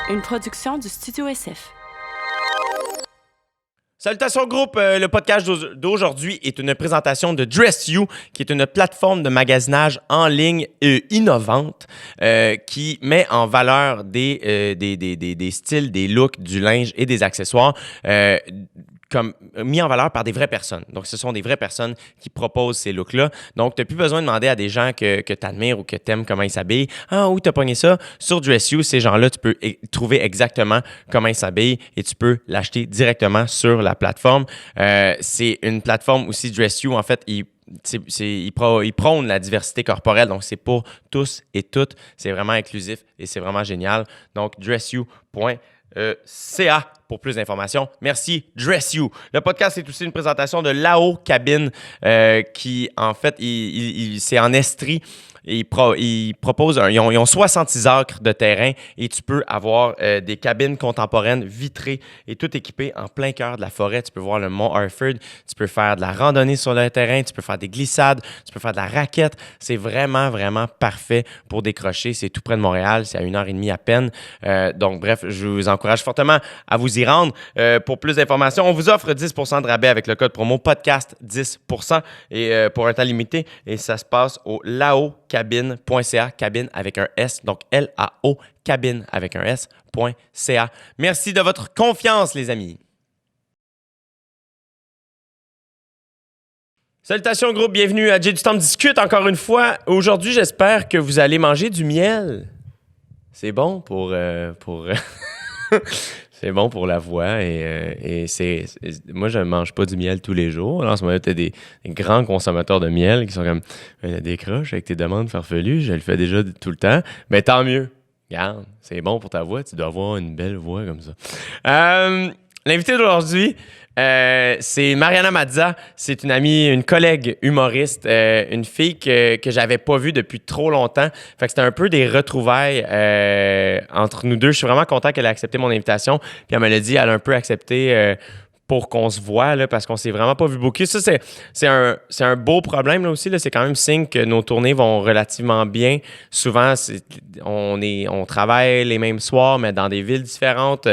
Une production du Studio SF. Salutations groupe, le podcast d'aujourd'hui est une présentation de Dress You, qui est une plateforme de magasinage en ligne innovante qui met en valeur des styles, des looks, du linge et des accessoires comme mis en valeur par des vraies personnes. Donc, ce sont des vraies personnes qui proposent ces looks-là. Donc, tu n'as plus besoin de demander à des gens que tu admires ou que tu aimes comment ils s'habillent. « Ah, où tu as pogné ça? » Sur Dress You, ces gens-là, tu peux trouver exactement comment ils s'habillent et tu peux l'acheter directement sur la plateforme. C'est une plateforme aussi, Dress You, en fait, il prône la diversité corporelle, donc c'est pour tous et toutes. C'est vraiment inclusif et c'est vraiment génial. Donc, dressyou.ca pour plus d'informations. Merci, Dress You. Le podcast est aussi une présentation de Lao Cabine qui, en fait, c'est en Estrie. Ils proposent, ils ont 66 acres de terrain et tu peux avoir des cabines contemporaines vitrées et tout équipé en plein cœur de la forêt. Tu peux voir le mont Harford, tu peux faire de la randonnée sur le terrain, tu peux faire des glissades, tu peux faire de la raquette. C'est vraiment, vraiment parfait pour décrocher. C'est tout près de Montréal, c'est à 1h30 à peine. Donc, bref, je vous encourage fortement à vous y rendre. Pour plus d'informations, on vous offre 10% de rabais avec le code promo podcast 10% et pour un temps limité. Et ça se passe au laocabine.ca, cabine avec un S, donc L-A-O, cabine avec un S.ca. Merci de votre confiance, les amis. Salutations groupe, bienvenue à J'ai du temps de discute encore une fois. Aujourd'hui, j'espère que vous allez manger du miel. C'est bon pour c'est bon pour la voix et moi je ne mange pas du miel tous les jours. Alors, en ce moment, tu as des grands consommateurs de miel qui sont comme décroche avec tes demandes farfelues, je le fais déjà tout le temps. Mais tant mieux. Regarde, c'est bon pour ta voix, tu dois avoir une belle voix comme ça. L'invité d'aujourd'hui, c'est Mariana Mazza. C'est une amie, une collègue humoriste, une fille que j'avais pas vue depuis trop longtemps. Fait que c'était un peu des retrouvailles entre nous deux. Je suis vraiment content qu'elle ait accepté mon invitation. Puis elle me l'a dit, elle a un peu accepté pour qu'on se voit, là, parce qu'on s'est vraiment pas vu beaucoup. Ça, c'est un beau problème là aussi. Là. C'est quand même signe que nos tournées vont relativement bien. Souvent, on travaille les mêmes soirs, mais dans des villes différentes.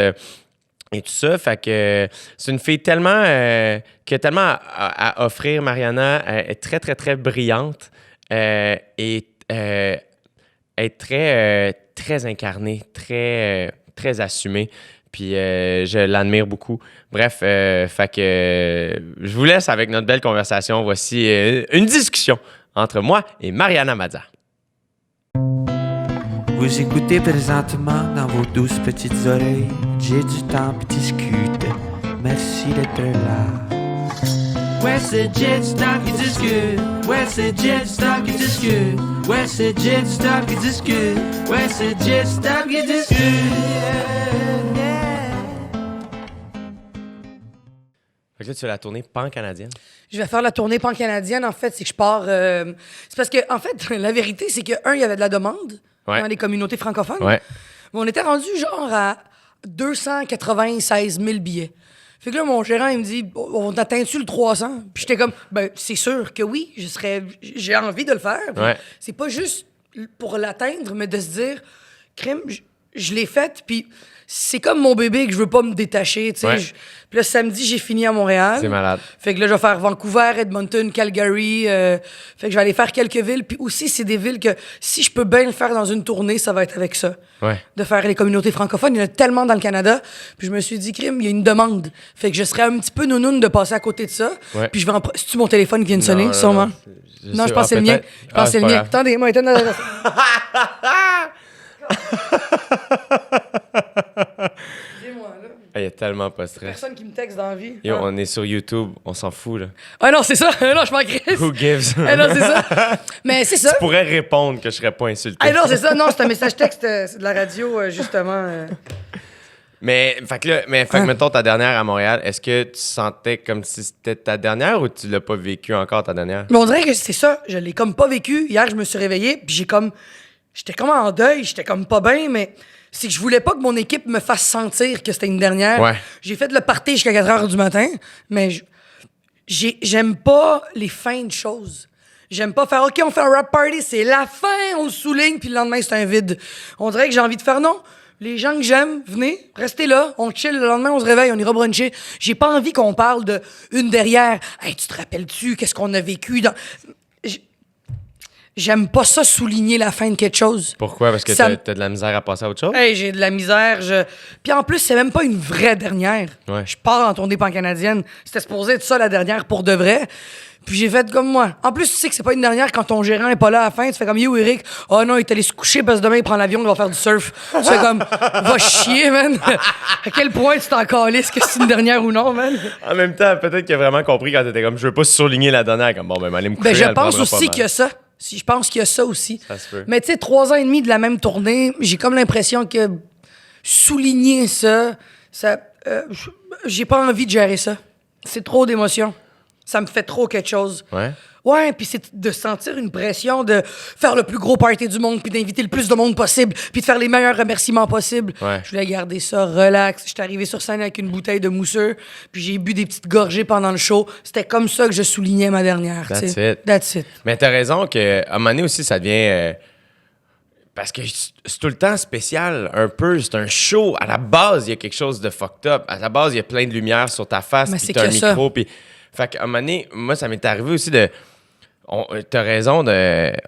Et tout ça, fait que c'est une fille qui a tellement à offrir. Mariana est très, très, très brillante et est très, très incarnée, très, très assumée. Puis je l'admire beaucoup. Bref, fait que je vous laisse avec notre belle conversation. Voici une discussion entre moi et Mariana Mazza. Vous écoutez présentement dans vos douces petites oreilles. J'ai du temps puis discute. Merci d'être là. Ouais, c'est J'ai du temps qui discute. Ouais, c'est J'ai du temps qui discute. Ouais, c'est J'ai du temps qui discute. Ouais, c'est J'ai du temps qui discute. Fait que là, tu fais la tournée pan-canadienne? Je vais faire la tournée pan-canadienne. En fait, c'est que je pars... c'est parce que, en fait, la vérité, c'est que, il y avait de la demande dans les communautés francophones. Ouais. Mais on était rendu genre à 296 000 billets. Fait que là, mon gérant, il me dit, on atteint-tu le 300? Puis j'étais comme, ben, c'est sûr que oui, j'ai envie de le faire. Puis c'est pas juste pour l'atteindre, mais de se dire, crime, je l'ai fait, puis c'est comme mon bébé que je veux pas me détacher, tu sais. Puis là, samedi, j'ai fini à Montréal. C'est malade. Fait que là, je vais faire Vancouver, Edmonton, Calgary. Fait que je vais aller faire quelques villes. Puis aussi, c'est des villes que si je peux bien le faire dans une tournée, ça va être avec ça. Ouais. De faire les communautés francophones. Il y en a tellement dans le Canada. Puis je me suis dit, crime, il y a une demande. Fait que je serais un petit peu nounoune de passer à côté de ça. Ouais. Puis je vais C'est-tu mon téléphone qui vient de sonner, sûrement? Non, je pense que c'est le mien. Je pense que c'est le mien. Attendez, moi, étonne. Il y a tellement pas de stress. Personne qui me texte dans la vie. Yo, on est sur YouTube, on s'en fout, là. Ah non, c'est ça. Non, je m'en crisse. Who gives? Ah non, c'est ça. Mais c'est ça. Tu pourrais répondre que je serais pas insulté. Ah non, c'est ça. Non, c'est un message texte. C'est de la radio, justement. Mais, mettons, ta dernière à Montréal, est-ce que tu sentais comme si c'était ta dernière ou tu l'as pas vécu encore, ta dernière? Mais on dirait que c'est ça. Je l'ai comme pas vécu. Hier, je me suis réveillée, puis j'étais comme en deuil, j'étais comme pas bien, mais c'est que je voulais pas que mon équipe me fasse sentir que c'était une dernière. Ouais. J'ai fait le party jusqu'à 4 h du matin, mais j'aime pas les fins de choses. J'aime pas faire « OK, on fait un rap party, c'est la fin, on le souligne, puis le lendemain, c'est un vide. » On dirait que j'ai envie de faire « Non, Les gens que j'aime, venez, restez là, on chill, le lendemain, on se réveille, on ira bruncher. J'ai pas envie qu'on parle de une derrière. Hey, tu te rappelles-tu, qu'est-ce qu'on a vécu dans... J'aime pas ça souligner la fin de quelque chose. Pourquoi? Parce que t'as de la misère à passer à autre chose? Hey, j'ai de la misère. Puis en plus, c'est même pas une vraie dernière. Ouais. Je pars en tournée pan-canadienne. C'était supposé être ça, la dernière, pour de vrai. Puis j'ai fait comme moi. En plus, tu sais que c'est pas une dernière quand ton gérant est pas là à la fin. Tu fais comme, yo, Eric, oh non, il est allé se coucher parce que demain, il prend l'avion, il va faire du surf. Tu fais comme, va chier, man. À quel point tu t'en calisses que c'est une dernière ou non, man? En même temps, peut-être qu'il a vraiment compris quand t'étais comme, je veux pas souligner la dernière, comme, bon, ben, allez me coucher. Ben, je elle pense prendra pas aussi mal. qu'il y a ça. Je pense qu'il y a ça aussi. Ça se peut. Mais tu sais, 3 ans et demi de la même tournée, j'ai comme l'impression que souligner ça, j'ai pas envie de gérer ça. C'est trop d'émotions. Ça me fait trop quelque chose. Ouais? Ouais, puis c'est de sentir une pression de faire le plus gros party du monde, puis d'inviter le plus de monde possible, puis de faire les meilleurs remerciements possibles. Ouais. Je voulais garder ça relax. J'étais arrivé sur scène avec une bouteille de mousseux, puis j'ai bu des petites gorgées pendant le show. C'était comme ça que je soulignais ma dernière. That's t'sais. it. That's it. Mais t'as raison qu'à un moment donné aussi, ça devient... parce que c'est tout le temps spécial, un peu. C'est un show. À la base, il y a quelque chose de fucked up. À la base, il y a plein de lumière sur ta face, Mais puis c'est t'as un que ça. micro. Puis... Fait qu'à un moment donné, moi, ça m'est arrivé aussi de... T'as raison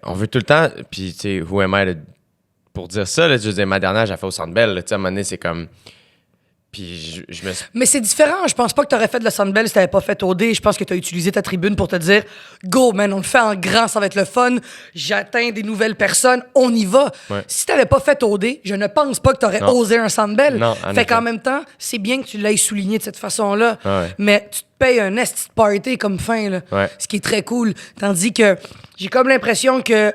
on veut tout le temps... Puis, tu sais, who am I pour dire ça? Là, je veux dire, ma dernière, j'ai fait au Centre Bell. Tu sais, à un moment donné, c'est comme... Puis je me suis... Mais c'est différent. Je pense pas que t'aurais fait de la Sandbell si t'avais pas fait OD. Je pense que t'as utilisé ta tribune pour te dire « Go, man, on le fait en grand, ça va être le fun. J'atteins des nouvelles personnes, on y va. Ouais. » Si t'avais pas fait OD, je ne pense pas que t'aurais Non. osé un Sandbell. Non, en Fait effet. qu'en même temps, c'est bien que tu l'aies souligné de cette façon-là. Ouais. Mais tu te payes un esti de party comme fin, là. Ouais. Ce qui est très cool. Tandis que j'ai comme l'impression que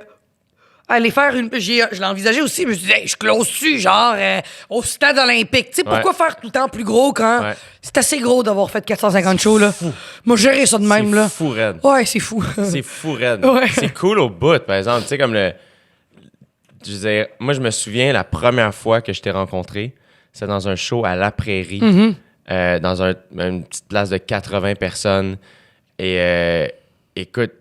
aller faire une... Je l'ai envisagé aussi, mais je me suis dit, hey, je close-tu, genre, au stade olympique. Tu sais, pourquoi Ouais. faire tout le temps plus gros quand Ouais. c'est assez gros d'avoir fait 450 shows, là? Moi, gérer ça de même, là. C'est fou, raide. Ouais, c'est fou. C'est fou, raide. Ouais. C'est cool au bout, par exemple. Tu sais, comme le... Je veux dire, moi, je me souviens, la première fois que je t'ai rencontré, c'était dans un show à La Prairie, dans une petite place de 80 personnes. Et écoute,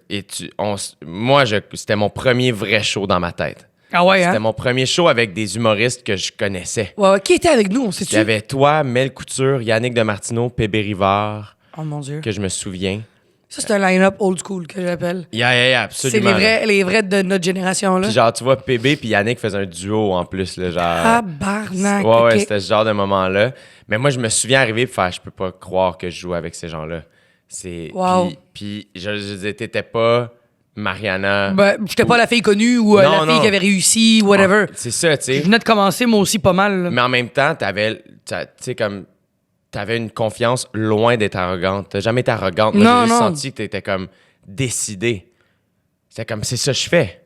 c'était mon premier vrai show dans ma tête. Ah ouais, C'était hein? mon premier show avec des humoristes que je connaissais. Ouais, ouais. Qui était avec nous, on sait-tu? Il y avait toi, Mel Couture, Yannick Demartino, Pébé Rivard, Oh mon Dieu. que je me souviens. Ça, c'est un line-up old school que j'appelle. Yeah, C'est absolument. les vrais de notre génération, là. Puis genre, tu vois, PB puis Yannick faisaient un duo en plus, là, genre... Tabarnak. ouais, ok. c'était ce genre de moment-là. Mais moi, je me souviens arriver et faire, je peux pas croire que je joue avec ces gens-là. C'est... Wow. Puis je disais, t'étais pas Mariana... Ben, j'étais pas la fille connue ou Non, la fille non. qui avait réussi, whatever. C'est ça, tu Je sais. venais de commencer, moi aussi, pas mal. là. Mais en même temps, tu sais, comme... T'avais une confiance loin d'être arrogante. T'as jamais été arrogante. Moi, Non, j'ai juste non. senti que t'étais comme décidé. C'était comme, c'est ça que je fais.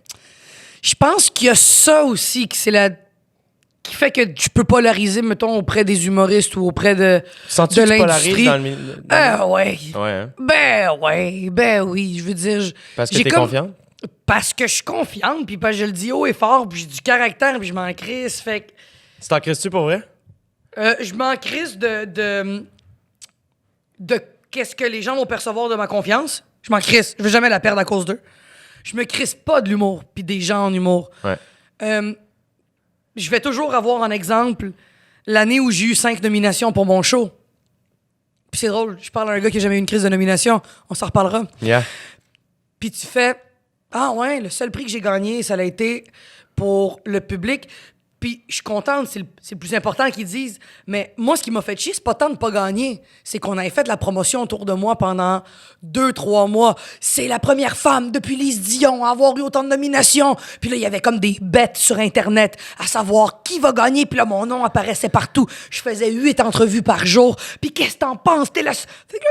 Je pense qu'il y a ça aussi qui fait que tu peux polariser, mettons, auprès des humoristes ou auprès de Sens-tu de que tu polarises l'industrie. dans le milieu? Ouais. Ouais, hein? Ben oui. Je veux dire... Parce que j'ai t'es comme- confiante? Parce que je suis confiante, puis parce que je le dis haut et fort, puis j'ai du caractère, puis je m'en crisse. Fait que Tu t'en crises-tu pour vrai? je m'en crisse de qu'est-ce que les gens vont percevoir de ma confiance. Je m'en crisse. Je veux jamais la perdre à cause d'eux. Je me crisse pas de l'humour, puis des gens en humour. Ouais. Je vais toujours avoir en exemple l'année où j'ai eu 5 nominations pour mon show. Puis c'est drôle, je parle à un gars qui a jamais eu une crise de nomination. On s'en reparlera. Yeah. Puis tu fais ah ouais, le seul prix que j'ai gagné, ça a été pour le public. Puis je suis contente, c'est le plus important qu'ils disent. Mais moi, ce qui m'a fait chier, c'est pas tant de pas gagner. C'est qu'on avait fait de la promotion autour de moi pendant 2-3 mois. C'est la première femme depuis Lise Dion à avoir eu autant de nominations. Puis là, il y avait comme des bêtes sur Internet à savoir qui va gagner. Puis là, mon nom apparaissait partout. Je faisais 8 entrevues par jour. Puis qu'est-ce que t'en penses? Fait que là,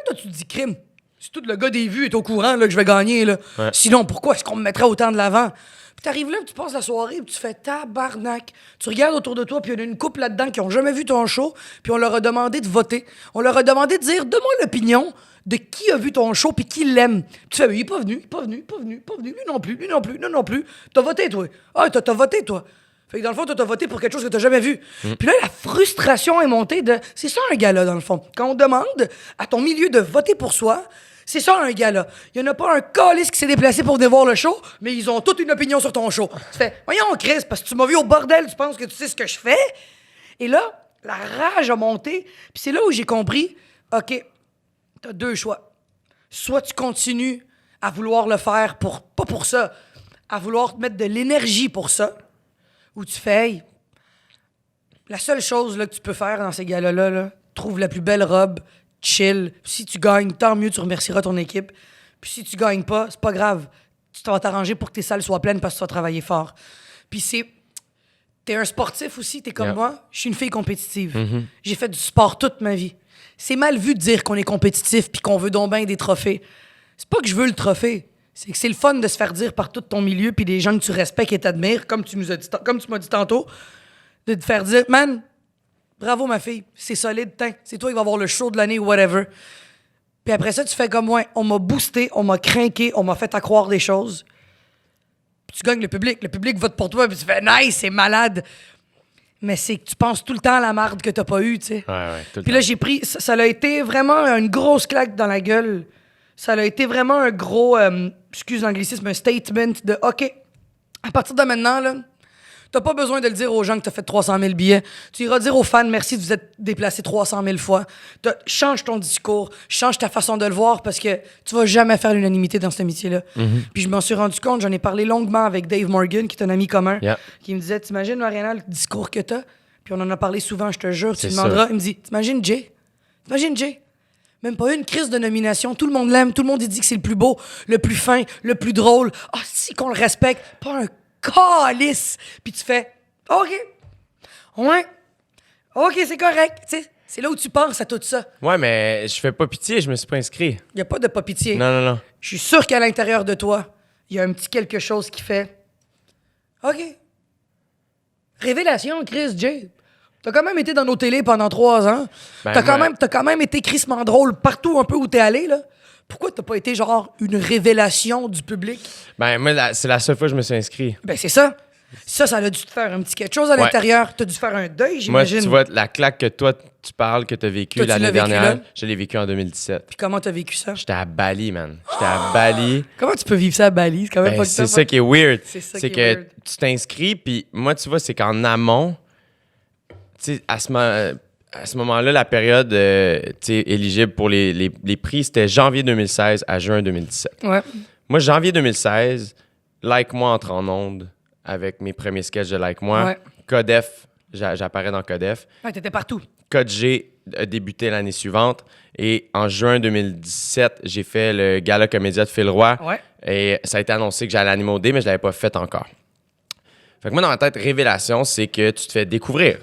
toi, tu te dis crime. Si tout le gars des vues est au courant là, que je vais gagner, là. Ouais. Sinon, pourquoi est-ce qu'on me mettrait autant de l'avant? Puis t'arrives là, puis tu passes la soirée, puis tu fais tabarnak. Tu regardes autour de toi, puis il y en a une couple là-dedans qui ont jamais vu ton show, puis on leur a demandé de voter. On leur a demandé de dire, donne-moi l'opinion de qui a vu ton show, puis qui l'aime. Puis tu fais, il est pas venu, lui non plus. T'as voté, toi. Ah, t'as voté, toi. Fait que dans le fond, t'as voté pour quelque chose que t'as jamais vu. Puis là, la frustration est montée de... C'est ça un gars-là, dans le fond. Quand on demande à ton milieu de voter pour soi, c'est ça un gars-là. Il n'y en a pas un calice qui s'est déplacé pour venir voir le show, mais ils ont toute une opinion sur ton show. Tu fais, voyons, Chris, parce que tu m'as vu au bordel, tu penses que tu sais ce que je fais? Et là, la rage a monté. Puis c'est là où j'ai compris, OK, t'as 2 choix. Soit tu continues à vouloir le faire pas pour ça, à vouloir te mettre de l'énergie pour ça, ou tu fais, hey, la seule chose là, que tu peux faire dans ces galas-là, là, trouve la plus belle robe, chill. Si tu gagnes, tant mieux, tu remercieras ton équipe. Puis si tu gagnes pas, c'est pas grave. Tu vas t'arranger pour que tes salles soient pleines parce que tu vas travailler fort. Puis t'es un sportif aussi, t'es comme moi. Je suis une fille compétitive. J'ai fait du sport toute ma vie. C'est mal vu de dire qu'on est compétitif puis qu'on veut donc bien des trophées. C'est pas que je veux le trophée. C'est que c'est le fun de se faire dire par tout ton milieu puis des gens que tu respectes et t'admires, comme tu m'as dit tantôt, de te faire dire, man, bravo ma fille, c'est solide, c'est toi qui vas avoir le show de l'année ou whatever. Puis après ça, tu fais comme moi, on m'a boosté, on m'a craqué, on m'a fait à croire des choses. Puis tu gagnes le public vote pour toi, puis tu fais nice, c'est malade. Mais c'est que tu penses tout le temps à la marde que t'as pas eue, tu sais. Puis là, j'ai pris, ça a été vraiment une grosse claque dans la gueule. Ça a été vraiment un gros, excuse l'anglicisme, un statement de OK, à partir de maintenant, là, t'as pas besoin de le dire aux gens que t'as fait 300 000 billets. Tu iras dire aux fans merci de vous être déplacés 300 000 fois. Change ton discours, change ta façon de le voir parce que tu vas jamais faire l'unanimité dans ce métier-là. Puis je m'en suis rendu compte, j'en ai parlé longuement avec Dave Morgan, qui est un ami commun, qui me disait, t'imagines, Mariana, le discours que t'as? Puis on en a parlé souvent, je te jure, tu demanderas. Il me dit, t'imagines Jay? Même pas une crise de nomination. Tout le monde l'aime. Tout le monde dit que c'est le plus beau, le plus fin, le plus drôle. Ah, si qu'on le respecte. Pas un calice. Puis tu fais, OK. Ouais. OK, c'est correct. T'sais, c'est là où tu penses à tout ça. Ouais, mais je fais pas pitié, je me suis pas inscrit. Il n'y a pas de pas pitié. Non. Je suis sûr qu'à l'intérieur de toi, il y a un petit quelque chose qui fait, OK. Révélation, Chris J. T'as quand même été dans nos télés pendant 3 ans. T'as quand même été crissement drôle partout un peu où t'es allé, là. Pourquoi t'as pas été, genre, une révélation du public? Ben, moi, c'est la seule fois que je me suis inscrit. Ben, c'est ça. Ça a dû te faire un petit quelque chose à l'intérieur. T'as dû faire un deuil, j'imagine. Moi, tu vois, la claque que toi, tu parles, que t'as vécu l'année dernière, je l'ai vécu en 2017. Puis comment t'as vécu ça? J'étais à Bali, man. J'étais à Bali. Comment tu peux vivre ça à Bali? C'est quand même pas c'est ça qui est weird. C'est que weird. tu t'inscris, puis moi, tu vois, c'est qu'en amont, tu sais, à ce moment-là, la période éligible pour les prix, c'était janvier 2016 à juin 2017. Ouais. Moi, janvier 2016, Like Moi entre en ondes avec mes premiers sketchs de Like Moi. Ouais. Codef, j'apparais dans Codef. Ouais, t'étais partout. Code G a débuté l'année suivante. Et en juin 2017, j'ai fait le Gala Comédia de Phil Roy. Ouais. Et ça a été annoncé que j'allais animer au D, mais je l'avais pas fait encore. Fait que moi, dans ma tête, révélation, c'est que tu te fais découvrir.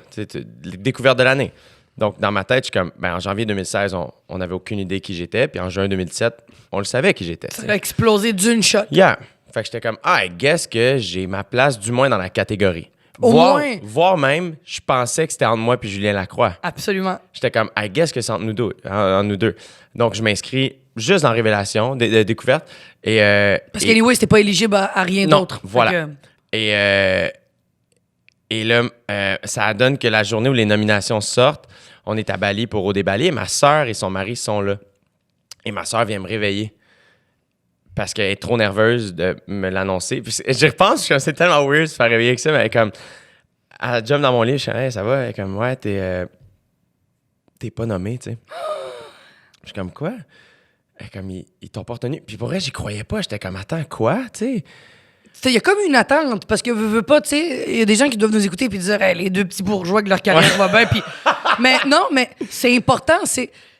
Découverte de l'année. Donc, dans ma tête, je suis comme, en janvier 2016, on n'avait aucune idée qui j'étais. Puis en juin 2017, on le savait qui j'étais. Ça a explosé d'une shot. Yeah. Fait que j'étais comme, I guess que j'ai ma place, du moins dans la catégorie. Voire même, je pensais que c'était entre moi puis Julien Lacroix. Absolument. J'étais comme, I guess que c'est entre nous deux. Donc, je m'inscris juste dans Révélation, de découverte. Parce qu'anyway, c'était pas éligible à rien d'autre. Voilà. Et là, ça donne que la journée où les nominations sortent, on est à Bali pour Au Débali. Ma sœur et son mari sont là. Et ma sœur vient me réveiller parce qu'elle est trop nerveuse de me l'annoncer. Puis j'y repense, c'est tellement weird de se faire réveiller avec ça, mais elle est comme, elle jump dans mon lit, je suis hey, ça va? Elle est comme, ouais, t'es pas nommé, tu sais. Je suis comme, quoi? Elle est comme, ils t'ont pas retenu. Puis pour vrai, j'y croyais pas. J'étais comme, attends, quoi, tu sais? Il y a comme une attente, parce que veux pas, tu sais, il y a des gens qui doivent nous écouter et dire hey, les deux petits bourgeois que leur carrière va bien. Puis... mais non, mais c'est important,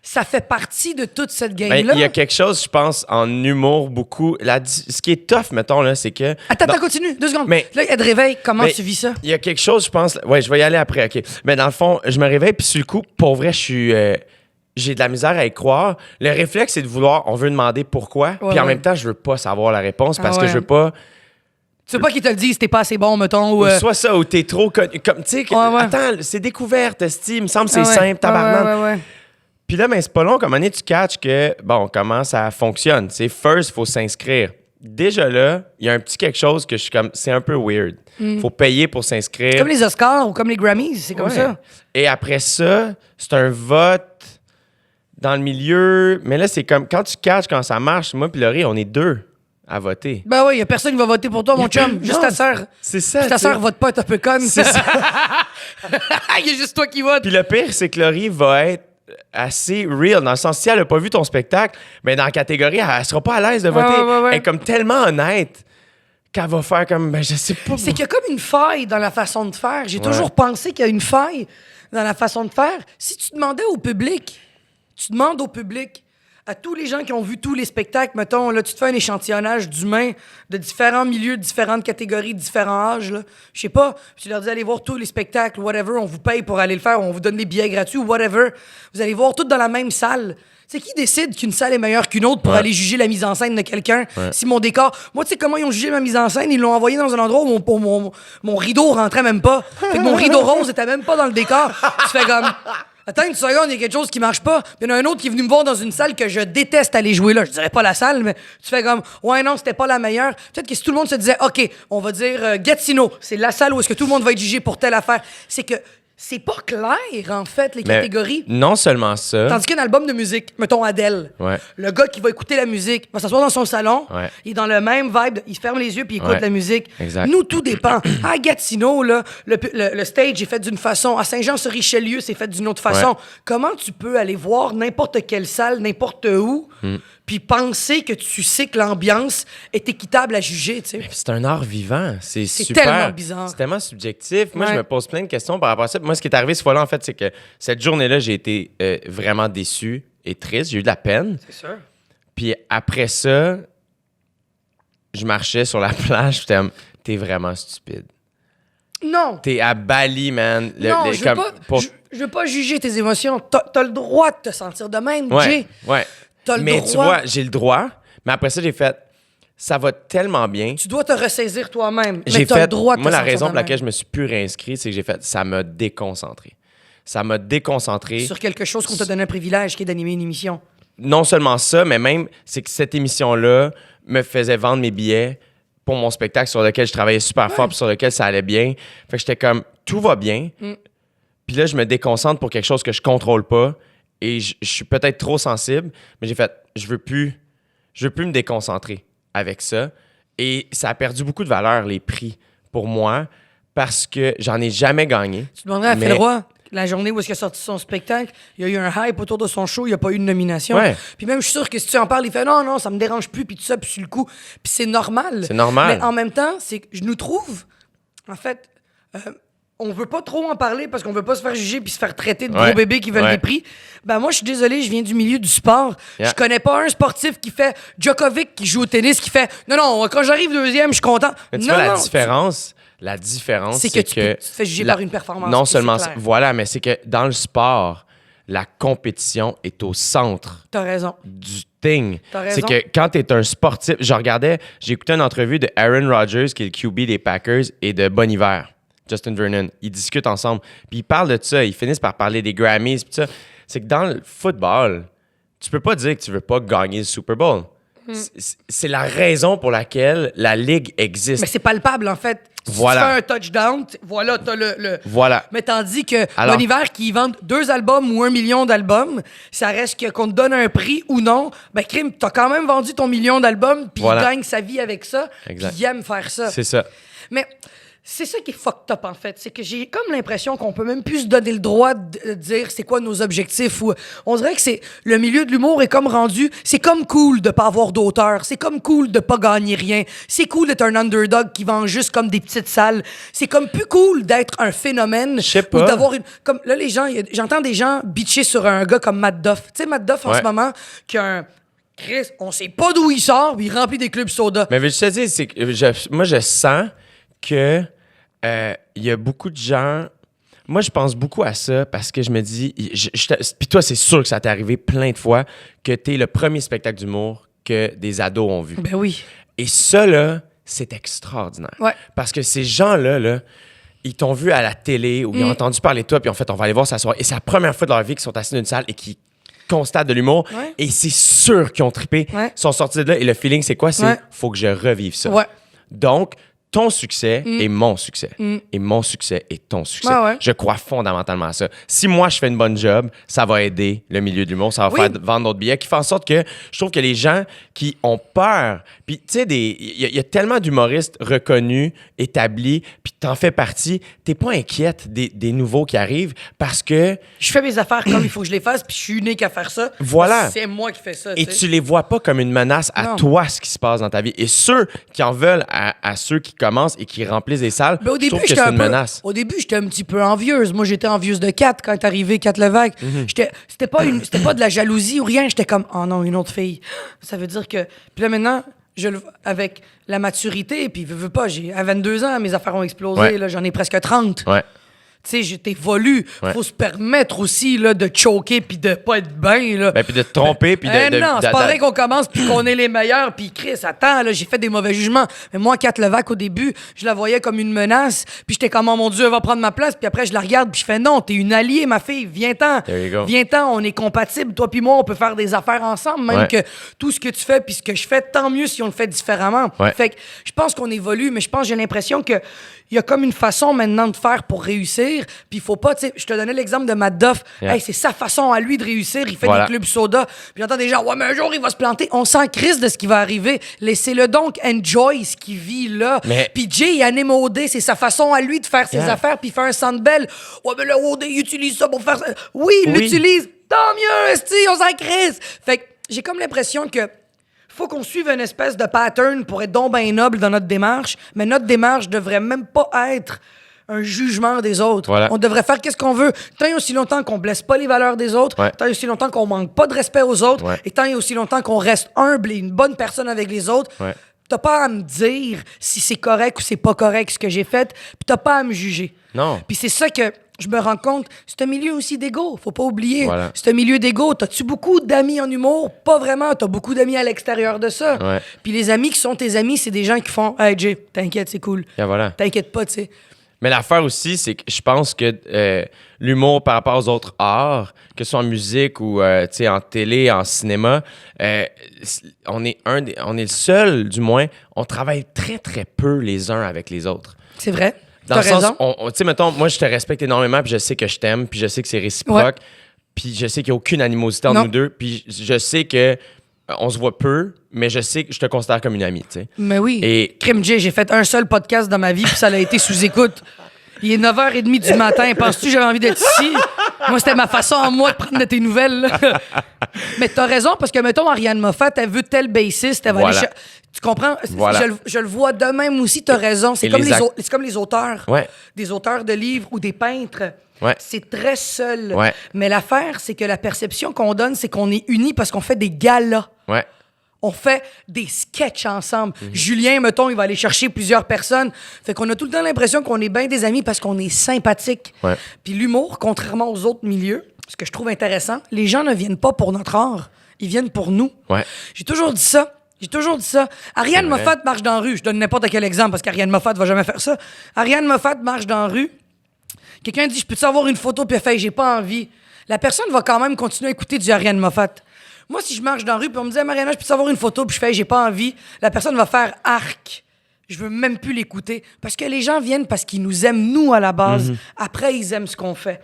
ça fait partie de toute cette game-là. Il y a quelque chose, je pense, en humour, beaucoup. Ce qui est tough, mettons, là, c'est que... Attends, continue, 2 secondes. Mais, là, il y a de réveil, comment tu vis ça? Il y a quelque chose, je pense... Ouais, je vais y aller après, OK. Mais dans le fond, je me réveille, puis sur le coup, pour vrai, je suis... j'ai de la misère à y croire. Le réflexe, c'est de vouloir... On veut demander pourquoi, puis en même temps, je veux pas savoir la réponse parce que je veux pas... Tu veux pas qu'ils te le disent, t'es pas assez bon, mettons, ou... Soit ça, ou t'es trop connu. Comme, tu sais, attends, c'est découverte, il me semble que c'est simple, tabarnak. Ouais. Puis là, c'est pas long, comme année, tu catches que, bon, comment ça fonctionne. Tu sais, first, il faut s'inscrire. Déjà là, il y a un petit quelque chose que je suis comme, c'est un peu weird. Faut payer pour s'inscrire. Comme les Oscars ou comme les Grammys, c'est comme ça. Et après ça, c'est un vote dans le milieu. Mais là, c'est comme, quand tu catches, quand ça marche, moi puis Laurie, on est 2 à voter. Ben oui, il y a personne qui va voter pour toi, mon chum. Juste ta sœur. C'est ça. Ta sœur vote pas, t'es un peu conne. C'est ça. Il y a juste toi qui vote. Puis le pire, c'est que Laurie va être assez real, dans le sens, si elle a pas vu ton spectacle, mais dans la catégorie, elle sera pas à l'aise de voter. Ouais. Elle est comme tellement honnête qu'elle va faire comme, ben je sais pas. C'est qu'il y a comme une faille dans la façon de faire. J'ai toujours pensé qu'il y a une faille dans la façon de faire. Si tu demandais au public, à tous les gens qui ont vu tous les spectacles, mettons, là, tu te fais un échantillonnage d'humains de différents milieux, de différentes catégories, de différents âges, là. Je sais pas. Tu leur dis, allez voir tous les spectacles, whatever, on vous paye pour aller le faire, on vous donne des billets gratuits, whatever. Vous allez voir tous dans la même salle. C'est qui décide qu'une salle est meilleure qu'une autre pour aller juger la mise en scène de quelqu'un? Si mon décor... Moi, tu sais comment ils ont jugé ma mise en scène? Ils l'ont envoyé dans un endroit où mon rideau rentrait même pas. Fait que mon rideau rose était même pas dans le décor. Tu fais comme... Attends une seconde, il y a quelque chose qui marche pas. Puis il y en a un autre qui est venu me voir dans une salle que je déteste aller jouer là. Je dirais pas la salle, mais tu fais comme, ouais, non, c'était pas la meilleure. Peut-être que si tout le monde se disait, OK, on va dire Gatineau, c'est la salle où est-ce que tout le monde va être jugé pour telle affaire. C'est que c'est pas clair, en fait, les catégories. Non seulement ça. Tandis qu'un album de musique, mettons Adele, le gars qui va écouter la musique va s'asseoir dans son salon, il est dans le même vibe, il ferme les yeux puis il écoute la musique. Exact. Nous, tout dépend. À Gatineau, là, le stage est fait d'une façon. À Saint-Jean-sur-Richelieu, c'est fait d'une autre façon. Comment tu peux aller voir n'importe quelle salle, n'importe où, puis penser que tu sais que l'ambiance est équitable à juger, tu sais? C'est un art vivant. C'est super. Tellement bizarre. C'est tellement subjectif. Moi, je me pose plein de questions par rapport à ça. Moi, ce qui est arrivé ce fois-là, en fait, c'est que cette journée-là, j'ai été vraiment déçu et triste. J'ai eu de la peine. C'est sûr. Puis après ça, je marchais sur la plage. J'étais comme, t'es vraiment stupide. Non. T'es à Bali, man. Non, je veux pas juger tes émotions. T'as le droit de te sentir de même, Jay. Ouais. T'as le mais droit. tu vois, j'ai le droit. Mais après ça, j'ai fait, ça va tellement bien. Tu dois te ressaisir toi-même. J'ai mais t'as fait, le droit de moi, te la sentir raison de pour laquelle même. je me suis plus réinscrit, c'est que j'ai fait, ça m'a déconcentré. Ça m'a déconcentré. Sur quelque chose qu'on t'a donné un privilège, qui est d'animer une émission. Non seulement ça, mais même, c'est que cette émission-là me faisait vendre mes billets pour mon spectacle sur lequel je travaillais super fort puis sur lequel ça allait bien. Fait que j'étais comme, tout va bien. Puis là, je me déconcentre pour quelque chose que je contrôle pas et je suis peut-être trop sensible, mais j'ai fait, je veux plus me déconcentrer avec ça. Et ça a perdu beaucoup de valeur, les prix, pour moi, parce que j'en ai jamais gagné. Tu demanderais à Phil Roy, la journée où est-ce qu'il a sorti son spectacle, il y a eu un hype autour de son show, il n'y a pas eu de nomination. Ouais. Puis même, je suis sûr que si tu en parles, il fait non, ça me dérange plus, puis tout ça, puis sur le coup. Puis c'est normal. C'est normal. Mais en même temps, c'est que je nous trouve, en fait, on veut pas trop en parler parce qu'on veut pas se faire juger puis se faire traiter de gros bébés qui veulent des prix. Ben moi, je suis désolé, je viens du milieu du sport. Je connais pas un sportif qui fait Djokovic qui joue au tennis qui fait non, quand j'arrive deuxième, je suis content. Mais tu vois, la différence, c'est que tu te fais juger par une performance. Non seulement c'est ça, clair. voilà, mais c'est que dans le sport, la compétition est au centre T'as raison. du thing. T'as raison. C'est que quand t'es un sportif, j'ai écouté une entrevue de Aaron Rodgers, qui est le QB des Packers, et de Bon Hiver, Justin Vernon. Ils discutent ensemble. Puis ils parlent de ça. Ils finissent par parler des Grammys. Puis ça. C'est que dans le football, tu peux pas dire que tu veux pas gagner le Super Bowl. C'est la raison pour laquelle la Ligue existe. Mais c'est palpable, en fait. Si Voilà. tu fais un touchdown, voilà, t'as le... Voilà. Mais tandis que Alors- Bon Hiver, qui vendent 2 albums ou 1 million d'albums, ça reste qu'on te donne un prix ou non. Ben, crime, t'as quand même vendu ton million d'albums, puis Voilà. il gagne sa vie avec ça, puis Exact. il aime faire ça. C'est ça. Mais c'est ça qui est fucked up, en fait. C'est que j'ai comme l'impression qu'on peut même plus se donner le droit de dire c'est quoi nos objectifs. Ou on dirait que c'est le milieu de l'humour est comme rendu... C'est comme cool de pas avoir d'auteur. C'est comme cool de pas gagner rien. C'est cool d'être un underdog qui vend juste comme des petites salles. C'est comme plus cool d'être un phénomène. Je sais Ou pas. d'avoir une... Comme là, les gens... j'entends des gens bitcher sur un gars comme Matt Duff. Tu sais, Matt Duff, en Ouais. ce moment, qui a un... Chris, on sait pas d'où il sort, puis il remplit des clubs soda. Mais je te dis, c'est que moi, je sens que il y a beaucoup de gens... Moi, je pense beaucoup à ça parce que je me dis... Puis toi, c'est sûr que ça t'est arrivé plein de fois que t'es le premier spectacle d'humour que des ados ont vu. Ben oui. Et ça, là, c'est extraordinaire. Ouais. Parce que ces gens-là, là, ils t'ont vu à la télé ou ils ont entendu parler de toi, puis en fait, on va aller voir sa soirée. Et c'est la première fois de leur vie qu'ils sont assis dans une salle et qu'ils constatent de l'humour. Ouais. Et c'est sûr qu'ils ont trippé. Ouais. Ils sont sortis de là et le feeling, c'est quoi? C'est Ouais. faut que je revive ça. Ouais. Donc, ton succès est mon succès. Et mon succès est ton succès. Ouais. Je crois fondamentalement à ça. Si moi, je fais une bonne job, ça va aider le milieu de l'humour. Ça va faire vendre d'autres billets. Qui fait en sorte que je trouve que les gens qui ont peur... Puis, tu sais, il y a tellement d'humoristes reconnus, établis, puis t'en fais partie. T'es pas inquiète des nouveaux qui arrivent parce que... Je fais mes affaires comme il faut que je les fasse, puis je suis unique à faire ça. Voilà. C'est moi qui fais ça. Et tu sais. tu les vois pas comme une menace à toi, ce qui se passe dans ta vie. Et ceux qui en veulent à ceux qui commencent et qui remplissent des salles, Mais au je début, trouve que c'est une menace. Au début, j'étais un petit peu envieuse. Moi, j'étais envieuse de Kat quand est arrivé Kat Levac. C'était pas de la jalousie ou rien. J'étais comme, oh non, une autre fille. Ça veut dire que... Puis là, maintenant, avec la maturité, puis veux pas, à 22 ans, mes affaires ont explosé. Ouais. Là, j'en ai presque 30. Ouais. Tu sais, t'évolues. Faut se permettre aussi là, de choquer puis de pas être bien. Là. Ben, puis de te tromper, puis non, c'est pas vrai qu'on commence puis qu'on est les meilleurs. Puis Chris, attends, là, j'ai fait des mauvais jugements. Mais moi, Kat Levac, au début, je la voyais comme une menace. Puis j'étais comme, oh mon Dieu, elle va prendre ma place. Puis après, je la regarde puis je fais, non, t'es une alliée, ma fille. Viens-t'en. There you go. Viens-t'en, on est compatibles. Toi puis moi, on peut faire des affaires ensemble. Même que tout ce que tu fais puis ce que je fais, tant mieux si on le fait différemment. Ouais. Fait que je pense qu'on évolue, mais je pense, j'ai l'impression que il y a comme une façon maintenant de faire pour réussir. Puis il faut pas, tu sais, je te donnais l'exemple de Matt Duff. Yeah. Hey, c'est sa façon à lui de réussir. Il fait Voilà. des clubs soda. Puis j'entends des gens, ouais, mais un jour, il va se planter. On s'en crisse de ce qui va arriver. Laissez-le donc enjoy ce qu'il vit là. Mais- Puis Jay, il anime OD. C'est sa façon à lui de faire ses Yeah. affaires. Puis il fait un Sandbell. Ouais, mais le OD, il utilise ça pour faire ça. Oui, il Oui. l'utilise. Tant mieux, esti, on s'en crisse. Fait que j'ai comme l'impression que faut qu'on suive une espèce de pattern pour être donc ben noble dans notre démarche, mais notre démarche devrait même pas être un jugement des autres. Voilà. On devrait faire qu'est-ce qu'on veut, tant et aussi longtemps qu'on blesse pas les valeurs des autres, Ouais. tant et aussi longtemps qu'on manque pas de respect aux autres, Ouais. et tant et aussi longtemps qu'on reste humble et une bonne personne avec les autres. Ouais. T'as pas à me dire si c'est correct ou c'est pas correct ce que j'ai fait, puis t'as pas à me juger. Non. Puis c'est ça que je me rends compte, c'est un milieu aussi d'ego, faut pas oublier. Voilà. C'est un milieu d'ego. T'as-tu beaucoup d'amis en humour? Pas vraiment. T'as beaucoup d'amis à l'extérieur de ça. Ouais. Puis les amis qui sont tes amis, c'est des gens qui font « Hey Jay, t'inquiète, c'est cool. Et voilà. T'inquiète pas, tu sais. » Mais l'affaire aussi, c'est que je pense que l'humour par rapport aux autres arts, que ce soit en musique ou tu sais, en télé, en cinéma, on est le seul, du moins, on travaille très, très peu les uns avec les autres. C'est vrai. Dans T'as le sens, raison. tu sais, mettons, moi, je te respecte énormément, puis je sais que je t'aime, puis je sais que c'est réciproque, Ouais. puis je sais qu'il n'y a aucune animosité entre Non. nous deux, puis je sais que on se voit peu, mais je sais que je te considère comme une amie, tu sais. Mais oui. Et- Crime Jay, j'ai fait un seul podcast dans ma vie, puis ça a été sous écoute. Il est 9h30 du matin. Penses-tu que j'avais envie d'être ici? Moi, c'était ma façon à moi de prendre de tes nouvelles. là. Mais t'as raison, parce que, mettons, Ariane Moffat, elle veut tel bassiste, elle va Voilà. aller tu comprends? Voilà. Je le vois de même aussi, t'as raison. C'est Et comme les c'est comme les auteurs. Ouais. Des auteurs de livres ou des peintres. Ouais. C'est très seul. Ouais. Mais l'affaire, c'est que la perception qu'on donne, c'est qu'on est unis parce qu'on fait des galas. Ouais. On fait des sketchs ensemble. Julien, mettons, il va aller chercher plusieurs personnes. Fait qu'on a tout le temps l'impression qu'on est bien des amis parce qu'on est sympathique. Ouais. Puis l'humour, contrairement aux autres milieux, ce que je trouve intéressant, les gens ne viennent pas pour notre art. Ils viennent pour nous. Ouais. J'ai toujours dit ça. Ariane C'est vrai. Moffat marche dans la rue. Je donne n'importe quel exemple parce qu'Ariane Moffat va jamais faire ça. Ariane Moffat marche dans la rue. Quelqu'un dit, je peux-tu avoir une photo? Puis elle fait, j'ai pas envie. La personne va quand même continuer à écouter du Ariane Moffat. Moi, si je marche dans la rue puis on me dit, Mariana, je peux-tu avoir une photo? Puis je fais, j'ai pas envie. La personne va faire arc. Je veux même plus l'écouter. Parce que les gens viennent parce qu'ils nous aiment, nous, à la base. Après, ils aiment ce qu'on fait.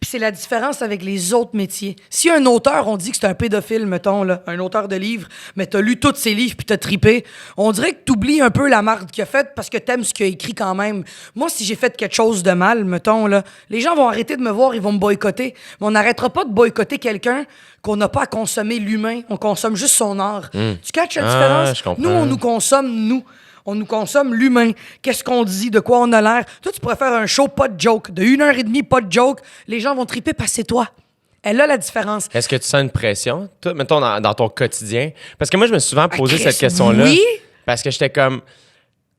Puis c'est la différence avec les autres métiers. Si un auteur, on dit que c'est un pédophile, mettons, là, un auteur de livres, mais t'as lu tous ses livres puis t'as trippé, on dirait que t'oublies un peu la marde qu'il a faite parce que t'aimes ce qu'il a écrit quand même. Moi, si j'ai fait quelque chose de mal, mettons, là, les gens vont arrêter de me voir, ils vont me boycotter. Mais on n'arrêtera pas de boycotter quelqu'un qu'on n'a pas à consommer l'humain. On consomme juste son art. Tu catches la différence? Je comprends. Nous, on nous consomme, nous. On nous consomme l'humain. Qu'est-ce qu'on dit? De quoi on a l'air? Toi, tu pourrais faire un show, pas de joke. De 1h30, pas de joke. Les gens vont triper parce que c'est toi. Elle a la différence. Est-ce que tu sens une pression, toi, mettons, dans ton quotidien? Parce que moi, je me suis souvent posé Chris, cette question-là. oui. Parce que j'étais comme...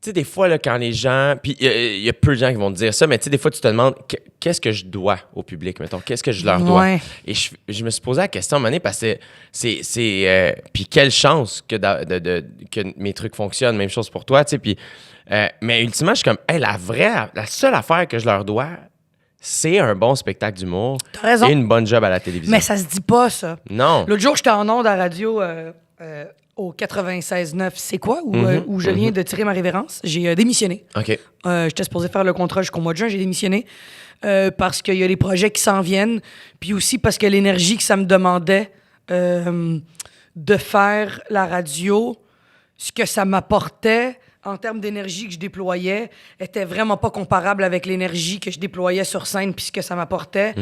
Tu sais, des fois, là, quand les gens... Puis il y a peu de gens qui vont te dire ça, mais tu sais, des fois, tu te demandes qu'est-ce que je dois au public, mettons? Qu'est-ce que je leur dois? Ouais. Et je me suis posé la question à un moment donné parce que puis quelle chance que que mes trucs fonctionnent. Même chose pour toi, tu sais. Puis... mais ultimement, je suis comme... Hey, la seule affaire que je leur dois, c'est un bon spectacle d'humour. T'as raison. Et une bonne job à la télévision. Mais ça se dit pas, ça. Non. L'autre jour, j'étais en ondes à radio au 96.9 C'est quoi, où je viens de tirer ma révérence. J'ai démissionné. OK. J'étais supposé faire le contrat jusqu'au mois de juin. J'ai démissionné parce qu'il y a des projets qui s'en viennent. Puis aussi parce que l'énergie que ça me demandait de faire la radio, ce que ça m'apportait en termes d'énergie que je déployais, était vraiment pas comparable avec l'énergie que je déployais sur scène puis ce que ça m'apportait.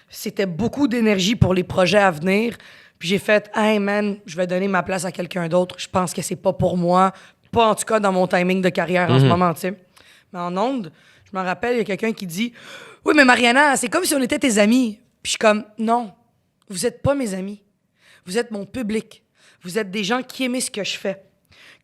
C'était beaucoup d'énergie pour les projets à venir. Puis j'ai fait « Hey man, je vais donner ma place à quelqu'un d'autre. Je pense que c'est pas pour moi. Pas en tout cas dans mon timing de carrière en ce moment, tu sais. » Mais en ondes, je me rappelle, il y a quelqu'un qui dit « Oui, mais Mariana, c'est comme si on était tes amis. » Puis je suis comme « Non, vous êtes pas mes amis. Vous êtes mon public. Vous êtes des gens qui aiment ce que je fais.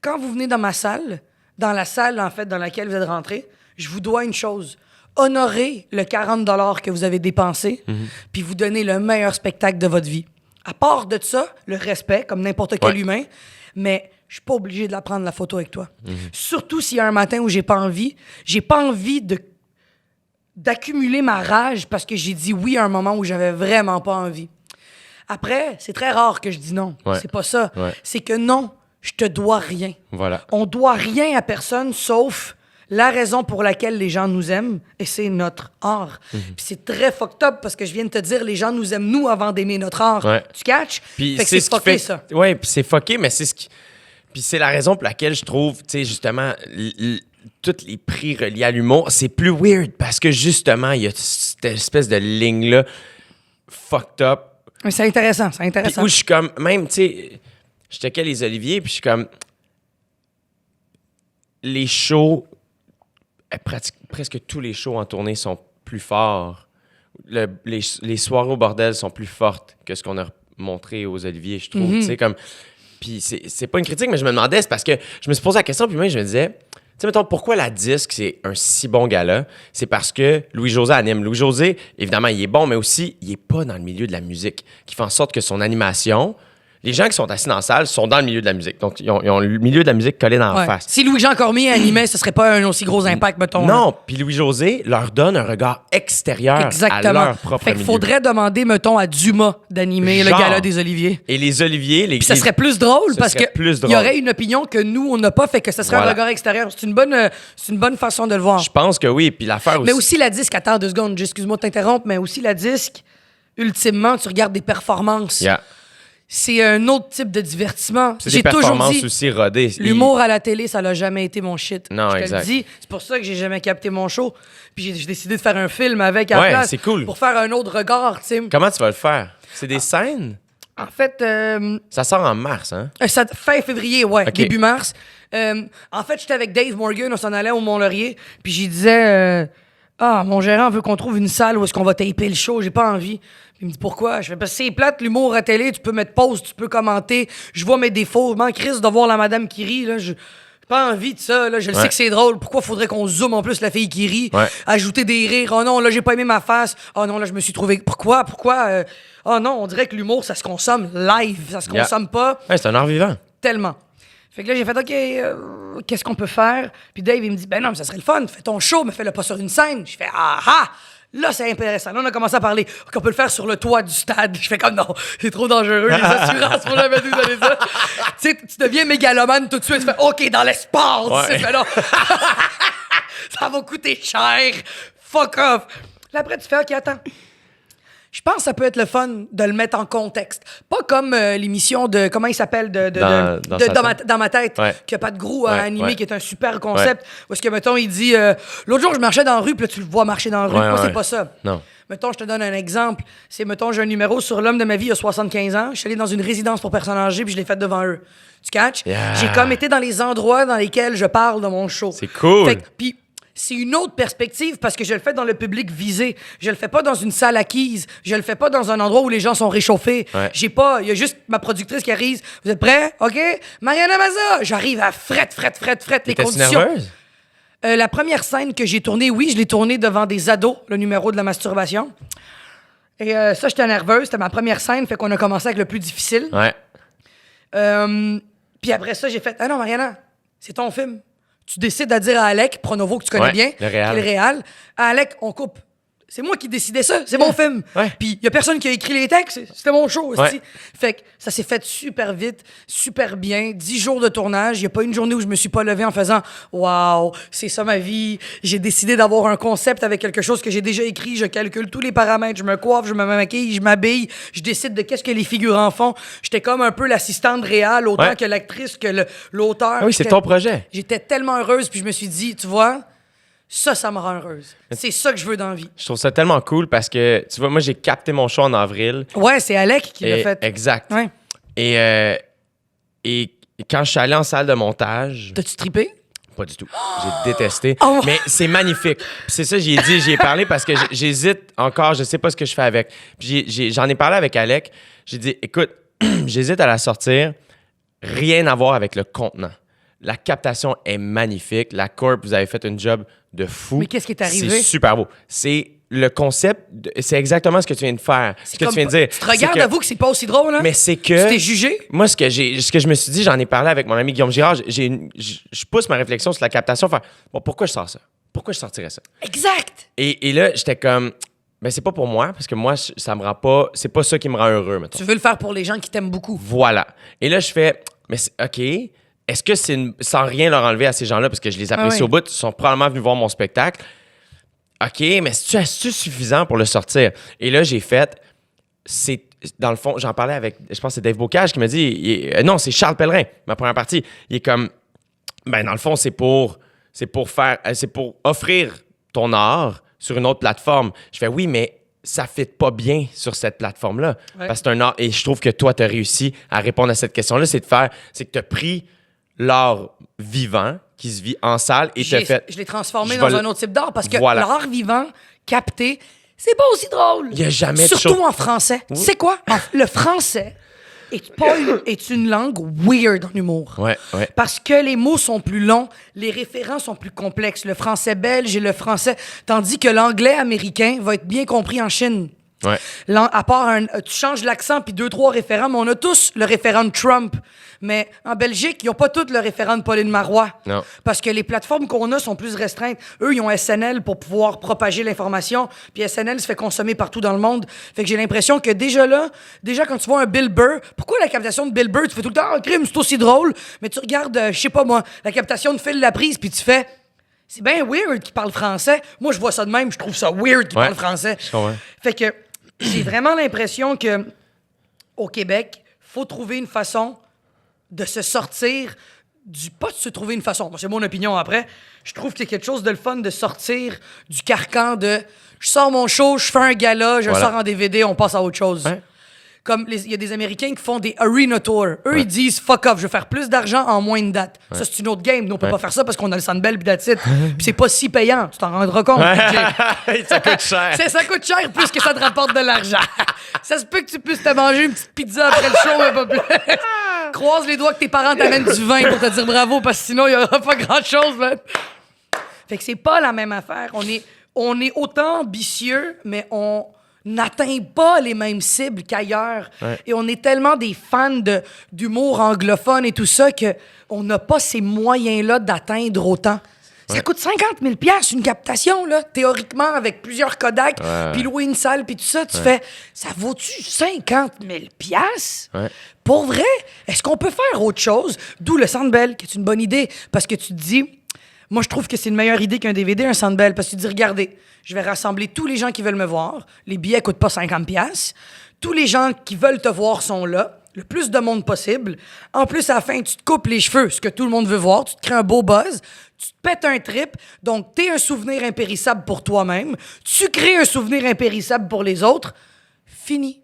Quand vous venez dans ma salle, dans la salle, en fait, dans laquelle vous êtes rentrés, je vous dois une chose. Honorez le 40 $ que vous avez dépensé, puis vous donnez le meilleur spectacle de votre vie. À part de ça, le respect, comme n'importe quel humain, mais je suis pas obligé de la prendre la photo avec toi. Surtout s'il y a un matin où j'ai pas envie d'accumuler ma rage parce que j'ai dit oui à un moment où j'avais vraiment pas envie. Après, c'est très rare que je dis non. Ouais. C'est pas ça. Ouais. C'est que non, je te dois rien. Voilà. On doit rien à personne sauf la raison pour laquelle les gens nous aiment, et c'est notre art. Puis c'est très fucked up parce que je viens de te dire, les gens nous aiment nous avant d'aimer notre art. Ouais. Tu catches? Puis Fait que c'est ce qui fucké, fait... ça. Ouais, puis c'est fucké, mais c'est ce qui... Puis c'est la raison pour laquelle je trouve, tu sais, justement, tous les prix reliés à l'humour, c'est plus weird parce que, justement, il y a cette espèce de ligne-là fucked up. Mais c'est intéressant, c'est Puis intéressant. où je suis comme, même, tu sais, je checkais les Oliviers, puis je suis comme, les shows, presque tous les shows en tournée sont plus forts. Les soirées au bordel sont plus fortes que ce qu'on a montré aux Oliviers, je trouve. Tu sais, comme, puis c'est pas une critique, mais je me demandais, c'est parce que je me suis posé la question, puis moi, je me disais, tu sais, mettons, pourquoi la disque, c'est un si bon gala? C'est parce que Louis-José anime. Louis-José, évidemment, il est bon, mais aussi, il est pas dans le milieu de la musique, qui fait en sorte que son animation, les gens qui sont assis dans la salle sont dans le milieu de la musique. Donc, ils ont le milieu de la musique collé dans la Ouais. face. Si Louis-Jean Cormier animait, ce serait pas un aussi gros impact, mettons. Non, puis Louis-José leur donne un regard extérieur Exactement. à leur propre Fait qu'il milieu. faudrait demander, mettons, à Dumas d'animer le Genre. gala des Oliviers. Et les Oliviers... Puis ça serait plus drôle Ce parce serait que plus il drôle. y aurait une opinion que nous, on n'a pas, fait que ça serait Voilà. un regard extérieur. C'est une bonne façon de le voir. Je pense que oui, puis l'affaire aussi... Mais aussi la disque, attends 2 secondes, excuse-moi de t'interrompre, mais aussi la disque, ultimement, tu regardes des performances. Yeah. C'est un autre type de divertissement. C'est J'ai des toujours performances dit, aussi rodées. l'humour à la télé, ça n'a jamais été mon shit. Non, je te exact. le dis. C'est pour ça que j'ai jamais capté mon show. Puis j'ai décidé de faire un film avec à la Ouais, place. c'est cool. Pour faire un autre regard, tu sais. Comment tu vas le faire? C'est des scènes? En fait, Ça sort en mars, hein? fin février, ouais, Ok. début mars. En fait, j'étais avec Dave Morgan, on s'en allait au Mont-Laurier, puis j'y disais mon gérant veut qu'on trouve une salle où est-ce qu'on va taper le show, j'ai pas envie. Puis il me dit pourquoi? Je fais parce que c'est plate l'humour à télé, tu peux mettre pause, tu peux commenter, je vois mes défauts, je m'en crisse de voir la madame qui rit, là, j'ai pas envie de ça, là, je le sais que c'est drôle, pourquoi faudrait qu'on zoome en plus la fille qui rit, ajouter des rires, oh non, là j'ai pas aimé ma face, oh non, là je me suis trouvé, pourquoi, oh non, on dirait que l'humour ça se consomme live, ça se consomme pas Ouais, c'est un art vivant. tellement. Fait que là, j'ai fait, OK, qu'est-ce qu'on peut faire? Puis Dave, il me dit, ben non, mais ça serait le fun. Fais ton show, mais fais-le pas sur une scène. Je fais, ah ah! Là, c'est intéressant. Là, on a commencé à parler qu'on peut le faire sur le toit du stade. Je fais comme, non, c'est trop dangereux. Les assurances vont jamais nous donner ça. Tu sais, tu deviens mégalomane tout de suite. Tu fais, OK, dans l'espace. Ouais. Tu fais, non. Ça va coûter cher. Fuck off. Là, après, tu fais, OK, attends. Je pense que ça peut être le fun de le mettre en contexte. Pas comme l'émission de... Comment il s'appelle? Dans ma tête. Ouais. Que Pat Grou a animé, ouais. qui est un super concept. Où est-ce que, mettons, il dit... L'autre jour, je marchais dans la rue, puis là, tu le vois marcher dans la rue. Ouais, Moi, c'est ouais. pas ça. Non. Mettons, je te donne un exemple. C'est, mettons, j'ai un numéro sur l'homme de ma vie il y a 75 ans. Je suis allé dans une résidence pour personnes âgées, puis je l'ai fait devant eux. Tu catches? Yeah. J'ai comme été dans les endroits dans lesquels je parle de mon show. C'est cool. Fait que, puis c'est une autre perspective parce que je le fais dans le public visé. Je le fais pas dans une salle acquise. Je le fais pas dans un endroit où les gens sont réchauffés. Ouais. Il y a juste ma productrice qui arrive. Vous êtes prêts? OK? Mariana Maza! J'arrive à fret. Les T'étais-tu conditions. nerveuse? La première scène que j'ai tournée, oui, je l'ai tournée devant des ados, le numéro de la masturbation. Et ça, j'étais nerveuse. C'était ma première scène, fait qu'on a commencé avec le plus difficile. Ouais. Puis après ça, j'ai fait « Ah non, Mariana, c'est ton film. Tu décides à dire à Alec Pronovo, que tu connais Ouais, bien, le réal. qui est le réal. À Alec, on coupe. c'est moi qui décidais ça. C'est mon film. Ouais. Puis il y a personne qui a écrit les textes. C'était mon show aussi. Ouais. Fait que ça s'est fait super vite, super bien. 10 jours de tournage. Il n'y a pas une journée où je me suis pas levé en faisant « Wow, c'est ça ma vie. J'ai décidé d'avoir un concept avec quelque chose que j'ai déjà écrit. Je calcule tous les paramètres. Je me coiffe, je me maquille, je m'habille. Je décide de qu'est-ce que les figurants font. » J'étais comme un peu l'assistante réelle, autant que l'actrice que l'auteur. Ah oui, c'est ton projet. J'étais tellement heureuse. Puis je me suis dit, tu vois... Ça me rend heureuse. C'est ça que je veux dans la vie. Je trouve ça tellement cool parce que, tu vois, moi, j'ai capté mon show en avril. Ouais, c'est Alec qui l'a fait. Exact. Ouais. Et quand je suis allé en salle de montage... T'as-tu trippé? Pas du tout. J'ai détesté. Oh. Mais c'est magnifique. Puis c'est ça, j'y ai parlé parce que j'hésite encore, je sais pas ce que je fais avec. Puis j'en ai parlé avec Alec. J'ai dit, écoute, j'hésite à la sortir. Rien à voir avec le contenant. La captation est magnifique. La corp, vous avez fait un job de fou. Mais qu'est-ce qui est arrivé? C'est super beau. C'est le concept, c'est exactement ce que tu viens de faire. Ce que tu viens de dire. Tu te regardes, C'est que- avoue que c'est pas aussi drôle, hein? Mais c'est que... Tu t'es jugé? Moi, ce que je me suis dit, j'en ai parlé avec mon ami Guillaume Girard, je pousse ma réflexion sur la captation, faire bon, pourquoi je sors ça? Pourquoi je sortirais ça? Exact! Et là, j'étais comme, ben c'est pas pour moi, parce que moi, ça me rend pas, c'est pas ça qui me rend heureux, mettons. Tu veux le faire pour les gens qui t'aiment beaucoup. Voilà. Et là, je fais, mais OK, est-ce que sans rien leur enlever à ces gens-là, parce que je les apprécie oui. au bout, ils sont probablement venus voir mon spectacle. OK, mais c'est-tu suffisant pour le sortir? Et là, j'ai fait, dans le fond, j'en parlais avec, je pense que c'est Dave Bocage qui m'a dit, non, c'est Charles Pellerin, ma première partie. Il est comme, ben dans le fond, c'est pour offrir ton art sur une autre plateforme. Je fais, oui, mais ça ne fit pas bien sur cette plateforme-là. Ouais. Parce que c'est un art, et je trouve que toi, tu as réussi à répondre à cette question-là, c'est que tu as pris l'art vivant qui se vit en salle et tu as fait... Je l'ai transformé je dans vais un autre type d'art parce que Voilà. l'art vivant, capté, c'est pas aussi drôle. Il y a jamais de Surtout show- en français. Tu sais quoi? Le français est une langue weird en humour. Ouais. Parce que les mots sont plus longs, les référents sont plus complexes. Le français belge et le français... Tandis que l'anglais américain va être bien compris en Chine. Ouais. À part tu changes l'accent puis 2-3 référents, mais on a tous le référent de Trump. Mais en Belgique, ils n'ont pas tous le référent de Pauline Marois. Non. Parce que les plateformes qu'on a sont plus restreintes. Eux, ils ont SNL pour pouvoir propager l'information. Puis SNL se fait consommer partout dans le monde. Fait que j'ai l'impression que déjà quand tu vois un Bill Burr, pourquoi la captation de Bill Burr, tu fais tout le temps un crime, c'est aussi drôle, mais tu regardes, je sais pas moi, la captation de Phil Laprise, puis tu fais... C'est bien weird qu'il parle français. Moi, je vois ça de même, je trouve ça weird qu'il Ouais. parle français. Je comprends. Fait que j'ai vraiment l'impression que au Québec, faut trouver une façon de se sortir pas de se trouver une façon. Moi, c'est mon opinion après. Je trouve qu'il y a quelque chose de le fun de sortir du carcan de je sors mon show, je fais un gala, je le Voilà. sors en DVD, on passe à autre chose. Ouais. Comme il y a des Américains qui font des arena tours. Eux, ils disent fuck off, je veux faire plus d'argent en moins de dates. Ça, c'est une autre game. Nous, on peut pas faire ça parce qu'on a le Sandbell puis that's it. Puis c'est pas si payant. Tu t'en rendras compte. Jay. Ça coûte cher. Ça coûte cher plus que ça te rapporte de l'argent. Ça se peut que tu puisses te manger une petite pizza après le show, mais pas plus. Croise les doigts que tes parents t'amènent du vin pour te dire bravo, parce que sinon, il y aura pas grand-chose, man. Fait que c'est pas la même affaire. On est autant ambitieux, mais on n'atteint pas les mêmes cibles qu'ailleurs. Ouais. Et on est tellement des fans d'humour anglophone et tout ça qu'on n'a pas ces moyens-là d'atteindre autant. Ça coûte 50 000 $ une captation, là, théoriquement, avec plusieurs Kodak, puis louer une salle, puis tout ça. Tu fais, ça vaut-tu 50 000 $? Ouais. Pour vrai? Est-ce qu'on peut faire autre chose? D'où le Sandbell, qui est une bonne idée. Parce que tu te dis, moi, je trouve que c'est une meilleure idée qu'un DVD, un Sandbell. Parce que tu te dis, regardez, je vais rassembler tous les gens qui veulent me voir. Les billets coûtent pas 50 $. Tous les gens qui veulent te voir sont là. Le plus de monde possible. En plus, à la fin, tu te coupes les cheveux, ce que tout le monde veut voir. Tu te crées un beau buzz. Tu te pètes un trip. Donc, t'es un souvenir impérissable pour toi-même. Tu crées un souvenir impérissable pour les autres. Fini.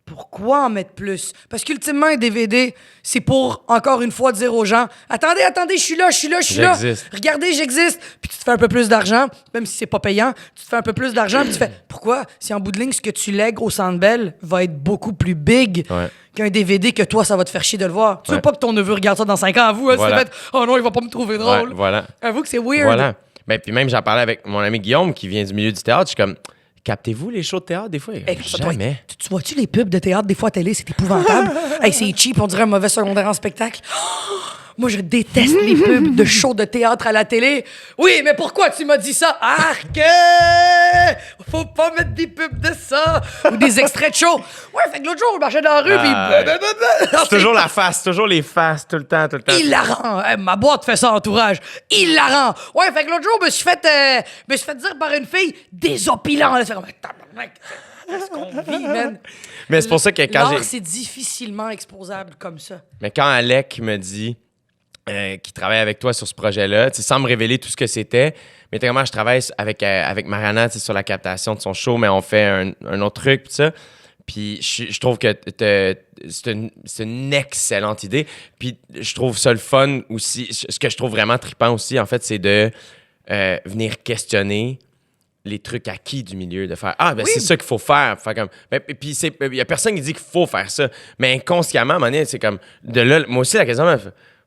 Pourquoi en mettre plus? Parce qu'ultimement, un DVD, c'est pour, encore une fois, dire aux gens « Attendez, je suis là. J'existe. Regardez, j'existe. » Puis tu te fais un peu plus d'argent, même si c'est pas payant. Tu te fais un peu plus d'argent, puis tu fais « Pourquoi? Si en bout de ligne, ce que tu lègues au Sandbell va être beaucoup plus big qu'un DVD que toi, ça va te faire chier de le voir. Tu veux pas que ton neveu regarde ça dans 5 ans, avoue, hein, Voilà. c'est fait « Oh non, il va pas me trouver drôle. Ouais, voilà. Avoue que c'est weird. Voilà. Ben, puis même, j'en parlais avec mon ami Guillaume qui vient du milieu du théâtre. Je suis comme, captez-vous les shows de théâtre des fois? Hey, ça doit Jamais. être- tu vois-tu les pubs de théâtre des fois à télé? C'est épouvantable. Hey, c'est cheap, on dirait un mauvais secondaire en spectacle. Moi, je déteste les pubs de shows de théâtre à la télé. Oui, mais pourquoi tu m'as dit ça? Arc! Faut pas mettre des pubs de ça! Ou des extraits de shows. Ouais, fait que l'autre jour, on marchait dans la rue, puis... C'est toujours la face, toujours les faces, tout le temps. Hilarant! Ma boîte fait ça, entourage. Hilarant! Ouais, fait que l'autre jour, je me suis fait dire par une fille, désopilant. Là, c'est comme, tabarnak, qu'est-ce qu'on vit, man? Mais c'est pour ça que quand L'art, j'ai... c'est difficilement exposable comme ça. Mais quand Alec me dit qu'il travaille avec toi sur ce projet-là, sans me révéler tout ce que c'était, mais comment je travaille avec Mariana sur la captation de son show, mais on fait un autre truc, pis ça. Puis je trouve que c'est une excellente idée. Puis je trouve ça le fun aussi. Ce que je trouve vraiment trippant aussi, en fait, c'est de venir questionner les trucs acquis du milieu, de faire oui. C'est ça qu'il faut faire. Comme, puis il y a personne qui dit qu'il faut faire ça, mais inconsciemment, à un moment donné, c'est comme de là, moi aussi la question,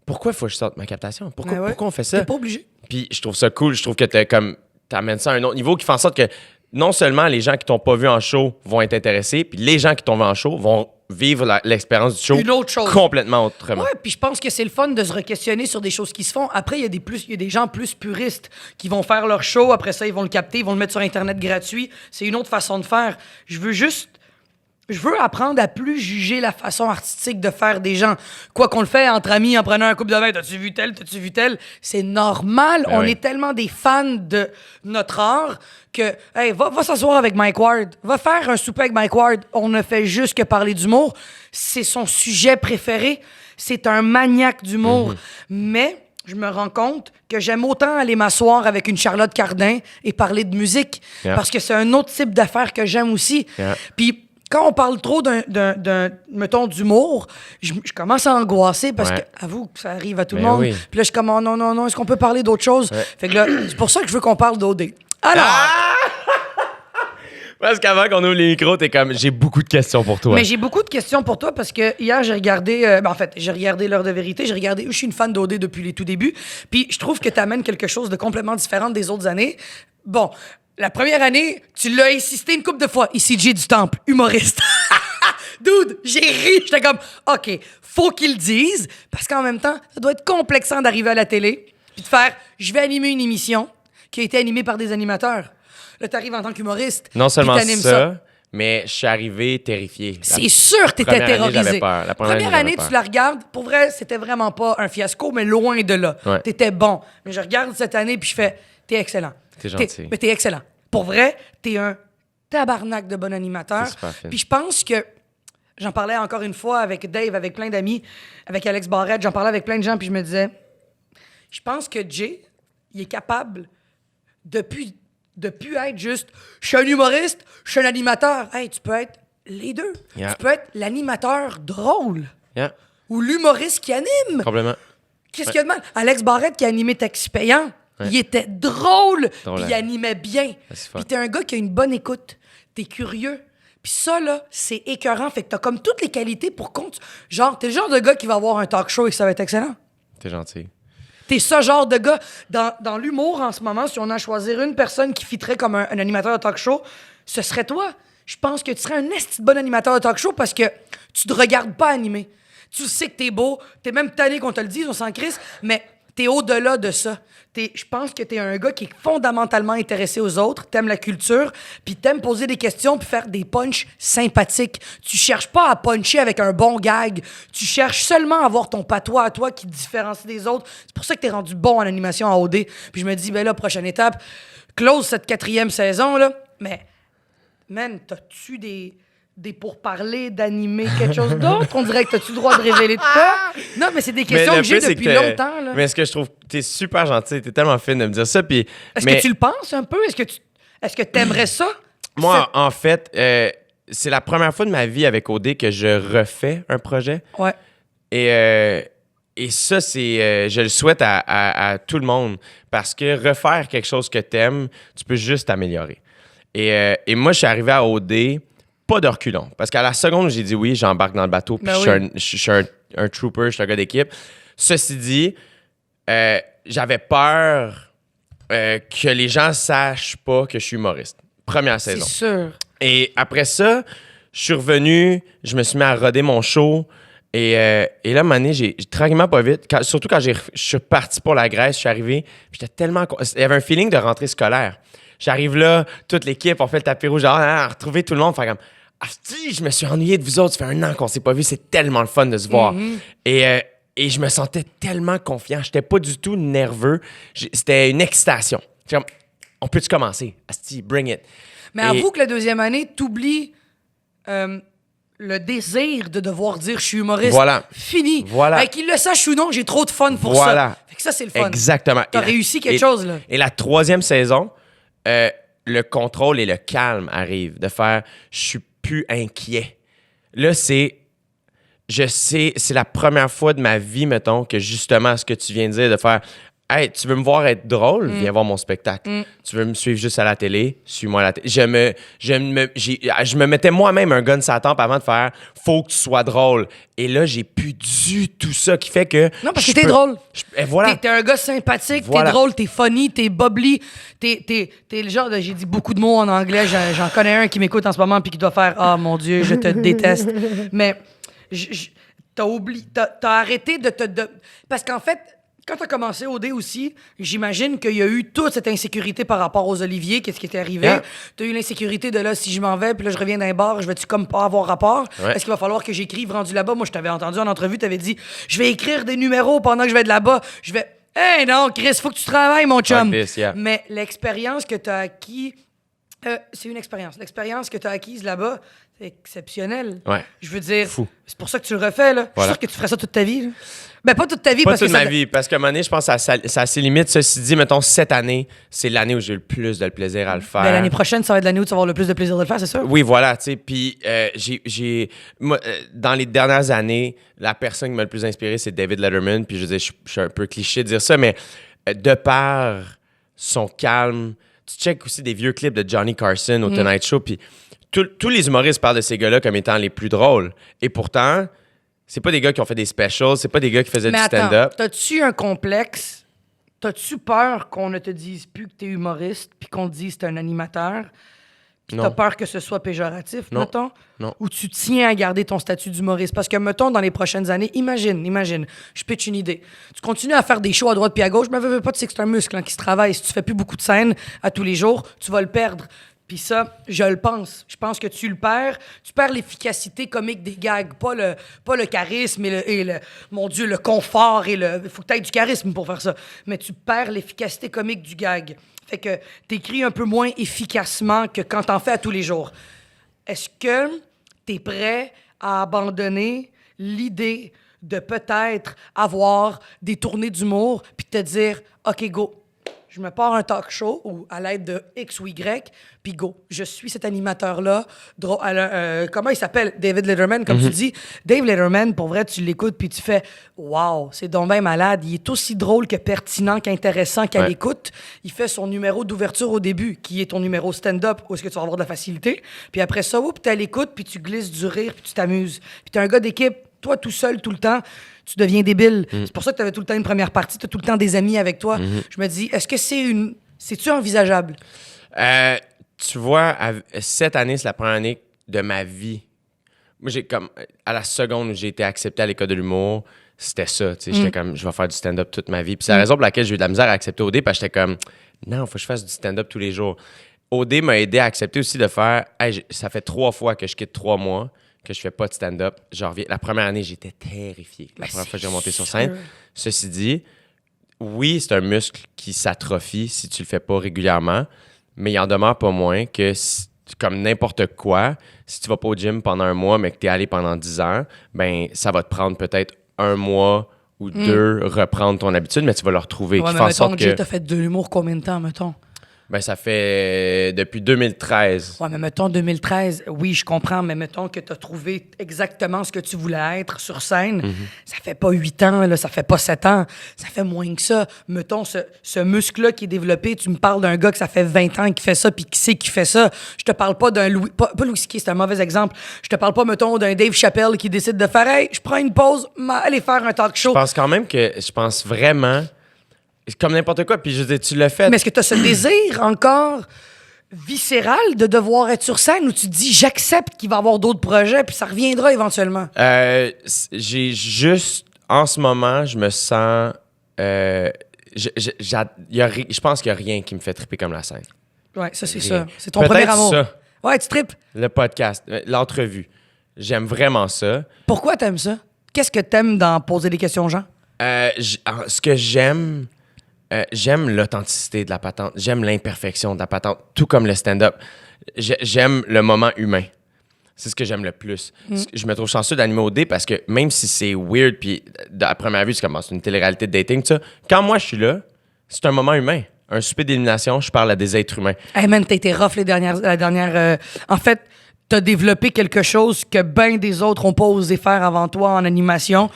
pourquoi il faut que je sorte ma captation? Pourquoi on fait ça? T'es pas obligé. Puis je trouve ça cool, je trouve que t'amènes ça à un autre niveau qui fait en sorte que non seulement les gens qui t'ont pas vu en show vont être intéressés, puis les gens qui t'ont vu en show vont vivre l'expérience du show une autre chose. Complètement autrement. Ouais, puis je pense que c'est le fun de se re-questionner sur des choses qui se font. Après, il y a des gens plus puristes qui vont faire leur show, après ça, ils vont le capter, ils vont le mettre sur Internet gratuit. C'est une autre façon de faire. Je veux apprendre à plus juger la façon artistique de faire des gens. Quoi qu'on le fait entre amis, en prenant un couple de vin, t'as-tu vu tel? C'est normal. On est tellement des fans de notre art que, hey, va s'asseoir avec Mike Ward. Va faire un souper avec Mike Ward. On ne fait juste que parler d'humour. C'est son sujet préféré. C'est un maniaque d'humour. Mais je me rends compte que j'aime autant aller m'asseoir avec une Charlotte Cardin et parler de musique. Parce que c'est un autre type d'affaires que j'aime aussi. Puis, quand on parle trop mettons, d'humour, je commence à angoisser parce que, avoue que ça arrive à tout le monde. Oui. Puis là, je suis comme, oh, non, est-ce qu'on peut parler d'autre chose? Fait que là, c'est pour ça que je veux qu'on parle d'OD. Alors... Parce qu'avant qu'on ouvre les micros, t'es comme, j'ai beaucoup de questions pour toi. Mais j'ai beaucoup de questions pour toi parce que hier, j'ai regardé, j'ai regardé L'heure de vérité, je suis une fan d'OD depuis les tout débuts, puis je trouve que t'amènes quelque chose de complètement différent des autres années. Bon, la première année, tu l'as insisté une couple de fois. Ici, Jay du Temple, humoriste. Dude, j'ai ri. J'étais comme, OK, faut qu'ils le disent, parce qu'en même temps, ça doit être complexant d'arriver à la télé puis de faire, je vais animer une émission qui a été animée par des animateurs. Là, t'arrives en tant qu'humoriste. Non seulement ça, mais je suis arrivé terrifié. C'est sûr que t'étais terrorisé. La première année, tu la regardes. Pour vrai, c'était vraiment pas un fiasco, mais loin de là. Ouais. T'étais bon. Mais je regarde cette année, puis je fais, t'es excellent. T'es gentil. Mais t'es excellent. Pour vrai, t'es un tabarnak de bon animateur. Puis je pense que, j'en parlais encore une fois avec Dave, avec plein d'amis, avec Alex Barrette, j'en parlais avec plein de gens, puis je me disais, je pense que Jay, il est capable de plus être juste, je suis un humoriste, je suis un animateur. Hey, tu peux être les deux. Tu peux être l'animateur drôle ou l'humoriste qui anime. Complètement. Qu'est-ce qu'il y a de mal? Alex Barrette qui a animé Taxi Payant, il était drôle, puis il animait bien. Puis t'es un gars qui a une bonne écoute, t'es curieux. Puis ça, là, c'est écœurant. Fait que t'as comme toutes les qualités pour compte. Genre, t'es le genre de gars qui va avoir un talk show et que ça va être excellent. T'es gentil. T'es ce genre de gars. Dans l'humour, en ce moment, si on a à choisir une personne qui fitterait comme un animateur de talk show, ce serait toi. Je pense que tu serais un esti de bon animateur de talk show parce que tu te regardes pas animer. Tu sais que t'es beau, t'es même tanné qu'on te le dise, on s'en crisse, mais t'es au-delà de ça. Je pense que t'es un gars qui est fondamentalement intéressé aux autres, t'aimes la culture, puis t'aimes poser des questions puis faire des punchs sympathiques. Tu cherches pas à puncher avec un bon gag. Tu cherches seulement à avoir ton patois à toi qui te différencie des autres. C'est pour ça que t'es rendu bon en animation en OD. Puis je me dis, ben là, prochaine étape, close cette 4e saison, là. Mais, man, t'as-tu des pourparlers, d'animer quelque chose d'autre? On dirait que t'as-tu le droit de révéler de quoi? Non, mais c'est des questions que j'ai depuis longtemps. Là. Mais ce que je trouve, t'es super gentil, t'es tellement fine de me dire ça. Puis, est-ce que tu le penses un peu? Est-ce que t'aimerais ça? Moi, en fait, c'est la première fois de ma vie avec OD que je refais un projet. Ouais. Et ça, c'est, je le souhaite à tout le monde parce que refaire quelque chose que t'aimes, tu peux juste t'améliorer. Et moi, je suis arrivé à OD pas de reculons. Parce qu'à la seconde où j'ai dit oui, j'embarque dans le bateau, puis je suis un trooper, je suis un gars d'équipe. Ceci dit, j'avais peur que les gens sachent pas que je suis humoriste. Première saison. C'est sûr. Et après ça, je suis revenu, je me suis mis à roder mon show. Et là, à un moment donné, j'ai tranquillement pas vite, surtout quand je suis parti pour la Grèce, je suis arrivé, j'étais tellement... Il y avait un feeling de rentrée scolaire. J'arrive là, toute l'équipe, on fait le tapis rouge, retrouver tout le monde, faire comme... Asti, je me suis ennuyé de vous autres, ça fait 1 an qu'on s'est pas vu, c'est tellement le fun de se voir. Et je me sentais tellement confiant, j'étais pas du tout nerveux, c'était une excitation. J'étais comme, on peut-tu commencer? Asti, bring it. Mais avoue que la deuxième année, t'oublies le désir de devoir dire je suis humoriste. Voilà. Fini. Voilà. Qu'il le sache ou non, j'ai trop de fun pour Voilà. ça. Fait que ça, c'est le fun. Exactement. T'as réussi quelque chose, là. Et la 3e saison, le contrôle et le calme arrivent. De faire, je suis plus inquiet. Là, je sais, c'est la première fois de ma vie, mettons, que justement, ce que tu viens de dire, de faire, hey, tu veux me voir être drôle? Viens voir mon spectacle. Tu veux me suivre juste à la télé? Suis-moi à la télé. Je me mettais moi-même un gun sur la tempe avant de faire, faut que tu sois drôle. Et là, j'ai plus du tout ça qui fait que. Non, parce que t'es drôle. Et voilà. T'es un gars sympathique, Voilà. t'es drôle, t'es funny, t'es bubbly. T'es le genre de. J'ai dit beaucoup de mots en anglais. J'en connais un qui m'écoute en ce moment puis qui doit faire ah, mon Dieu, je te déteste. Mais t'as oublié. T'as arrêté de te. Parce qu'en fait. Quand tu as commencé OD aussi, j'imagine qu'il y a eu toute cette insécurité par rapport aux Oliviers, qu'est-ce qui était arrivé. Yeah. Tu as eu l'insécurité de là, si je m'en vais, puis là, je reviens d'un bar, je vais-tu comme pas avoir rapport? Ouais. Est-ce qu'il va falloir que j'écrive rendu là-bas? Moi, je t'avais entendu en entrevue, tu avais dit, je vais écrire des numéros pendant que je vais de là-bas. Je vais, hey non, Chris, faut que tu travailles, mon chum. Like this, yeah. Mais l'expérience que tu as acquis, c'est une expérience. L'expérience que tu as acquise là-bas, c'est exceptionnel. Ouais. Je veux dire, Fou. c'est pour ça que tu le refais, là. Je suis Voilà. sûr que tu ferais ça toute ta vie, là. Ben, pas toute ta vie, Pas parce toute que ma vie, parce qu'à un moment donné, je pense que ça a ses limites. Ceci dit, mettons, cette année, c'est l'année où j'ai eu le plus de plaisir à le faire. Ben, l'année prochaine, ça va être l'année où tu vas avoir le plus de plaisir de le faire, c'est ça? Oui, voilà, tu sais. Puis, moi, dans les dernières années, la personne qui m'a le plus inspiré, c'est David Letterman. Puis, je veux dire, je suis un peu cliché de dire ça, mais de par son calme, tu checkes aussi des vieux clips de Johnny Carson au Tonight Show. Puis, tous les humoristes parlent de ces gars-là comme étant les plus drôles. Et pourtant, c'est pas des gars qui ont fait des specials, c'est pas des gars qui faisaient Mais du attends, stand-up. t'as-tu un complexe? T'as-tu peur qu'on ne te dise plus que t'es humoriste puis qu'on te dise que t'es un animateur? Puis Non. t'as peur que ce soit péjoratif, Non. mettons? Non. Ou tu tiens à garder ton statut d'humoriste? Parce que, mettons, dans les prochaines années, imagine, je pitch une idée. Tu continues à faire des shows à droite puis à gauche, mais veux pas, tu sais que c'est un muscle qui se travaille. Si tu fais plus beaucoup de scènes à tous les jours, tu vas le perdre. Puis ça, je le pense. Je pense que tu le perds. Tu perds l'efficacité comique des gags, pas le charisme mon Dieu, le confort et il faut que tu aies du charisme pour faire ça. Mais tu perds l'efficacité comique du gag. Fait que t'écris un peu moins efficacement que quand t'en fais à tous les jours. Est-ce que t'es prêt à abandonner l'idée de peut-être avoir des tournées d'humour puis te dire « OK, go ». Je me pars un talk show ou à l'aide de X ou Y, puis go. Je suis cet animateur-là. Comment il s'appelle? David Letterman, comme tu dis. Dave Letterman, pour vrai, tu l'écoutes, puis tu fais « Wow, c'est donc bien malade. Il est aussi drôle que pertinent, qu'intéressant qu'à l'écoute. » Il fait son numéro d'ouverture au début, qui est ton numéro stand-up, où est-ce que tu vas avoir de la facilité. Puis après ça, tu à l'écoute, puis tu glisses du rire, puis tu t'amuses. Puis tu es un gars d'équipe, toi tout seul, tout le temps. Tu deviens débile. C'est pour ça que tu avais tout le temps une première partie, tu as tout le temps des amis avec toi. Je me dis, est-ce que c'est-tu envisageable? Tu vois, cette année, c'est la première année de ma vie. Moi, à la seconde où j'ai été accepté à l'école de l'humour, c'était ça. J'étais comme, je vais faire du stand-up toute ma vie. Puis c'est la raison pour laquelle j'ai eu de la misère à accepter OD, parce que j'étais comme, non, il faut que je fasse du stand-up tous les jours. OD m'a aidé à accepter aussi de faire, hey, ça fait 3 fois que je quitte 3 mois. Que je fais pas de stand-up. Je reviens. La première année, j'étais terrifié. La première fois que j'ai monté sur scène. Ceci dit, oui, c'est un muscle qui s'atrophie si tu le fais pas régulièrement, mais il en demeure pas moins que, comme n'importe quoi, si tu vas pas au gym pendant 1 mois, mais que tu es allé pendant 10 ans, ben ça va te prendre peut-être 1 mois ou 2 reprendre ton habitude, mais tu vas le retrouver. Ouais, qui mais fait en mettons, sorte Jay, que... t'as fait de l'humour combien de temps, mettons? Ben, ça fait depuis 2013. Ouais, mais mettons 2013, oui, je comprends, mais mettons que tu as trouvé exactement ce que tu voulais être sur scène. Ça fait pas 8 ans, là, ça fait pas 7 ans, ça fait moins que ça. Mettons, ce muscle-là qui est développé, tu me parles d'un gars que ça fait 20 ans qui fait ça, puis qui sait qu'il fait ça. Je te parle pas d'un Louis... Pas Louis C.K., c'est un mauvais exemple. Je te parle pas, mettons, d'un Dave Chappelle qui décide de faire « Hey, je prends une pause, aller faire un talk show. » Je pense vraiment... Comme n'importe quoi, puis je veux dire, tu l'as fait. Mais est-ce que tu as ce désir encore viscéral de devoir être sur scène ou tu te dis j'accepte qu'il va y avoir d'autres projets puis ça reviendra éventuellement? J'ai juste, en ce moment, je me sens... je pense qu'il n'y a rien qui me fait triper comme la scène. Ouais, ça, c'est Rien. ça. C'est ton premier Peut-être amour. ça, Ouais, tu tripes. le podcast, l'entrevue. J'aime vraiment ça. Pourquoi t'aimes ça? Qu'est-ce que t'aimes dans poser des questions aux gens? Ce que j'aime l'authenticité de la patente. J'aime l'imperfection de la patente, tout comme le stand-up. J'aime le moment humain. C'est ce que j'aime le plus. Je me trouve chanceux d'animer au D parce que même si c'est weird, puis à première vue, c'est comme c'est une télé-réalité de dating, ça, quand moi je suis là, c'est un moment humain. Un souper d'élimination, je parle à des êtres humains. Hey man, t'as été rough la dernière... En fait, t'as développé quelque chose que ben des autres ont pas osé faire avant toi en animation.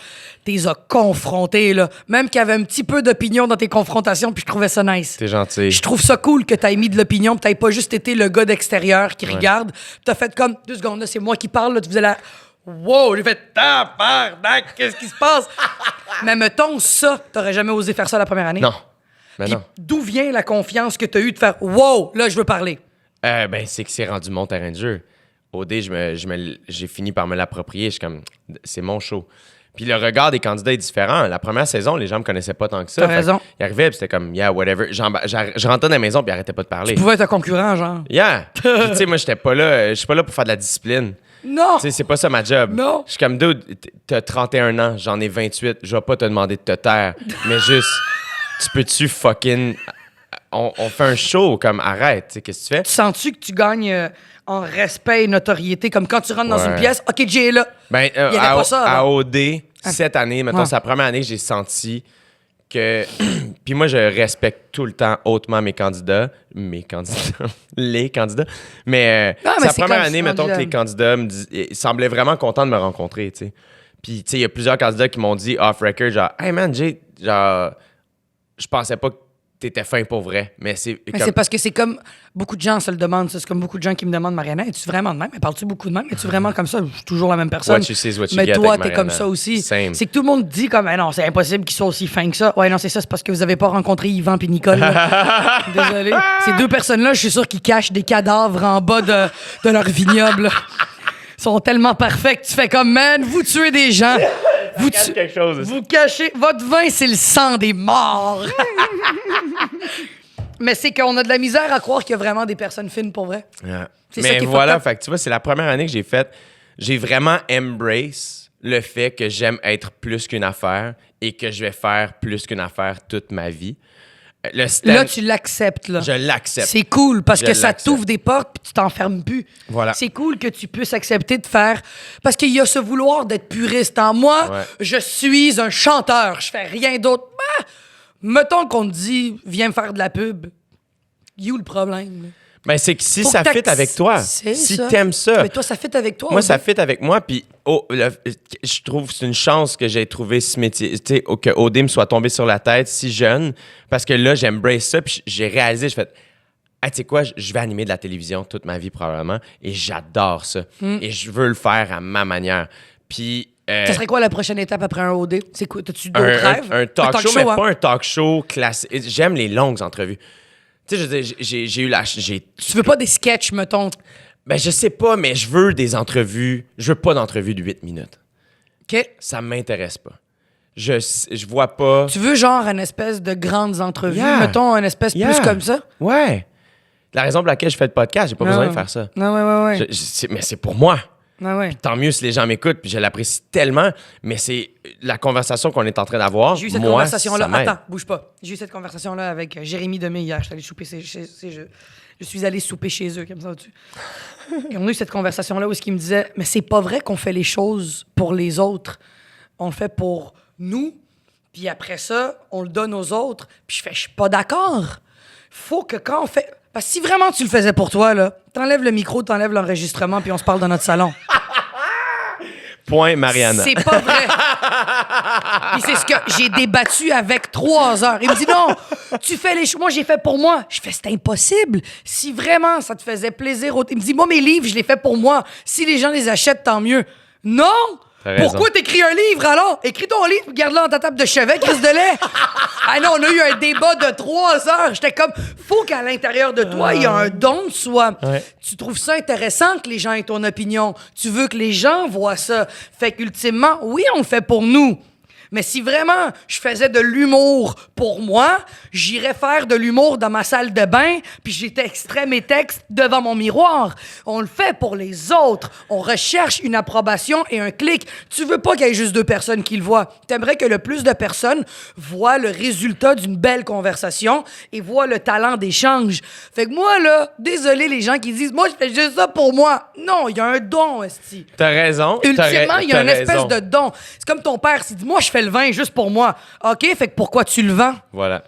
T'es as confrontés, là. Même qu'il y avait un petit peu d'opinion dans tes confrontations, puis je trouvais ça nice. T'es gentil. Je trouve ça cool que t'aies mis de l'opinion, puis t'aies pas juste été le gars d'extérieur qui regarde. Puis t'as fait comme, 2 secondes, là, c'est moi qui parle, là, tu faisais la... Wow, j'ai fait tabarnak, qu'est-ce qui se passe? Mais mettons ça, t'aurais jamais osé faire ça la première année. Non. Mais Puis non. d'où vient la confiance que t'as eue de faire, wow, là, je veux parler? C'est que c'est rendu mon terrain de jeu. Au D, j'ai fini par me l'approprier. Je suis comme, c'est mon show. Puis le regard des candidats est différent. La première saison, les gens me connaissaient pas tant que ça. T'as raison. Ils arrivaient, puis c'était comme, yeah, whatever. Je rentrais dans la maison, puis ils arrêtaient pas de parler. Tu pouvais être un concurrent, genre. Yeah. Puis tu sais, moi, j'étais pas là. Je suis pas là pour faire de la discipline. Non! Tu sais, c'est pas ça ma job. Non. Je suis comme, dude, t'as 31 ans, j'en ai 28. Je vais pas te demander de te taire. Mais juste, tu peux-tu fucking... On fait un show, comme, arrête, tu sais, qu'est-ce que tu fais? Tu sens-tu que tu gagnes en respect et notoriété, comme quand tu rentres dans Ouais. une pièce, OK, Jay est là. Ben, Il y avait pas ça, à avant. OD, cette année, mettons, Ouais. c'est la première année que j'ai senti que... Puis moi, je respecte tout le temps hautement mes candidats. Les candidats. Mais, Ah, mais c'est la c'est première comme année, ça, mettons, que Dylan. les candidats ils semblaient vraiment contents de me rencontrer, tu sais. Puis, tu sais, il y a plusieurs candidats qui m'ont dit off-record, genre, « Hey man, Jay, genre, je pensais pas que t'étais fin pour vrai. » Mais c'est Mais comme... c'est parce que c'est comme beaucoup de gens se le demandent. Ça. C'est comme beaucoup de gens qui me demandent, Mariana, es-tu vraiment de même? Mais parles-tu beaucoup de même? Es-tu vraiment comme ça? Je suis toujours la même personne. What you see is what you Mais get toi, avec t'es comme Mariana. ça aussi. Same. C'est que tout le monde dit comme, non, c'est impossible qu'ils soient aussi fins que ça. Ouais, non, c'est ça, c'est parce que vous avez pas rencontré Yvan puis Nicole. là. Désolé. Ces 2 personnes-là, je suis sûr qu'ils cachent des cadavres en bas de leur vignoble. Ils sont tellement parfaits que tu fais comme, man, vous tuez des gens. Vous Cache quelque chose. Vous cachez. Votre vin, c'est le sang des morts. Mais c'est qu'on a de la misère à croire qu'il y a vraiment des personnes fines pour vrai. Yeah. C'est ça Mais qui est voilà, fucked up. fait que tu vois, c'est la première année que j'ai vraiment embrace le fait que j'aime être plus qu'une affaire et que je vais faire plus qu'une affaire toute ma vie. Le stand, Là, tu l'acceptes, là. je l'accepte. C'est cool parce Je que ça l'accepte. t'ouvre des portes puis tu t'enfermes plus. Voilà. C'est cool que tu puisses accepter de faire. Parce qu'il y a ce vouloir d'être puriste en moi. Ouais. Je suis un chanteur. Je fais rien d'autre. Ah! Mettons qu'on te dit, viens me faire de la pub. You le problème. là? Ben, c'est que si Faut ça que fit avec toi, c'est si ça. t'aimes ça, Mais toi, ça fit avec toi. moi, on ça dit. fit avec moi. Puis, je trouve que c'est une chance que j'ai trouvé ce métier, tu sais, que OD me soit tombé sur la tête si jeune. Parce que là, j'embrace ça. Puis, j'ai réalisé, je fais, ah, tu sais quoi, je vais animer de la télévision toute ma vie probablement. Et j'adore ça. Et je veux le faire à ma manière. Puis, Ça serait quoi la prochaine étape après un OD? C'est quoi? T'as-tu d'autres un rêves? talk show, mais hein? pas un talk show classique. J'aime les longues entrevues. Tu sais, je veux dire, j'ai eu la... Tu veux pas des sketchs, mettons? Ben, je sais pas, mais je veux des entrevues. Je veux pas d'entrevues de 8 minutes. OK. Ça m'intéresse pas. Je vois pas... Tu veux genre une espèce de grandes entrevues? Yeah. Mettons une espèce Yeah. plus comme ça? Ouais. La raison pour laquelle je fais le podcast, j'ai pas besoin de faire ça. Non, ouais. Mais c'est pour moi. Ouais. Tant mieux si les gens m'écoutent, puis je l'apprécie tellement, mais c'est la conversation qu'on est en train d'avoir. J'ai eu cette moi, conversation-là. ça m'aide. Attends, bouge pas. J'ai eu cette conversation-là avec Jérémy Demé hier. Je suis allé souper je suis allé souper chez eux, comme ça, au-dessus. Et on a eu cette conversation-là où il me disait, mais c'est pas vrai qu'on fait les choses pour les autres. On le fait pour nous, puis après ça, on le donne aux autres. Puis je suis pas d'accord. Faut que quand on fait... Parce que si vraiment tu le faisais pour toi, là, t'enlèves le micro, t'enlèves l'enregistrement, puis on se parle dans notre salon. Point Mariana. C'est pas vrai. Puis c'est ce que j'ai débattu avec 3 heures. Il me dit non, tu fais les choses. Moi, j'ai fait pour moi. Je fais, c'est impossible. Si vraiment ça te faisait plaisir, il me dit, moi, mes livres, je les fais pour moi. Si les gens les achètent, tant mieux. Non! Pourquoi t'écris un livre, alors? Écris ton livre, garde-le dans ta table de chevet, Chris de lait. Ah non, on a eu un débat de 3 heures. J'étais comme, faut qu'à l'intérieur de toi, il y a un don de soi. Ouais. Tu trouves ça intéressant que les gens aient ton opinion. Tu veux que les gens voient ça. Fait qu'ultimement, oui, on le fait pour nous. Mais si vraiment je faisais de l'humour pour moi, j'irais faire de l'humour dans ma salle de bain, puis j'extrais mes textes devant mon miroir. On le fait pour les autres. On recherche une approbation et un clic. Tu veux pas qu'il y ait juste 2 personnes qui le voient. T'aimerais que le plus de personnes voient le résultat d'une belle conversation et voient le talent d'échange. Fait que moi, là, désolé les gens qui disent « Moi, je fais juste ça pour moi. » Non, il y a un don, esti. T'as raison. Ultimement, il y a une espèce raison. de don. C'est comme ton père, s'il dit, moi, je fais le vin juste pour moi. OK, fait que pourquoi tu le vends? Voilà.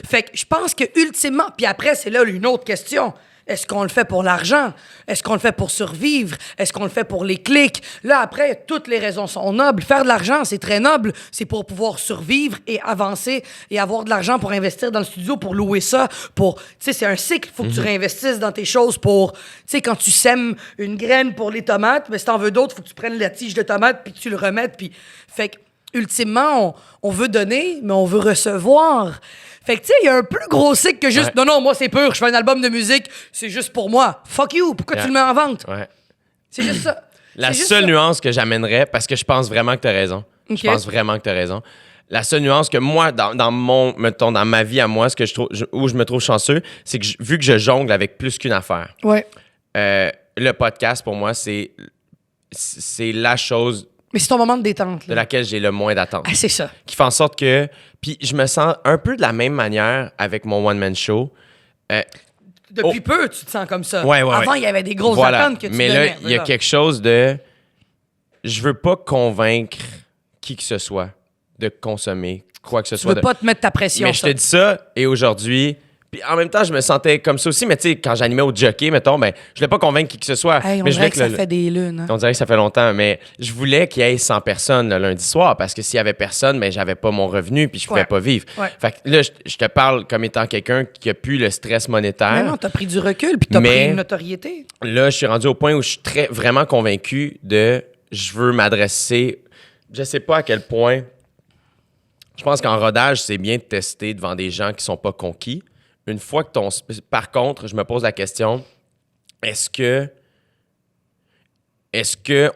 Fait que je pense que ultimement, puis après, c'est là une autre question. Est-ce qu'on le fait pour l'argent? Est-ce qu'on le fait pour survivre? Est-ce qu'on le fait pour les clics? Là, après, toutes les raisons sont nobles. Faire de l'argent, c'est très noble. C'est pour pouvoir survivre et avancer et avoir de l'argent pour investir dans le studio, pour louer ça, pour... Tu sais, c'est un cycle. Il faut que tu réinvestisses dans tes choses pour... Tu sais, quand tu sèmes une graine pour les tomates, mais si t'en veux d'autres, il faut que tu prennes la tige de tomate puis que tu le remettes. Puis... Fait que, ultimement, on veut donner, mais on veut recevoir. Fait que, tu sais, il y a un plus gros cycle que juste, non, moi, c'est pur, je fais un album de musique, c'est juste pour moi. Fuck you, pourquoi tu le mets en vente? Ouais. C'est juste ça. La C'est juste seule ça. nuance que j'amènerais, parce que je pense vraiment que t'as raison. Ok. Je pense vraiment que t'as raison. La seule nuance que moi, dans ma vie à moi, ce que où je me trouve chanceux, c'est que vu que je jongle avec plus qu'une affaire, Ouais. le podcast, pour moi, c'est la chose Mais c'est ton moment de détente, de là. laquelle j'ai le moins d'attente. Ah, c'est ça. Qui fait en sorte que... Puis je me sens un peu de la même manière avec mon one-man show. Depuis peu, tu te sens comme ça. Ouais, Avant, il y avait des grosses Voilà. attentes que tu Mais donnais. là, il y a quelque chose de... Je veux pas convaincre qui que ce soit de consommer quoi que ce Tu soit. veux pas te mettre ta pression, Mais je te dis ça, et aujourd'hui... Puis en même temps, je me sentais comme ça aussi, mais tu sais, quand j'animais au jockey, mettons, ben, je voulais pas convaincre qui que ce soit. Hey, on mais je dirait voulais que ça le- fait des lunes. Hein? On dirait que ça fait longtemps, mais je voulais qu'il y ait 100 personnes le lundi soir parce que s'il y avait personne, ben, j'avais pas mon revenu puis je pouvais Ouais. pas vivre. Ouais. Fait que là, je te parle comme étant quelqu'un qui a plus le stress monétaire. Mais non, t'as pris du recul puis t'as Mais- pris une notoriété. Là, je suis rendu au point où je suis vraiment convaincu je veux m'adresser. Je sais pas à quel point. Je pense qu'en rodage, c'est bien de tester devant des gens qui sont pas conquis. Une fois que Par contre, je me pose la question, est-ce que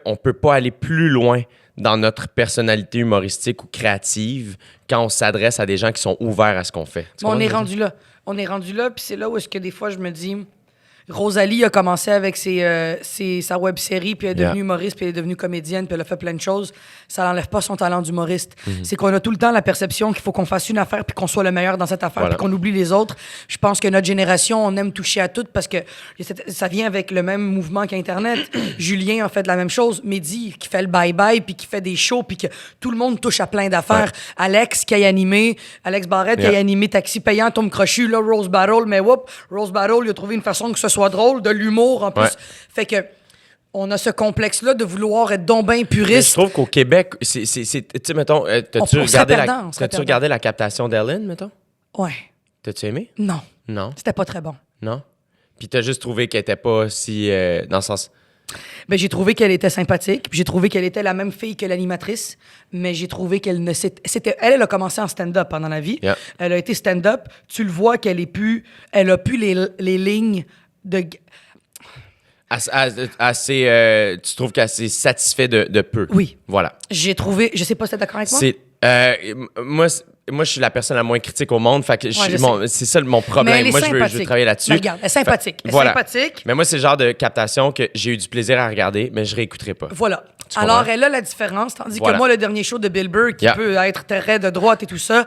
on peut pas aller plus loin dans notre personnalité humoristique ou créative quand on s'adresse à des gens qui sont ouverts à ce qu'on fait? Tu Mais on comprends est ce que je veux rendu là. On est rendu là, puis c'est là où est-ce que des fois je me dis... Rosalie a commencé avec sa web-série, puis elle est devenue Yeah. humoriste, puis elle est devenue comédienne, puis elle a fait plein de choses. Ça n'enlève pas son talent d'humoriste. C'est qu'on a tout le temps la perception qu'il faut qu'on fasse une affaire, puis qu'on soit le meilleur dans cette affaire, Voilà. puis qu'on oublie les autres. Je pense que notre génération, on aime toucher à tout parce que ça vient avec le même mouvement qu'Internet. Julien a fait de la même chose. Mehdi, qui fait le bye-bye, puis qui fait des shows, puis que tout le monde touche à plein d'affaires. Alex, qui a animé, Alex Barrette, qui a animé Taxi Payant, Tom Crochu, là, Rose Battle, mais whoop, Rose Battle, il a trouvé une façon que ce soit drôle, de l'humour en plus. Ouais. Fait que on a ce complexe-là de vouloir être donc bien Mais je puriste. trouve qu'au Québec, tu sais, mettons, t'as-tu on serait regardé, perdant, on serait t'as-tu perdant. regardé la captation d'Ellen, mettons? Ouais. T'as-tu aimé? Non. Non. C'était pas très bon. Non? Puis t'as juste trouvé qu'elle était pas si... dans le sens... Ben, j'ai trouvé qu'elle était sympathique, puis j'ai trouvé qu'elle était la même fille que l'animatrice, mais j'ai trouvé qu'elle ne c'était elle a commencé en stand-up pendant la vie. Yeah. Elle a été stand-up, tu le vois qu'elle a pu les lignes de Tu trouves qu'elle s'est satisfait de peu? Oui. Voilà. j'ai trouvé, je sais pas si t'es d'accord avec moi. C'est... moi, je suis la personne la moins critique au monde, fait que Ouais, je sais. c'est ça mon Mais problème. elle est Moi, je veux sympathique. travailler là-dessus. Ben, regarde, elle est sympathique. Fait- Elle est voilà. sympathique. Mais moi, c'est le genre de captation que j'ai eu du plaisir à regarder, mais je réécouterai pas. Voilà. Tu Alors, comprends? elle a la différence, tandis Voilà. que moi, le dernier show de Bill Burr, qui Yeah. peut être très de droite et tout ça...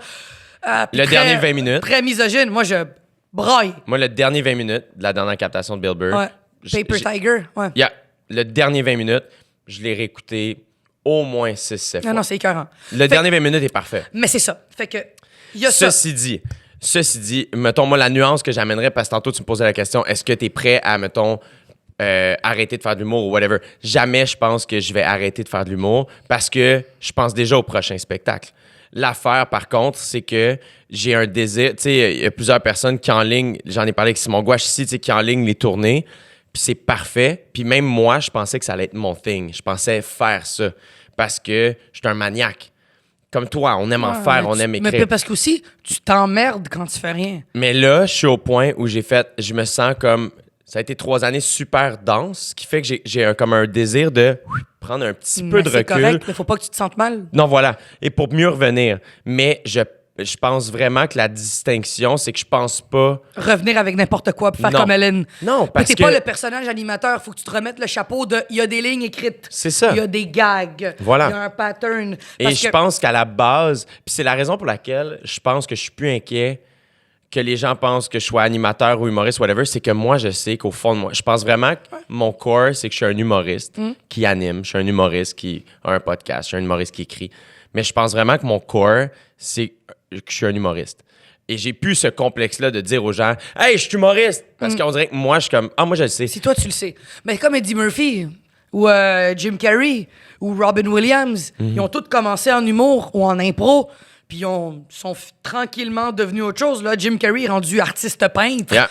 puis Le dernier 20 minutes. Très misogyne. Moi, je braille. Moi, le dernier 20 minutes de la dernière captation de Bill Burr... Ouais. Paper Tiger. Ouais. Le dernier 20 minutes, je l'ai réécouté au moins 6-7 fois. Non, c'est écœurant. Le dernier 20 minutes est parfait. Mais c'est ça. Fait que, il y a ça. Ceci dit, mettons, moi, la nuance que j'amènerais, parce que tantôt, tu me posais la question, est-ce que tu es prêt à, mettons, arrêter de faire de l'humour ou whatever? Jamais je pense que je vais arrêter de faire de l'humour parce que je pense déjà au prochain spectacle. L'affaire, par contre, c'est que j'ai un désir. Tu sais, il y a plusieurs personnes qui en ligne, j'en ai parlé avec Simon Gouache ici, tu sais, qui en ligne les tournées. Puis c'est parfait. Puis même moi, je pensais que ça allait être mon thing. Je pensais faire ça. parce que je suis un maniaque. Comme toi, on aime en Ouais, faire, mais on aime Mais écrire. parce qu'aussi, tu t'emmerdes quand tu fais rien. Mais là, je suis au point où je me sens comme, ça a été 3 années super denses, ce qui fait que j'ai comme un désir de prendre un petit peu Mais de c'est recul. correct, mais faut pas que tu te sentes mal. Non, voilà. Et pour mieux revenir. Mais je pense vraiment que la distinction, c'est que je pense pas. Revenir avec n'importe quoi, puis faire Non. comme Hélène. Non, Mais parce t'es que. pas le personnage animateur, faut que tu te remettes le chapeau de. Il y a des lignes écrites. C'est ça. Il y a des gags. Voilà. Il y a un pattern. Et Parce je que- pense qu'à la base, puis c'est la raison pour laquelle je pense que je suis plus inquiet que les gens pensent que je sois animateur ou humoriste, whatever, c'est que moi, je sais qu'au fond de moi, je pense vraiment que mon core, c'est que je suis un humoriste qui anime, je suis un humoriste qui a un podcast, je suis un humoriste qui écrit. Mais je pense vraiment que mon core, c'est que je suis un humoriste. Et j'ai plus ce complexe-là de dire aux gens « Hey, je suis humoriste! » Parce qu'on dirait que moi, je suis comme « Ah, moi, je le sais. » Si toi, tu le sais. Mais comme Eddie Murphy, ou Jim Carrey, ou Robin Williams, ils ont tous commencé en humour ou en impro, puis ils sont tranquillement devenus autre chose. Là, Jim Carrey est rendu artiste peintre. Yeah.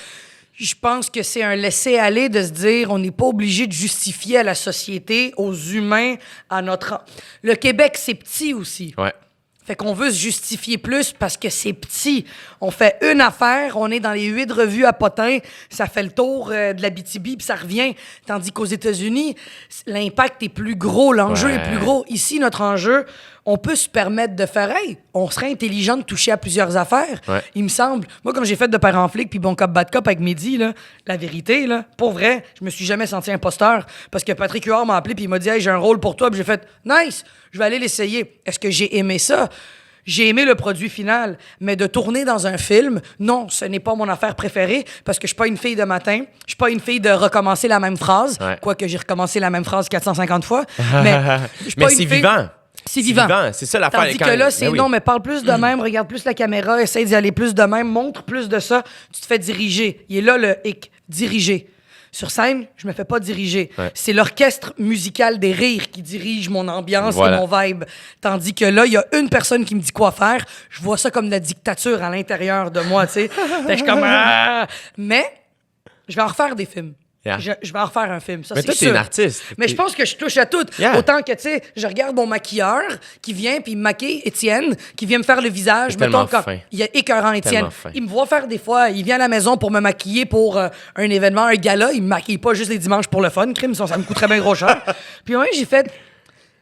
Je pense que c'est un laisser-aller de se dire on n'est pas obligé de justifier à la société, aux humains, à notre... Le Québec, c'est petit aussi. Ouais. Fait qu'on veut se justifier plus parce que c'est petit. On fait une affaire, on est dans les 8 revues à potins, ça fait le tour de l'Abitibi, puis ça revient. Tandis qu'aux États-Unis, l'impact est plus gros, l'enjeu Ouais. est plus gros. Ici, notre enjeu, on peut se permettre de faire, hey, on serait intelligent de toucher à plusieurs affaires. Ouais. Il me semble. Moi, quand j'ai fait de Père en flic puis Bon Cop, Bad Cop avec Mehdi, là, la vérité, là, pour vrai, je me suis jamais senti imposteur parce que Patrick Huard m'a appelé puis il m'a dit, hey, j'ai un rôle pour toi. Puis j'ai fait, nice, je vais aller l'essayer. Est-ce que j'ai aimé ça? J'ai aimé le produit final, mais de tourner dans un film, non, ce n'est pas mon affaire préférée parce que je suis pas une fille de matin, je suis pas une fille de recommencer la même phrase, Ouais. quoique j'ai recommencé la même phrase 450 fois, mais je suis Mais pas c'est une fille- vivant. C'est vivant. C'est ça l'affaire. Tandis que là, c'est Ben oui. non, mais parle plus de même, regarde plus la caméra, essaye d'y aller plus de même, montre plus de ça, tu te fais diriger. Il est là le hic, diriger. Sur scène, je me fais pas diriger. Ouais. C'est l'orchestre musical des rires qui dirige mon ambiance Voilà. et mon vibe. Tandis que là, il y a une personne qui me dit quoi faire. Je vois ça comme de la dictature à l'intérieur de moi, tu sais. Fait que je suis comme... Ah! Mais je vais en refaire des films. Yeah. Je vais en refaire un film, ça Mais c'est toi, t'es sûr. une artiste. Mais je pense que je touche à tout. Yeah. Autant que, tu sais, je regarde mon maquilleur qui vient puis il me maquille, Étienne, qui vient me faire le visage. C'est tellement Mettons, quand fin. il y a écœurant Étienne. Tellement fin. Il me voit faire des fois, il vient à la maison pour me maquiller pour un événement, un gala. Il me maquille pas juste les dimanches pour le fun, crime, ça me coûterait bien gros cher. Puis ouais, j'ai fait,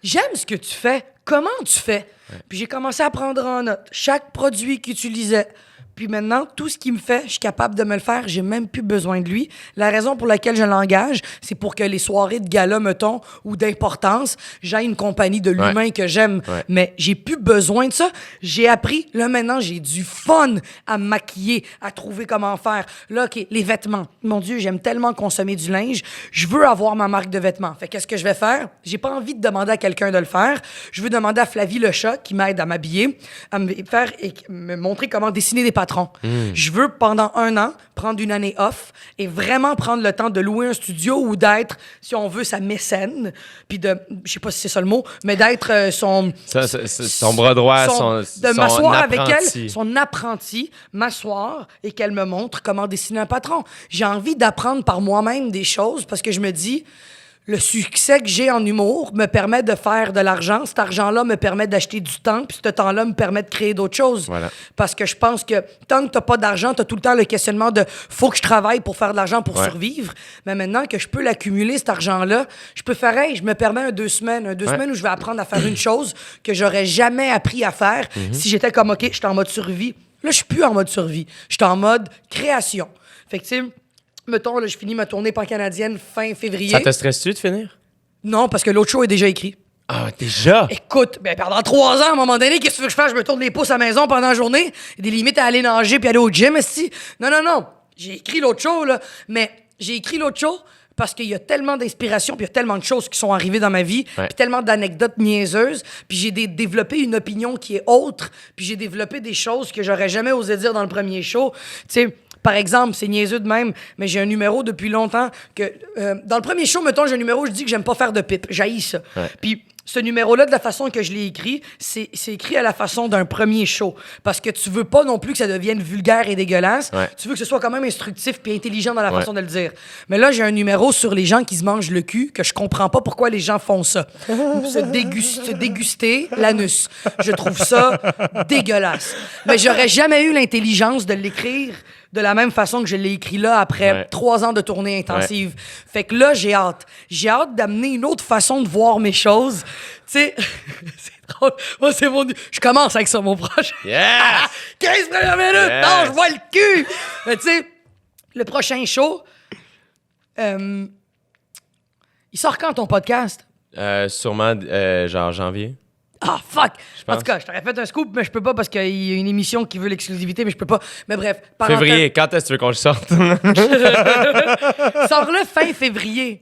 j'aime ce que tu fais. Comment tu fais? Puis j'ai commencé à prendre en note chaque produit qu'il utilisait. Puis maintenant, tout ce qu'il me fait, je suis capable de me le faire. J'ai même plus besoin de lui. La raison pour laquelle je l'engage, c'est pour que les soirées de gala, mettons, ou d'importance, j'ai une compagnie de l'humain que j'aime. Ouais. Mais j'ai plus besoin de ça. J'ai appris. Là, maintenant, j'ai du fun à me maquiller, à trouver comment faire. Là, OK, les vêtements. Mon Dieu, j'aime tellement consommer du linge. Je veux avoir ma marque de vêtements. Fait qu'est-ce que je vais faire? J'ai pas envie de demander à quelqu'un de le faire. Je veux demander à Flavie le chat, qui m'aide à m'habiller, à me faire et me montrer comment dessiner des patrons. Je veux, pendant 1 an, prendre une année off et vraiment prendre le temps de louer un studio ou d'être, si on veut, sa mécène, puis de, je sais pas si c'est ça le mot, mais d'être son... Son bras droit, de son m'asseoir avec apprenti. elle, son apprenti, m'asseoir et qu'elle me montre comment dessiner un patron. J'ai envie d'apprendre par moi-même des choses parce que je me dis, le succès que j'ai en humour me permet de faire de l'argent. Cet argent-là me permet d'acheter du temps, puis ce temps-là me permet de créer d'autres choses. Voilà. Parce que je pense que tant que t'as pas d'argent, t'as tout le temps le questionnement de « faut que je travaille pour faire de l'argent pour Ouais. survivre ». Mais maintenant que je peux l'accumuler, cet argent-là, je peux faire « hey, je me permets un 2 semaines. Un 2 Ouais. semaines où je vais apprendre à faire une chose que j'aurais jamais appris à faire si j'étais comme « OK, je suis en mode survie ». Là, je suis plus en mode survie. Je suis en mode création. Fait que, tu sais, mettons, là, je finis ma tournée pan-canadienne fin février. Ça te stresse-tu de finir? Non, parce que l'autre show est déjà écrit. Ah, déjà? Écoute, ben pendant 3 ans, à un moment donné, qu'est-ce que tu veux que je fasse? Je me tourne les pouces à la maison pendant la journée. Il y a des limites à aller nager puis aller au gym, esti. Non. J'ai écrit l'autre show, là. Mais j'ai écrit l'autre show parce qu'il y a tellement d'inspiration puis il y a tellement de choses qui sont arrivées dans ma vie Ouais. puis tellement d'anecdotes niaiseuses puis j'ai développé une opinion qui est autre puis j'ai développé des choses que j'aurais jamais osé dire dans le premier show. Tu sais, par exemple, c'est niaiseux de même, mais j'ai un numéro depuis longtemps que... dans le premier show, mettons, j'ai un numéro, je dis que j'aime pas faire de pipe. J'haïs ça. Ouais. Puis ce numéro-là, de la façon que je l'ai écrit, c'est écrit à la façon d'un premier show. Parce que tu veux pas non plus que ça devienne vulgaire et dégueulasse. Ouais. Tu veux que ce soit quand même instructif puis intelligent dans la façon de le dire. Mais là, j'ai un numéro sur les gens qui se mangent le cul que je comprends pas pourquoi les gens font ça. se déguster l'anus. Je trouve ça dégueulasse. Mais j'aurais jamais eu l'intelligence de l'écrire de la même façon que je l'ai écrit là après 3 ans de tournée intensive. Fait que là, j'ai hâte. J'ai hâte d'amener une autre façon de voir mes choses. Tu sais, c'est drôle. Moi, c'est mon... Je commence avec ça, mon proche. Yes! 15 premières minutes! Yes! Non, je vois le cul! Mais tu sais, le prochain show, il sort quand ton podcast? Sûrement, genre janvier. Ah, fuck! pense. En tout cas, je t'aurais fait un scoop, mais je peux pas parce qu'il y a une émission qui veut l'exclusivité, mais je peux pas. Mais bref, Février, quand est-ce que tu veux qu'on le sorte? Sors-le fin février.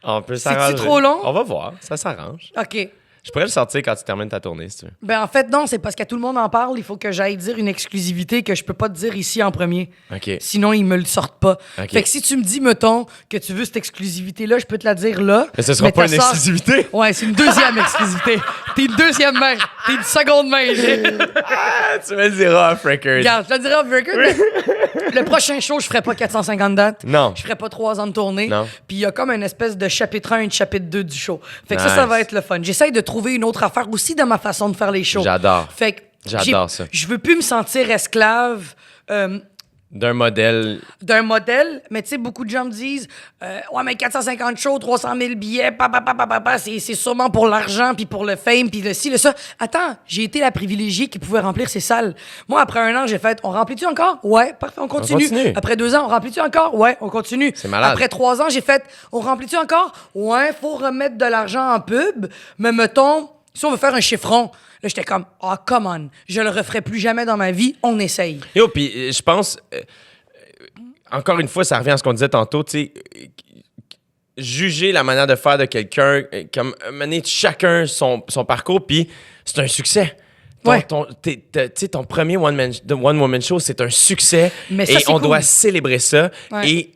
On peut C'est-tu s'arranger. trop long? On va voir, ça s'arrange. OK. Je pourrais le sortir quand tu termines ta tournée, si tu veux. Ben, en fait, non, c'est parce que tout le monde en parle. Il faut que j'aille dire une exclusivité que je peux pas te dire ici en premier. OK. Sinon, ils me le sortent pas. OK. Fait que si tu me dis, mettons, que tu veux cette exclusivité-là, je peux te la dire là. Mais ce sera pas une ta sœur- exclusivité. Ouais, c'est une deuxième exclusivité. T'es une deuxième main. T'es une seconde main. Ah, tu me le diras off record. Regarde, je te le dirai off record, mais le prochain show, je ferai pas 450 dates. Non. Je ferai pas 3 ans de tournée. Non. Puis il y a comme une espèce de chapitre 1 et de chapitre 2 du show. Fait que Nice. ça va être le fun. J'essaye de trouver une autre affaire aussi dans ma façon de faire les shows. J'adore. Fait que J'adore ça. Je veux plus me sentir esclave D'un modèle. d'un modèle, mais tu sais, beaucoup de gens me disent ouais, mais 450 shows, 300 000 billets, c'est sûrement pour l'argent, puis pour le fame, puis le ci, le ça. Attends, j'ai été la privilégiée qui pouvait remplir ces salles. Moi, après 1 an, j'ai fait on remplit-tu encore? Ouais, parfait, on continue. continue. Après 2 ans, on remplit-tu encore? Ouais, on continue. C'est malade. Après 3 ans, j'ai fait on remplit-tu encore? Ouais, faut remettre de l'argent en pub, mais mettons, si on veut faire un chiffron. Là, j'étais comme, come on, je le referai plus jamais dans ma vie, on essaye. Yo, puis je pense, encore une fois, ça revient à ce qu'on disait tantôt, tu sais, juger la manière de faire de quelqu'un, comme mener chacun son parcours, puis c'est un succès. Ouais. Tu sais, ton premier one-woman show, c'est un succès. Mais ça, et c'est on cool. doit célébrer ça. Ouais. Et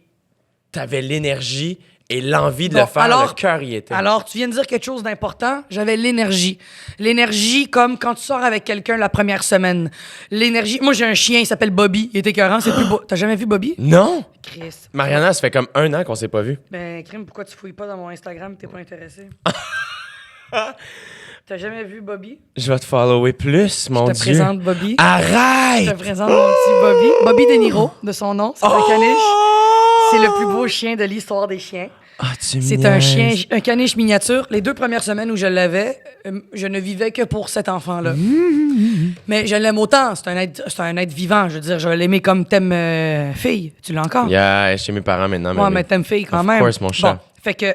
t'avais l'énergie et l'envie de Bon, le faire. alors- le cœur y était. Alors, tu viens de dire quelque chose d'important. J'avais l'énergie. L'énergie comme quand tu sors avec quelqu'un la première semaine. L'énergie. Moi, j'ai un chien, il s'appelle Bobby. Il est écœurant, c'est plus beau. T'as jamais vu Bobby? Non! Chris. Mariana, ça fait comme 1 an qu'on s'est pas vu. Ben, Crime, pourquoi tu fouilles pas dans mon Instagram? T'es pas intéressé? T'as jamais vu Bobby? Je vais te follower plus, mon Je te Dieu. présente Bobby. Arrête! Je te présente mon petit Bobby. Bobby De Niro, de son nom. C'est un caniche. C'est le plus beau chien de l'histoire des chiens. Ah, tu me C'est un niaises. chien, un caniche miniature. Les 2 premières semaines où je l'avais, je ne vivais que pour cet enfant-là. Mais je l'aime autant. C'est un être vivant. Je veux dire, je vais l'aimer comme t'aimes fille. Tu l'as encore? Yeah, chez mes parents maintenant. Ouais, mais t'aimes fille quand Of même. course, mon chat. Bon, fait que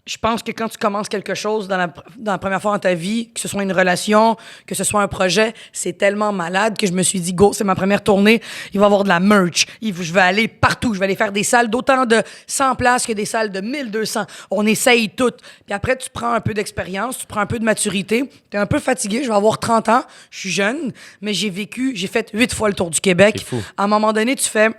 je pense que quand tu commences quelque chose dans la première fois dans ta vie, que ce soit une relation, que ce soit un projet, c'est tellement malade que je me suis dit, go, c'est ma première tournée, il va y avoir de la merch. Je vais aller partout. Je vais aller faire des salles d'autant de 100 places que des salles de 1200. On essaye toutes. Puis après, tu prends un peu d'expérience, tu prends un peu de maturité. T'es un peu fatigué. Je vais avoir 30 ans. Je suis jeune, mais j'ai fait 8 fois le tour du Québec. C'est fou. À un moment donné, tu fais,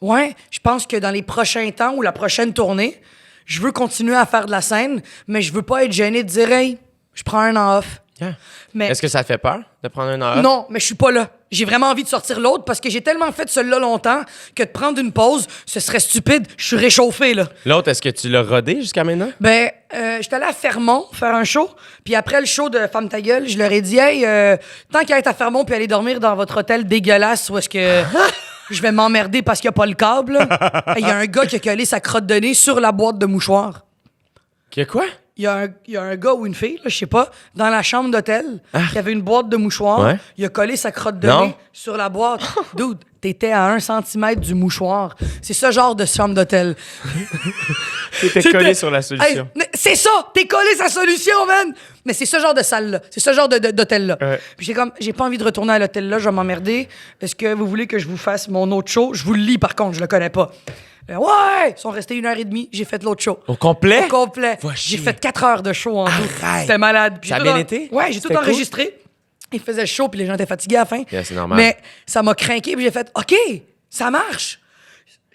ouais, je pense que dans les prochains temps ou la prochaine tournée, je veux continuer à faire de la scène, mais je veux pas être gêné de dire, hey, je prends un an off. Yeah. Mais Est-ce que ça te fait peur de prendre un an off? non, mais je suis pas là. J'ai vraiment envie de sortir l'autre parce que j'ai tellement fait celui-là longtemps que de prendre une pause, ce serait stupide. Je suis réchauffé, là. L'autre, est-ce que tu l'as rodé jusqu'à maintenant? Ben, j'étais allé à Fermont faire un show. Puis après le show de Femme ta gueule, je leur ai dit, hey, tant qu'à être à Fermont puis aller dormir dans votre hôtel dégueulasse où est-ce que je vais m'emmerder parce qu'il n'y a pas le câble, là. Il y a un gars qui a collé sa crotte de nez sur la boîte de mouchoirs. Qu'il y a quoi? Il y a un gars ou une fille, là, je sais pas, dans la chambre d'hôtel, qui avait une boîte de mouchoirs. Ouais. Il a collé sa crotte de Non. nez sur la boîte. Dude, t'étais à 1 centimètre du mouchoir. C'est ce genre de chambre d'hôtel. T'étais collé sur la solution. Hey, mais c'est ça! T'es collé sa solution, man! Mais c'est ce genre de salle-là. C'est ce genre d'hôtel-là. Ouais. Puis j'ai pas envie de retourner à l'hôtel-là, je vais m'emmerder. Est-ce que vous voulez que je vous fasse mon autre show? Je vous le lis, par contre, je le connais pas. Ouais! Ils sont restés 1h30, j'ai fait l'autre show. Au complet? Au complet. Va J'ai chier. fait 4 heures de show en tout. Arrête. C'était malade. Puis Ça a j'ai bien tout été? Ouais, j'ai tout C'était cool? enregistré. Il faisait chaud, puis les gens étaient fatigués à la fin. Yeah, c'est normal. Mais ça m'a craqué, puis j'ai fait OK, ça marche.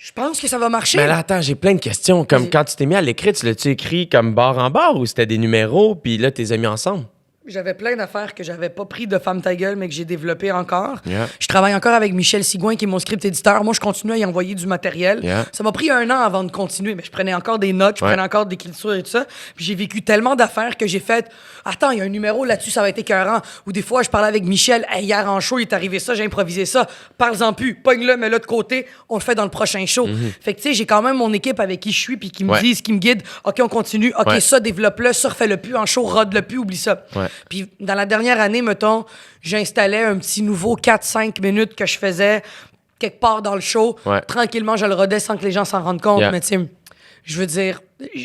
Je pense que ça va marcher. Mais là, attends, j'ai plein de questions. Comme quand tu t'es mis à l'écrit, tu l'as-tu écrit comme barre en barre ou c'était des numéros, puis là, tu les as mis ensemble? J'avais plein d'affaires que j'avais pas pris de Femme ta gueule, mais que j'ai développé encore. Yeah. Je travaille encore avec Michel Sigouin, qui est mon script éditeur. Moi, je continue à y envoyer du matériel. Yeah. Ça m'a pris 1 an avant de continuer, mais je prenais encore des notes, je prenais encore de l'écriture et tout ça. Puis j'ai vécu tellement d'affaires que j'ai fait « Attends, il y a un numéro là-dessus, ça va être écœurant. » Ou des fois, je parlais avec Michel « Hey, hier en show, il est arrivé ça, j'ai improvisé ça. Parle-en plus, pogne-le, mets-le de côté, on le fait dans le prochain show. Fait que tu sais, j'ai quand même mon équipe avec qui je suis, puis qui me disent, qui me guident « OK, on continue. OK, ça, développe-le. Ça, refais-le plus en show, rode-le plus, oublie ça. Ouais. » Puis dans la dernière année, mettons, j'installais un petit nouveau 4-5 minutes que je faisais quelque part dans le show. Ouais. Tranquillement, je le rodais sans que les gens s'en rendent compte. Yeah. Mais tu sais, je veux dire,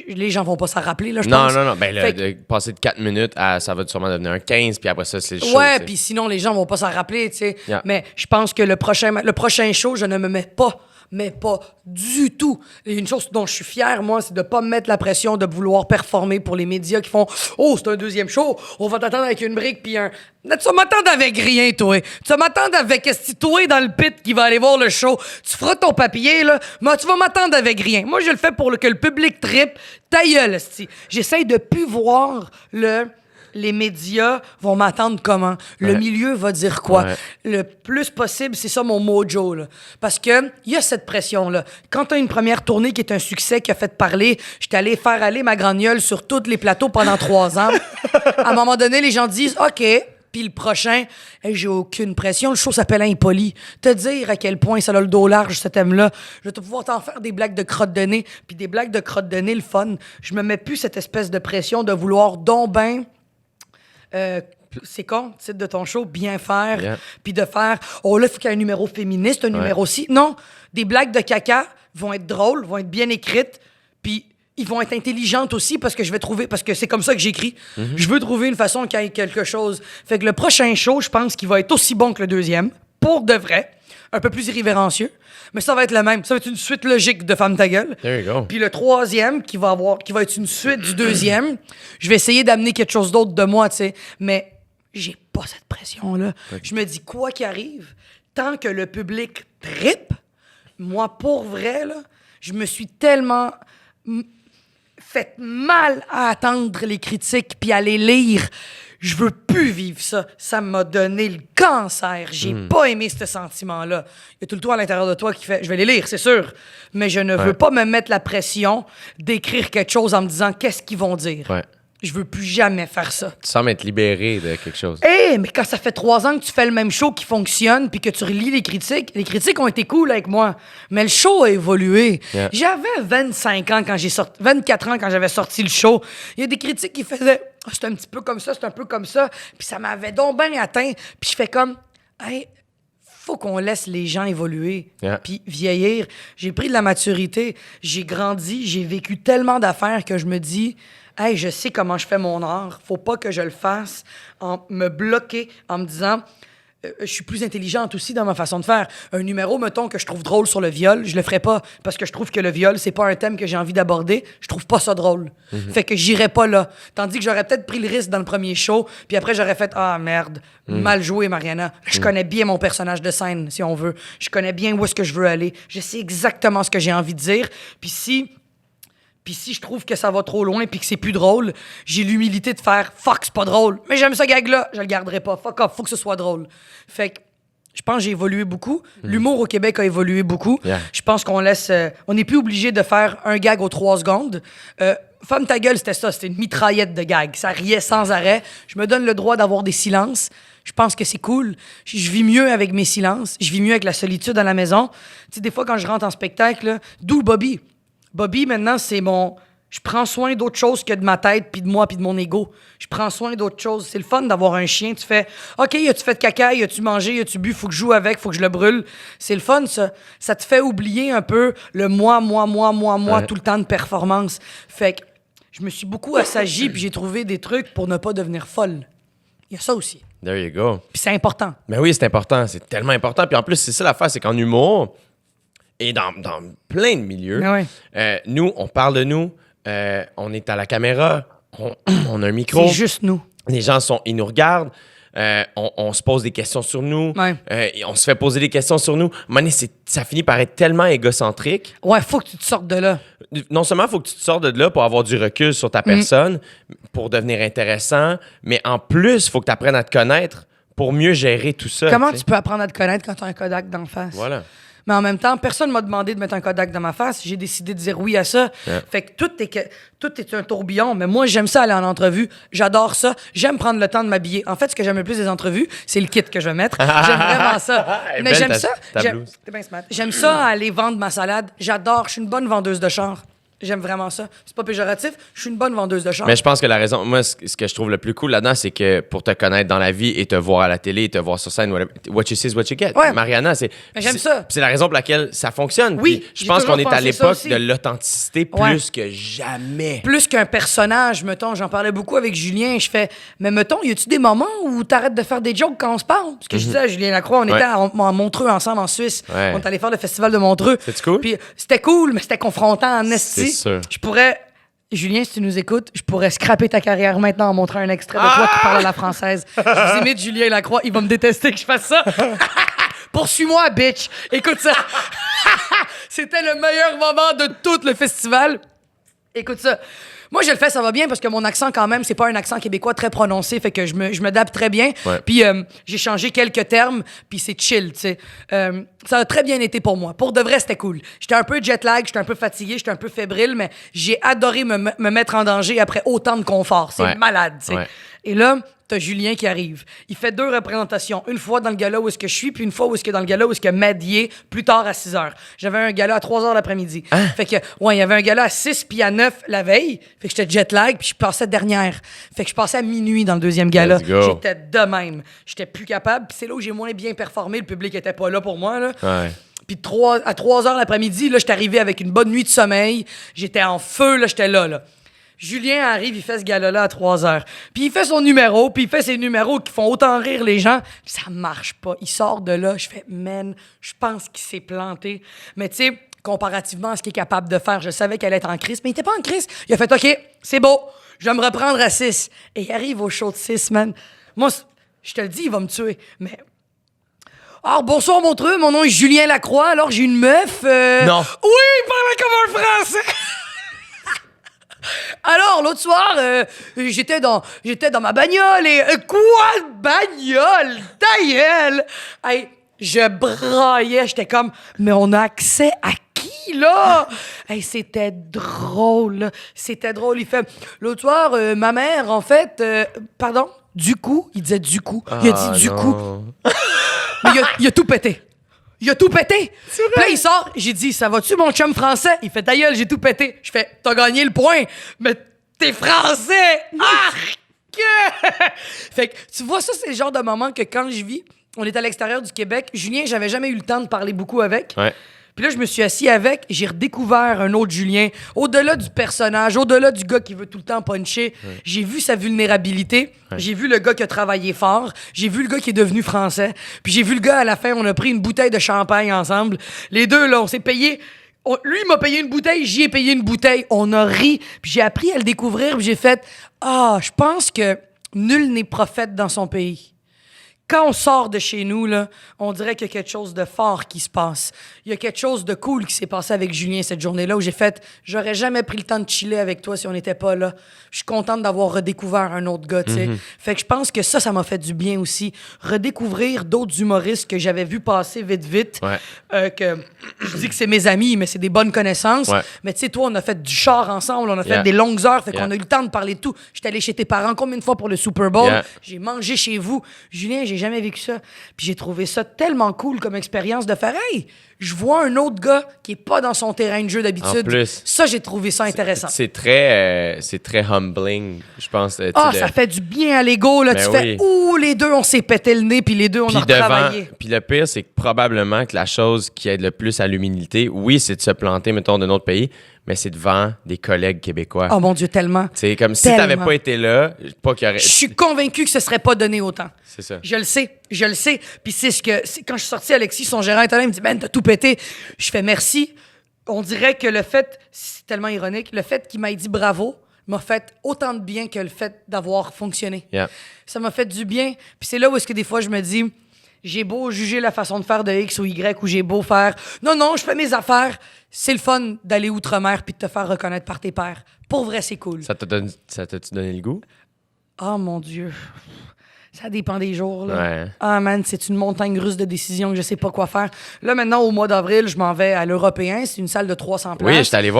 les gens vont pas s'en rappeler, là, je Non, pense. non. Ben, Fait que- de passer de 4 minutes à ça va sûrement devenir un 15, puis après ça, c'est le show. Ouais, tu sais. puis sinon, les gens vont pas s'en rappeler, tu sais. Yeah. Mais je pense que le prochain show, je ne me mets pas. Mais pas du tout. Et une chose dont je suis fier, moi, c'est de pas me mettre la pression de vouloir performer pour les médias qui font « Oh, c'est un deuxième show, on va t'attendre avec une brique puis un... » Tu vas m'attendre avec rien, toi. Tu vas m'attendre avec toi dans le pit qui va aller voir le show. Tu feras ton papier, là. Mais tu vas m'attendre avec rien. Moi, je le fais pour que le public trippe. Ta gueule, esti. J'essaye de plus voir les médias vont m'attendre comment? Le milieu va dire quoi? Ouais. Le plus possible, c'est ça mon mojo, là. Parce que il y a cette pression-là. Quand t'as une première tournée qui est un succès, qui a fait parler, j'étais allé faire aller ma gragnole sur tous les plateaux pendant 3 ans. À un moment donné, les gens disent « OK ». Puis le prochain, hey, j'ai aucune pression. Le show s'appelle Impoli. Te dire à quel point ça a le dos large, ce thème-là. Je vais te pouvoir t'en faire des blagues de crotte de nez. Puis des blagues de crotte de nez, le fun. Je me mets plus cette espèce de pression de vouloir donc ben... c'est con, titre de ton show, bien faire, Yeah. puis de faire, oh là, il faut qu'il y ait un numéro féministe, un numéro ci. Non, des blagues de caca vont être drôles, vont être bien écrites, puis ils vont être intelligentes aussi parce que je vais trouver, parce que c'est comme ça que j'écris. Je veux trouver une façon qu'il y ait quelque chose. Fait que le prochain show, je pense qu'il va être aussi bon que le deuxième, pour de vrai, un peu plus irrévérencieux, mais ça va être le même. Ça va être une suite logique de Femme ta gueule. There you go. Puis le troisième, qui va être une suite du deuxième, je vais essayer d'amener quelque chose d'autre de moi, tu sais. Mais j'ai pas cette pression-là. Je me dis, quoi qu'il arrive, tant que le public trippe, moi, pour vrai, là, je me suis tellement fait mal à attendre les critiques puis à les lire. Je veux plus vivre ça. Ça m'a donné le cancer. J'ai pas aimé ce sentiment-là. Il y a tout le temps à l'intérieur de toi qui fait... Je vais les lire, c'est sûr. Mais je ne veux pas me mettre la pression d'écrire quelque chose en me disant qu'est-ce qu'ils vont dire. Ouais. Je veux plus jamais faire ça. Tu sembles être libéré de quelque chose. Mais quand ça fait 3 ans que tu fais le même show qui fonctionne puis que tu relis les critiques ont été cool avec moi. Mais le show a évolué. Yeah. J'avais 25 ans quand j'ai sorti... 24 ans quand j'avais sorti le show. Il y a des critiques qui faisaient « Ah, c'est un petit peu comme ça, c'est un peu comme ça. » Puis ça m'avait donc bien atteint. Puis je fais comme « Hey, faut qu'on laisse les gens évoluer Yeah. puis vieillir. » J'ai pris de la maturité. J'ai grandi. J'ai vécu tellement d'affaires que je me dis... Hey, je sais comment je fais mon art. Faut pas que je le fasse en me bloquer, en me disant... je suis plus intelligente aussi dans ma façon de faire. Un numéro, mettons, que je trouve drôle sur le viol, je le ferai pas parce que je trouve que le viol, c'est pas un thème que j'ai envie d'aborder. Je trouve pas ça drôle. Fait que j'irai pas là. Tandis que j'aurais peut-être pris le risque dans le premier show, puis après, j'aurais fait « Ah, merde, mal joué, Mariana. Je connais bien mon personnage de scène, si on veut. Je connais bien où est-ce que je veux aller. Je sais exactement ce que j'ai envie de dire. Puis si je trouve que ça va trop loin puis que c'est plus drôle, j'ai l'humilité de faire « Fuck, c'est pas drôle. Mais j'aime ce gag-là. Je le garderai pas. Fuck off. Faut que ce soit drôle. » Fait que je pense que j'ai évolué beaucoup. L'humour au Québec a évolué beaucoup. Yeah. Je pense qu'on laisse... on n'est plus obligé de faire un gag aux 3 secondes. Femme ta gueule, c'était ça. C'était une mitraillette de gags. Ça riait sans arrêt. Je me donne le droit d'avoir des silences. Je pense que c'est cool. Je vis mieux avec mes silences. Je vis mieux avec la solitude à la maison. Tu sais, des fois, quand je rentre en spectacle, là, d'où Bobby. Bobby, maintenant, c'est mon... Je prends soin d'autre chose que de ma tête, puis de moi, puis de mon ego. Je prends soin d'autre chose. C'est le fun d'avoir un chien. Tu fais, OK, as-tu fait de caca? As-tu mangé? As-tu bu? Faut que je joue avec, faut que je le brûle. C'est le fun, ça. Ça te fait oublier un peu le moi, Ouais. tout le temps de performance. Fait que je me suis beaucoup assagi, puis j'ai trouvé des trucs pour ne pas devenir folle. Il y a ça aussi. There you go. Puis c'est important. Mais oui, c'est important. C'est tellement important. Puis en plus, c'est ça l'affaire, c'est qu'en humour et dans plein de milieux, Ah ouais. nous, on parle de nous, on est à la caméra, on a un micro. C'est juste nous. Les gens ils nous regardent. on se pose des questions sur nous. Ouais. Et on se fait poser des questions sur nous. À un moment donné, ça finit par être tellement égocentrique. Ouais, faut que tu te sortes de là. Non seulement il faut que tu te sortes de là pour avoir du recul sur ta personne, pour devenir intéressant, mais en plus, il faut que tu apprennes à te connaître pour mieux gérer tout ça. Comment t'sais. tu peux apprendre à te connaître quand tu as un Kodak d'en face? Voilà. Mais en même temps, personne m'a demandé de mettre un Kodak dans ma face. J'ai décidé de dire oui à ça. Yeah. Fait que tout est un tourbillon. Mais moi, j'aime ça aller en entrevue. J'adore ça. J'aime prendre le temps de m'habiller. En fait, ce que j'aime le plus des entrevues, c'est le kit que je vais mettre. J'aime vraiment ça. Elle est Mais belle, j'aime ta- ça. ta J'aime- blouse. T'es bien smart. J'aime ça aller vendre ma salade. J'adore. Je suis une bonne vendeuse de char. J'aime vraiment ça. C'est pas péjoratif. Je suis une bonne vendeuse de char. Mais je pense que la raison, moi, ce que je trouve le plus cool là-dedans, c'est que pour te connaître dans la vie et te voir à la télé et te voir sur scène, what you see is what you get. Ouais. Mariana, c'est. Mais j'aime c'est- ça. C'est la raison pour laquelle ça fonctionne. Oui, Puis je j'ai pense toujours qu'on est à pensé ça l'époque aussi. de l'authenticité Ouais. plus que jamais. Plus qu'un personnage, mettons, j'en parlais beaucoup avec Julien, je fais, mais mettons, y a-tu des moments où t'arrêtes de faire des jokes quand on se parle? Parce que je disais à Julien Lacroix, on Ouais. était à Montreux ensemble en Suisse. Ouais. On est allé faire le festival de Montreux. C'était cool? Puis c'était cool, mais c'était confrontant en esti. C'est sûr. Je pourrais, Julien, si tu nous écoutes, je pourrais scraper ta carrière maintenant en montrant un extrait de toi qui parle à la française. Je vous imite Julien Lacroix, il va me détester que je fasse ça. Poursuis-moi, bitch! Écoute ça. C'était le meilleur moment de tout le festival. Écoute ça. Moi, je le fais, ça va bien parce que mon accent, quand même, c'est pas un accent québécois très prononcé, fait que je m'adapte très bien. Ouais. Puis j'ai changé quelques termes, puis c'est chill, tu sais. Ça a très bien été pour moi. Pour de vrai, c'était cool. J'étais un peu jet lag, j'étais un peu fatigué, j'étais un peu fébrile, mais j'ai adoré me mettre en danger après autant de confort. C'est Ouais. malade, tu sais. Ouais. Et là, t'as Julien qui arrive. Il fait 2 représentations. Une fois dans le gala où est-ce que je suis, puis une fois où est-ce que dans le gala où est-ce que Madier, plus tard à 6 h. J'avais un gala à 3 h l'après-midi. Fait que, ouais, il y avait un gala à 6 puis à 9 la veille. Fait que j'étais jet lag, puis je passais dernière. Fait que je passais à minuit dans le deuxième gala. Let's go. J'étais de même. J'étais plus capable, puis c'est là où j'ai moins bien performé. Le public était pas là pour moi, là. Ouais. Puis à 3 h l'après-midi, là, j'étais arrivé avec une bonne nuit de sommeil. J'étais en feu, là, j'étais là. Julien arrive, il fait ce gala-là à 3 h. Puis il fait son numéro, puis il fait ses numéros qui font autant rire les gens. Puis ça marche pas. Il sort de là, je fais, man, je pense qu'il s'est planté. Mais tu sais, comparativement à ce qu'il est capable de faire, je savais qu'elle allait être en crise, mais il était pas en crise. Il a fait, OK, c'est beau, je vais me reprendre à 6. Et il arrive au show de 6, man. Moi, je te le dis, il va me tuer, mais... Alors, bonsoir, Montreux, mon nom est Julien Lacroix, alors j'ai une meuf... Non. Oui, il parlait comme un Français! Alors, l'autre soir, j'étais dans ma bagnole et... quoi de bagnole? Ta gueule! Hey, je braillais, j'étais comme... Mais on a accès à qui, là? Hey, c'était drôle, là. C'était drôle. Il fait... L'autre soir, ma mère, en fait... pardon? Du coup? Il disait du coup. Il a dit du coup. Mais il a tout pété. Il a tout pété. Puis là, il sort. J'ai dit, ça va-tu, mon chum français? Il fait, ta gueule, j'ai tout pété. Je fais, t'as gagné le point, mais t'es français. Arc! Fait que, tu vois, ça, c'est le genre de moment que quand je vis, on est à l'extérieur du Québec. Julien, j'avais jamais eu le temps de parler beaucoup avec. Ouais. Puis là, je me suis assis avec, j'ai redécouvert un autre Julien. Au-delà du personnage, au-delà du gars qui veut tout le temps puncher, j'ai vu sa vulnérabilité. J'ai vu le gars qui a travaillé fort. J'ai vu le gars qui est devenu français. Puis j'ai vu le gars, à la fin, on a pris une bouteille de champagne ensemble. Les deux, là, on s'est payé... Lui, il m'a payé une bouteille, j'y ai payé une bouteille. On a ri. Puis j'ai appris à le découvrir, puis j'ai fait... Ah, je pense que nul n'est prophète dans son pays. Quand on sort de chez nous, là, on dirait qu'il y a quelque chose de fort qui se passe. Il y a quelque chose de cool qui s'est passé avec Julien cette journée-là où j'ai fait « J'aurais jamais pris le temps de chiller avec toi si on n'était pas là. » Je suis contente d'avoir redécouvert un autre gars, tu sais. Fait que je pense que ça m'a fait du bien aussi. Redécouvrir d'autres humoristes que j'avais vu passer vite. Ouais. Que je dis que c'est mes amis, mais c'est des bonnes connaissances. Ouais. Mais tu sais, toi, on a fait du char ensemble, on a fait Yeah. des longues heures, fait Yeah. qu'on a eu le temps de parler de tout. J'étais allé chez tes parents combien de fois pour le Super Bowl? Yeah. J'ai mangé chez vous. Julien, j'ai jamais vécu ça. Puis j'ai trouvé ça tellement cool comme expérience de faire « Hey, je vois un autre gars qui est pas dans son terrain de jeu d'habitude. » En plus. Ça, j'ai trouvé ça intéressant. C'est très humbling, je pense. Ah, ça fait du bien à l'ego, là. Ben Tu oui. fais « Ouh, les deux, on s'est pété le nez, puis les deux, on a retravaillé. Puis le pire, c'est que probablement que la chose qui aide le plus à l'humilité, oui, c'est de se planter, mettons, d'un autre pays, mais c'est devant des collègues québécois. Oh mon Dieu, tellement. C'est comme si Tellement. t'avais pas été là, pas qu'il y aurait... Je suis convaincu que ce serait pas donné autant. C'est ça. Je le sais. Puis c'est quand je suis sorti, Alexis, son gérant était là, il me dit, ben, t'as tout pété. Je fais merci. On dirait que le fait, c'est tellement ironique, le fait qu'il m'ait dit bravo m'a fait autant de bien que le fait d'avoir fonctionné. Yeah. Ça m'a fait du bien. Puis c'est là où est-ce que des fois, je me dis, j'ai beau juger la façon de faire de X ou Y, ou j'ai beau faire, non, je fais mes affaires. C'est le fun d'aller outre-mer puis de te faire reconnaître par tes pairs. Pour vrai, c'est cool. Ça t'a-tu donné le goût? Oh mon Dieu. Ça dépend des jours. Là. Ouais. Ah man, c'est une montagne russe de décisions que je sais pas quoi faire. Là, maintenant, au mois d'avril, je m'en vais à l'Européen. C'est une salle de 300 places. Oui, j'étais allé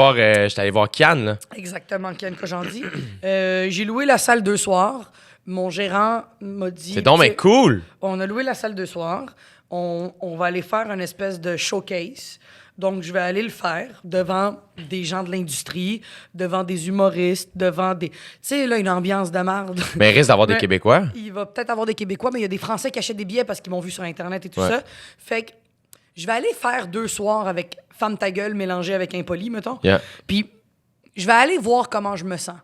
voir Cannes, là. Exactement, Ken Kojandi. J'ai loué la salle 2 soirs. Mon gérant m'a dit... C'est donc tu mais sais, cool! On a loué la salle 2 soirs. On va aller faire une espèce de showcase. Donc, je vais aller le faire devant des gens de l'industrie, devant des humoristes, devant des... Tu sais, là, une ambiance de marde. Mais il risque d'avoir des Mais Québécois. Il va peut-être avoir des Québécois, mais il y a des Français qui achètent des billets parce qu'ils m'ont vu sur Internet et tout Ouais. ça. Fait que je vais aller faire 2 soirs avec Femme ta gueule mélangée avec Impoli, mettons. Yeah. Puis je vais aller voir comment je me sens.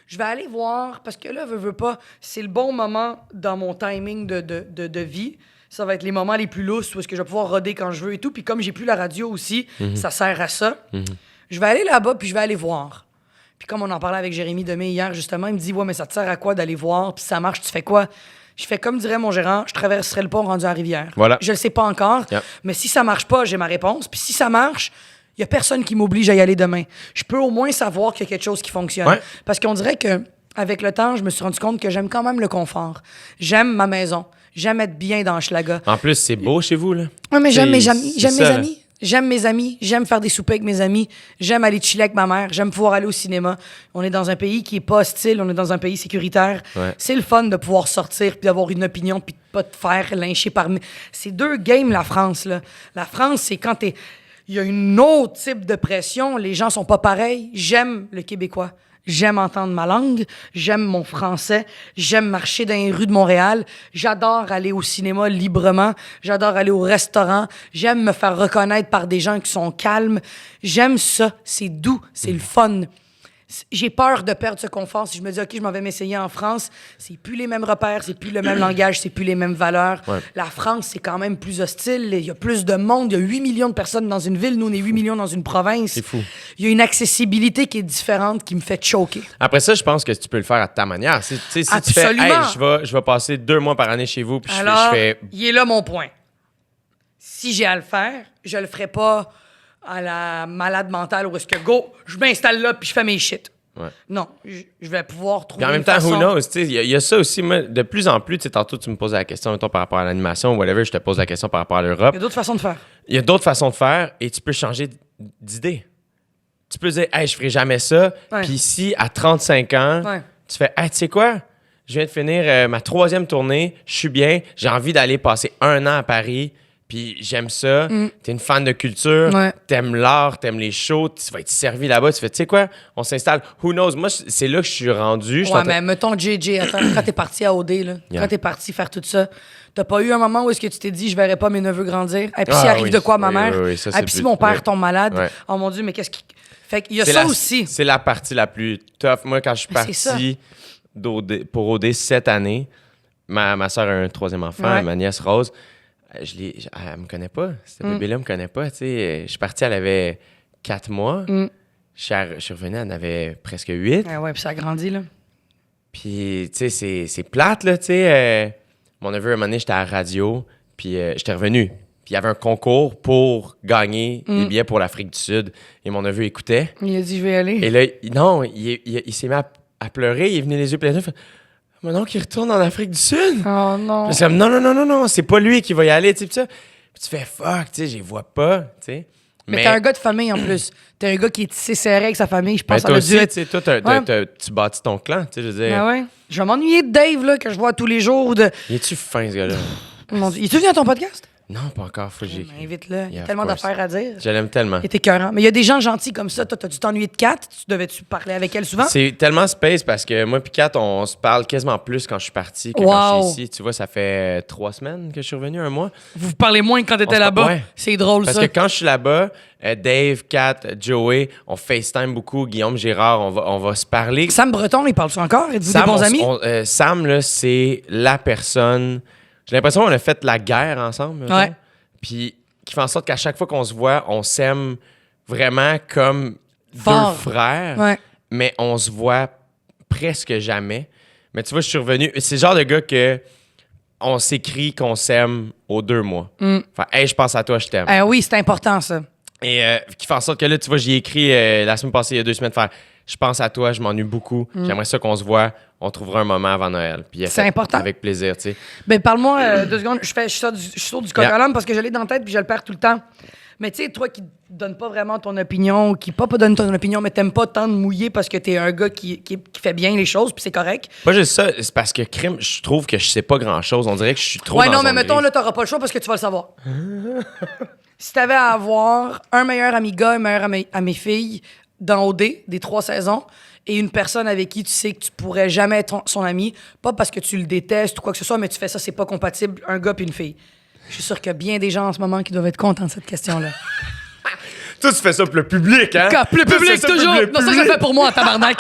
Je vais aller voir, parce que là, veux pas, c'est le bon moment dans mon timing de vie. Ça va être les moments les plus lousses où est-ce que je vais pouvoir roder quand je veux et tout. Puis comme j'ai plus la radio aussi, ça sert à ça. Je vais aller là-bas, puis je vais aller voir. Puis comme on en parlait avec Jérémy Demé hier, justement, il me dit « Ouais, mais ça te sert à quoi d'aller voir? Puis si ça marche, tu fais quoi? » Je fais comme dirait mon gérant, je traverserai le pont rendu à la rivière. Voilà. Je le sais pas encore, Yep. mais si ça marche pas, j'ai ma réponse. Puis si ça marche, il y a personne qui m'oblige à y aller demain. Je peux au moins savoir qu'il y a quelque chose qui fonctionne. Ouais. Parce qu'on dirait que avec le temps, je me suis rendu compte que j'aime quand même le confort. J'aime ma maison. J'aime être bien dans Schlaga. En plus, c'est beau chez vous, là. Ouais, mais j'aime C'est- mes amis. c'est J'aime mes ça, là. amis. J'aime mes amis. J'aime faire des soupers avec mes amis. J'aime aller chiller avec ma mère. J'aime pouvoir aller au cinéma. On est dans un pays qui est pas hostile. On est dans un pays sécuritaire. Ouais. C'est le fun de pouvoir sortir puis d'avoir une opinion puis de pas te faire lyncher par... C'est 2 games, la France, là. La France, c'est quand t'es... Il y a une autre type de pression. Les gens sont pas pareils. J'aime le Québécois. J'aime entendre ma langue, j'aime mon français, j'aime marcher dans les rues de Montréal, j'adore aller au cinéma librement, j'adore aller au restaurant, j'aime me faire reconnaître par des gens qui sont calmes. J'aime ça, c'est doux, c'est le fun. J'ai peur de perdre ce confort. Si je me dis, OK, je m'en vais m'essayer en France, c'est plus les mêmes repères, c'est plus le même langage, c'est plus les mêmes valeurs. Ouais. La France, c'est quand même plus hostile. Il y a plus de monde. Il y a 8 millions de personnes dans une ville. Nous, on est 8 millions dans une province. C'est fou. Il y a une accessibilité qui est différente qui me fait choquer. Après ça, je pense que tu peux le faire à ta manière. Si tu fais, Absolument. hey, je vais passer 2 mois par année chez vous, puis Alors, je fais... il est là mon point. Si j'ai à le faire, je le ferai pas à la malade mentale où est-ce que, go, je m'installe là puis je fais mes shit. Ouais. Non, je vais pouvoir trouver Puis en même une temps, façon... who knows? Il y a ça aussi. Moi, de plus en plus, tu sais, tantôt, tu me posais la question mettons, par rapport à l'animation ou whatever, je te pose la question par rapport à l'Europe. Il y a d'autres façons de faire. Il y a d'autres façons de faire et tu peux changer d'idée. Tu peux dire, hey, je ferai jamais ça. Ouais. Puis si, à 35 ans, Ouais. tu fais, hey, tu sais quoi? Je viens de finir ma 3e tournée, je suis bien, j'ai envie d'aller passer 1 an à Paris, puis j'aime ça. T'es une fan de culture, Ouais. t'aimes l'art, t'aimes les shows, tu vas être servi là-bas. Tu fais, tu sais quoi? On s'installe. Who knows? Moi, c'est là que je suis rendu. Je suis Ouais, en train- mais mettons JJ, attends, quand t'es parti à OD, là, Yeah. quand t'es parti faire tout ça, t'as pas eu un moment où est-ce que tu t'es dit, je verrai pas mes neveux grandir? Et puis Ah, s'il arrive oui. de quoi à ma Oui, mère? oui, oui, ça, Et c'est puis si plus- mon père oui. tombe malade? Ouais. Oh mon Dieu, mais qu'est-ce qui... Fait qu'il y a C'est ça la- aussi. C'est la partie la plus tough. Moi, quand je suis Mais c'est parti pour OD cette année, ma soeur a un 3e enfant, Ouais. ma nièce Rose. Elle me connaît pas. Ce bébé-là me connaît pas. Tu sais, je suis parti, elle avait 4 mois. Je suis revenu, elle en avait presque 8. Ah ouais, puis ça a grandi, là. Puis, tu sais, c'est plate, là, tu sais. Mon neveu, à un moment donné, j'étais à la radio, puis j'étais revenu. Puis il y avait un concours pour gagner des billets pour l'Afrique du Sud. Et mon neveu écoutait. Il a dit, je vais y aller. Et là, il s'est mis à pleurer. Il est venu les yeux pleins d'eau. Il fait, mon oncle, il retourne en Afrique du Sud. Oh non. Puis c'est comme, non, c'est pas lui qui va y aller, tu sais, pis ça. Puis tu fais, fuck, tu sais, je les vois pas, tu sais. Mais t'es un gars de famille en plus. T'es un gars qui est tissé serré avec sa famille. Je ben, pense que ça toi a aussi, dû tu être... sais, toi, Ouais. tu bâtis ton clan, tu sais, je veux dire. Ah ouais. Je vais m'ennuyer de Dave, là, que je vois tous les jours. De... Il est-tu fin, ce gars-là? Mon Dieu. Es-tu venu à ton podcast? Non, pas encore, faut que j'y écrive. Invite-le. Il y a Yeah, of tellement course. d'affaires à dire. Je l'aime tellement. Il est écœurant. Mais il y a des gens gentils comme ça. Toi, t'as dû t'ennuyer de Kat. Devais-tu parler avec elle souvent? C'est tellement space parce que moi puis Kat, on se parle quasiment plus quand je suis parti que quand Wow. je suis ici. Tu vois, ça fait 3 semaines que je suis revenu, 1 mois. Vous vous parlez moins que quand On t'étais se là-bas. ouais. C'est drôle, Parce ça. que quand je suis là-bas, Dave, Kat, Joey, on FaceTime beaucoup. Guillaume Girard, on va se parler. Sam Breton, il parle-tu encore? Êtes-vous des Sam, bons amis? Sam, là, c'est la personne... J'ai l'impression qu'on a fait la guerre ensemble. mettons. Ouais. Puis qui fait en sorte qu'à chaque fois qu'on se voit, on s'aime vraiment comme Fort. 2 frères. Ouais. Mais on se voit presque jamais. Mais tu vois, je suis revenu. C'est le genre de gars que on s'écrit qu'on s'aime aux 2 mois. Enfin, hey, je pense à toi, je t'aime. Oui, c'est important, ça. Et qui fait en sorte que là, tu vois, j'y ai écrit la semaine passée, il y a 2 semaines, faire je pense à toi, je m'ennuie beaucoup. J'aimerais ça qu'on se voit. On trouvera un moment avant Noël. Puis c'est important. Avec plaisir, tu sais. Ben, parle-moi 2 secondes. Je saute du coq à l'âne parce que je l'ai dans la tête puis je le perds tout le temps. Mais tu sais, toi qui donnes pas vraiment ton opinion, qui pas donne ton opinion, mais t'aimes pas tant de mouiller parce que t'es un gars qui fait bien les choses, puis c'est correct. Pas juste ça, c'est parce que crime, je trouve que je sais pas grand-chose. On dirait que je suis trop Ouais, dans non, mais zone mettons, grise. là, t'auras pas le choix parce que tu vas le savoir. Si t'avais à avoir un meilleur ami gars, un meilleur ami fille dans OD, des 3 saisons, et une personne avec qui tu sais que tu pourrais jamais être son ami, pas parce que tu le détestes ou quoi que ce soit, mais tu fais ça, c'est pas compatible, un gars puis une fille. Je suis sûr qu'il y a bien des gens en ce moment qui doivent être contents de cette question-là. Toi, tu fais ça pour le public, hein? Le Toi, tu public, fais ça pour toujours! le Non, ça, je public. le fais pour moi, tabarnak.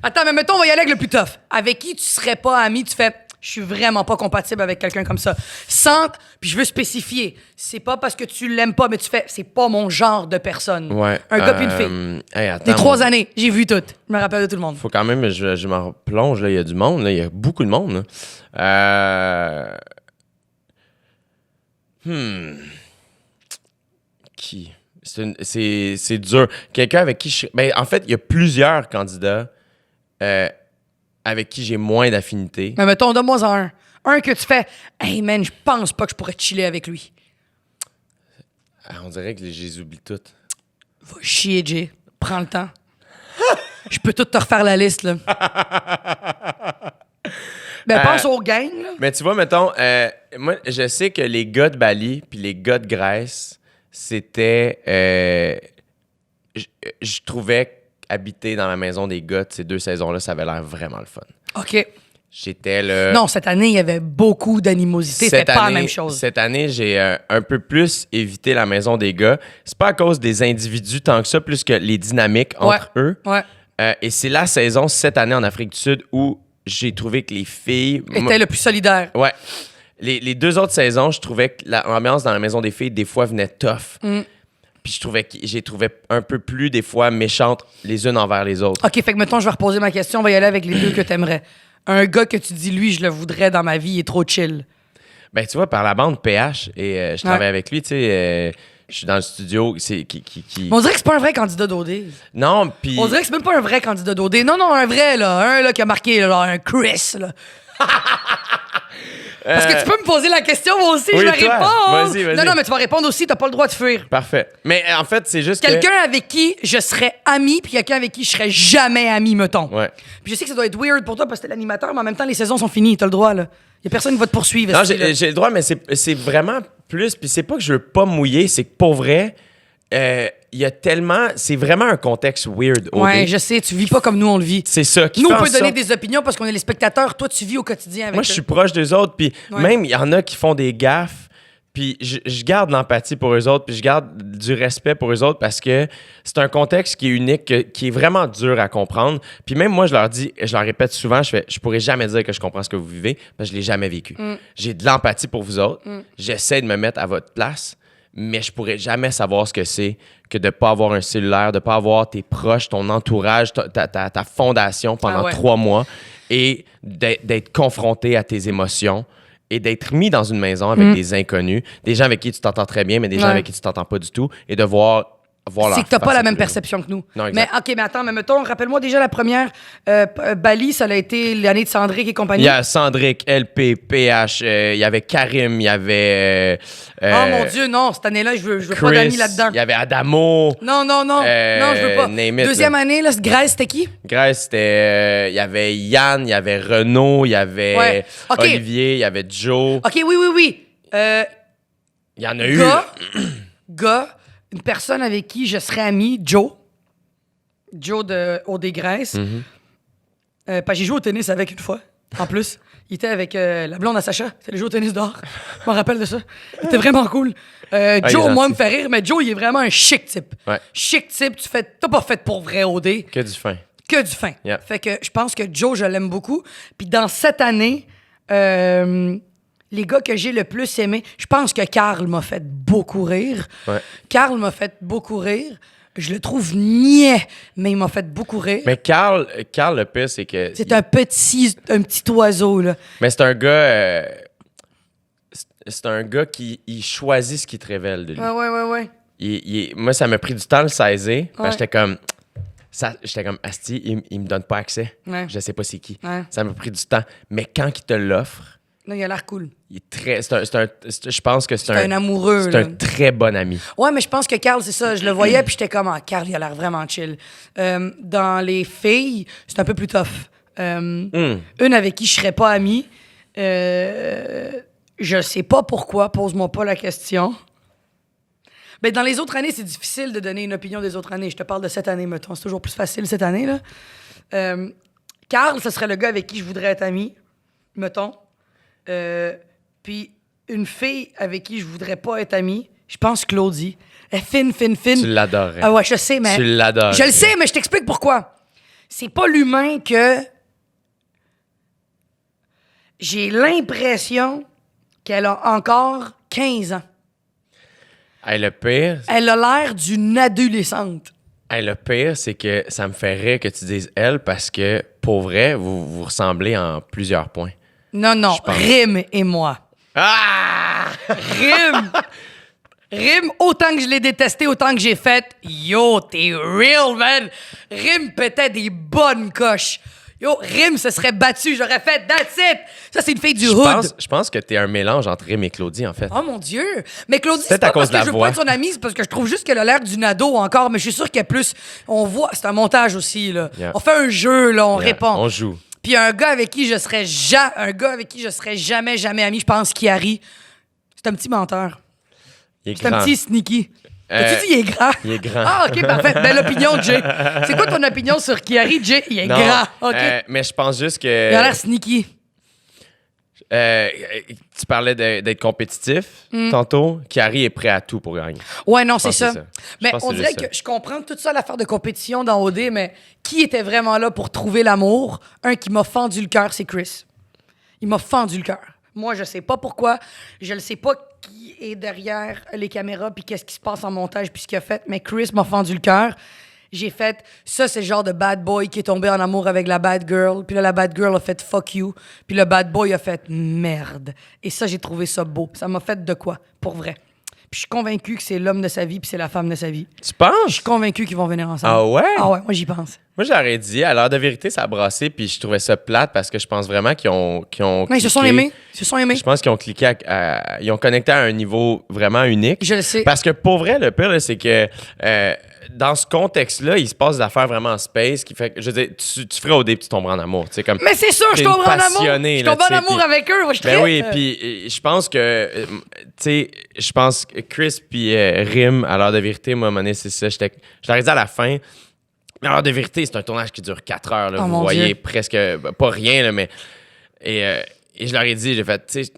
Attends, mais mettons, on va y aller avec le plus tough. Avec qui tu serais pas ami, tu fais... Je suis vraiment pas compatible avec quelqu'un comme ça. Puis je veux spécifier, c'est pas parce que tu l'aimes pas, mais tu fais, c'est pas mon genre de personne. Ouais. Un gars puis une fille. Hey, attends, Des 3 années, j'ai vu tout. Je me rappelle de tout le monde. Faut quand même, je m'en replonge, là. Il y a du monde, là. Il y a beaucoup de monde, là. Qui? C'est dur. Quelqu'un avec qui je... Ben, en fait, il y a plusieurs candidats avec qui j'ai moins d'affinité. Mais mettons, donne-moi un. Un que tu fais, hey man, je pense pas que je pourrais chiller avec lui. On dirait que je les oublie toutes. Va chier, Jay. Prends le temps. Je peux tout te refaire la liste, là. Ben, pense aux gangs, là. Mais tu vois, mettons, moi, je sais que les gars de Bali puis les gars de Grèce, c'était... je trouvais habiter dans la maison des gars de ces 2 saisons-là, ça avait l'air vraiment le fun. OK. J'étais le... Non, cette année, il y avait beaucoup d'animosité. C'était pas la même chose. Cette année, j'ai un peu plus évité la maison des gars. C'est pas à cause des individus tant que ça, plus que les dynamiques entre eux. Ouais. Et c'est la saison, cette année, en Afrique du Sud, où j'ai trouvé que les filles... Était le plus solidaire. Ouais. Les 2 autres saisons, je trouvais que l'ambiance dans la maison des filles, des fois, venait tough. Puis j'ai trouvé un peu plus, des fois, méchantes les unes envers les autres. OK, fait que maintenant, je vais reposer ma question. On va y aller avec les 2 que t'aimerais. Un gars que tu dis, lui, je le voudrais dans ma vie, il est trop chill. Ben, tu vois, par la bande PH, et je travaille avec lui, tu sais, je suis dans le studio, qui... Mais on dirait que c'est pas un vrai candidat d'OD. Non, puis... On dirait que c'est même pas un vrai candidat d'OD. Non, un vrai, là. Un là, qui a marqué, là, genre un Chris, là. Parce que tu peux me poser la question, moi aussi, oui, je vais toi. répondre. Vas-y. Non, mais tu vas répondre aussi, t'as pas le droit de fuir. Parfait. Mais en fait, c'est juste Quelqu'un avec qui je serais ami, puis quelqu'un avec qui je serais jamais ami, mettons. Ouais. Puis je sais que ça doit être weird pour toi parce que t'es l'animateur, mais en même temps, les saisons sont finies, t'as le droit, là. Y a personne qui va te poursuivre. Non, esti, là. j'ai le droit, mais c'est vraiment plus... Puis c'est pas que je veux pas mouiller, c'est que pour vrai, il y a tellement... C'est vraiment un contexte weird. Ouais, OD. je sais, tu vis pas comme nous, on le vit. C'est ça qui Nous, fait on en peut donner sorte- des opinions parce qu'on est les spectateurs. Toi, tu vis au quotidien avec Moi, eux. je suis proche d'eux autres, puis Ouais. même, il y en a qui font des gaffes, puis je garde l'empathie pour eux autres, puis je garde du respect pour eux autres parce que c'est un contexte qui est unique, qui est vraiment dur à comprendre. Puis même moi, je leur répète souvent, je pourrais jamais dire que je comprends ce que vous vivez parce que je l'ai jamais vécu. J'ai de l'empathie pour vous autres. J'essaie de me mettre à votre place, mais je pourrais jamais savoir ce que c'est que de pas avoir un cellulaire, de pas avoir tes proches, ton entourage, ta fondation pendant Ah ouais. 3 mois et d'être confronté à tes émotions et d'être mis dans une maison avec des inconnus, des gens avec qui tu t'entends très bien, mais des gens Ouais. avec qui tu t'entends pas du tout, et de voir leur C'est que t'as pas face la à même tous les perception que nous. Non, mais exact. OK, mais attends, mais mettons, rappelle-moi déjà la première. Bali, ça a été l'année de Sandrick et compagnie. Il y a Sandrick, LP, PH, il y avait Karim, il y avait... Oh mon Dieu, non, cette année-là, je veux pas Chris, d'amis là-dedans. il y avait Adamo. Non, non, je veux pas. name it, Deuxième là. année, là, Grèce, c'était qui? Grèce, c'était... il y avait Yann, il y avait Renaud, il y avait Ouais. OK. Olivier, il y avait Joe. OK, oui. Il y en a eu. Gars, une personne avec qui je serais ami, Joe. Joe de OD Grèce. Parce que j'ai joué au tennis avec une fois, en plus. Il était avec la blonde à Sacha. C'est le jeu au tennis dehors. Je me rappelle de ça. Il était vraiment cool. il est Joe, moi, gentil. me fait rire, mais Joe, il est vraiment un chic type. Ouais. Chic type, t'as pas fait pour vrai OD. Que du fin. Que du fin. Yeah. Fait que je pense que Joe, je l'aime beaucoup. Puis dans cette année, les gars que j'ai le plus aimé, je pense que Carl m'a fait beaucoup rire. Ouais. Carl m'a fait beaucoup rire. Je le trouve niais, mais il m'a fait beaucoup rire. Mais Carl, le pire, c'est que... C'est un petit oiseau, là. Mais c'est un gars... c'est un gars qui il choisit ce qu'il te révèle de lui. Ouais. Moi, ça m'a pris du temps de le saisir. Parce Ouais. que j'étais comme, Asti, il me donne pas accès. Ouais. Je sais pas c'est qui. Ouais. Ça m'a pris du temps. Mais quand il te l'offre, Là, il a l'air cool. il est très... je pense que c'est un amoureux, C'est là. un très bon ami. Ouais, mais je pense que Carl, c'est ça. Je le voyais, puis j'étais comme, Carl, il a l'air vraiment chill. Dans les filles, c'est un peu plus tough. Une avec qui je serais pas amie, je sais pas pourquoi, pose-moi pas la question. Ben, dans les autres années, c'est difficile de donner une opinion des autres années. Je te parle de cette année, mettons. C'est toujours plus facile cette année, là. Carl, ce serait le gars avec qui je voudrais être ami, mettons. Puis une fille avec qui je voudrais pas être amie, je pense Claudie. Elle est fine. Tu l'adorais. Ah ouais, je sais, mais... Tu l'adores. Je le sais, mais je t'explique pourquoi. C'est pas l'humain que... J'ai l'impression qu'elle a encore 15 ans. Hey, le pire, Elle a l'air d'une adolescente. le pire, c'est que ça me fait rire que tu dises elle parce que, pour vrai, vous ressemblez en plusieurs points. Non, pense. Rim et moi. Ah! Rim, autant que je l'ai détesté, autant que j'ai fait « Yo, t'es real, man! » Rim pétait des bonnes coches. Yo, Rim se serait battu, j'aurais fait « That's it! » Ça, c'est une fille du hood. Je pense que t'es un mélange entre Rim et Claudie, en fait. Oh mon Dieu! Mais Claudie, C'est c'est pas à cause parce de que la je veux voix. pas être son amie, c'est parce que je trouve juste qu'elle a l'air d'une ado encore, mais je suis sûr qu'elle est plus... On voit, c'est un montage aussi, là. Yeah. On fait un jeu, là, on Yeah, répond. on joue. Puis un gars avec qui je serais jamais ami, je pense Kiari. C'est un petit menteur. Il est C'est un grand. petit sneaky. T'as-tu dit il est grand? il est grand. Ah, OK, parfait. Belle opinion, Jay. C'est quoi ton opinion sur Kiari, Jay? Il est Non, grand. OK. mais je pense juste Il a que... l'air sneaky. tu parlais d'être compétitif tantôt. Kiari est prêt à tout pour gagner. Ouais, non, Je c'est pense ça. que c'est ça. Je Mais pense que on c'est dirait juste que ça. je comprends toute ça, l'affaire de compétition dans OD, mais qui était vraiment là pour trouver l'amour? Un qui m'a fendu le cœur, c'est Chris. Il m'a fendu le cœur. Moi, je sais pas pourquoi. Je ne sais pas qui est derrière les caméras puis qu'est-ce qui se passe en montage puis ce qu'il a fait, mais Chris m'a fendu le cœur. J'ai fait, ça, c'est le genre de bad boy qui est tombé en amour avec la bad girl. Puis là, la bad girl a fait fuck you. Puis le bad boy a fait merde. Et ça, j'ai trouvé ça beau. Ça m'a fait de quoi, pour vrai. Puis je suis convaincu que c'est l'homme de sa vie puis c'est la femme de sa vie. Tu Je penses? suis convaincu qu'ils vont venir ensemble. Ah ouais? Ah ouais, moi, j'y pense. Moi, j'aurais dit, à l'heure de vérité, ça a brassé, puis je trouvais ça plate parce que je pense vraiment qu'ils ont Non, ils se sont cliqué. aimés. Ils se sont aimés. Je pense qu'ils ont cliqué, ils ont connecté à un niveau vraiment unique. Je le sais. Parce que pour vrai, le pire, là, c'est que dans ce contexte-là, il se passe des affaires vraiment en space qui fait que, je veux dire, tu ferais au début, tu tomberais en amour. Tu sais, comme, Mais c'est sûr, je t'es tombe une en amour. passionnée, Je là, tombe en tu sais, amour puis- avec eux. Moi, je Ben trippe. oui, puis je pense que, tu sais, je pense que Chris puis Rim, à l'heure de vérité, moi, à un moment donné, c'est ça. Je leur ai dit à la fin, mais à l'heure de vérité, c'est un tournage qui dure 4 heures. Là, Oh, vous mon voyez Dieu. presque, pas rien, là, mais. Et je leur ai dit, j'ai fait, tu sais,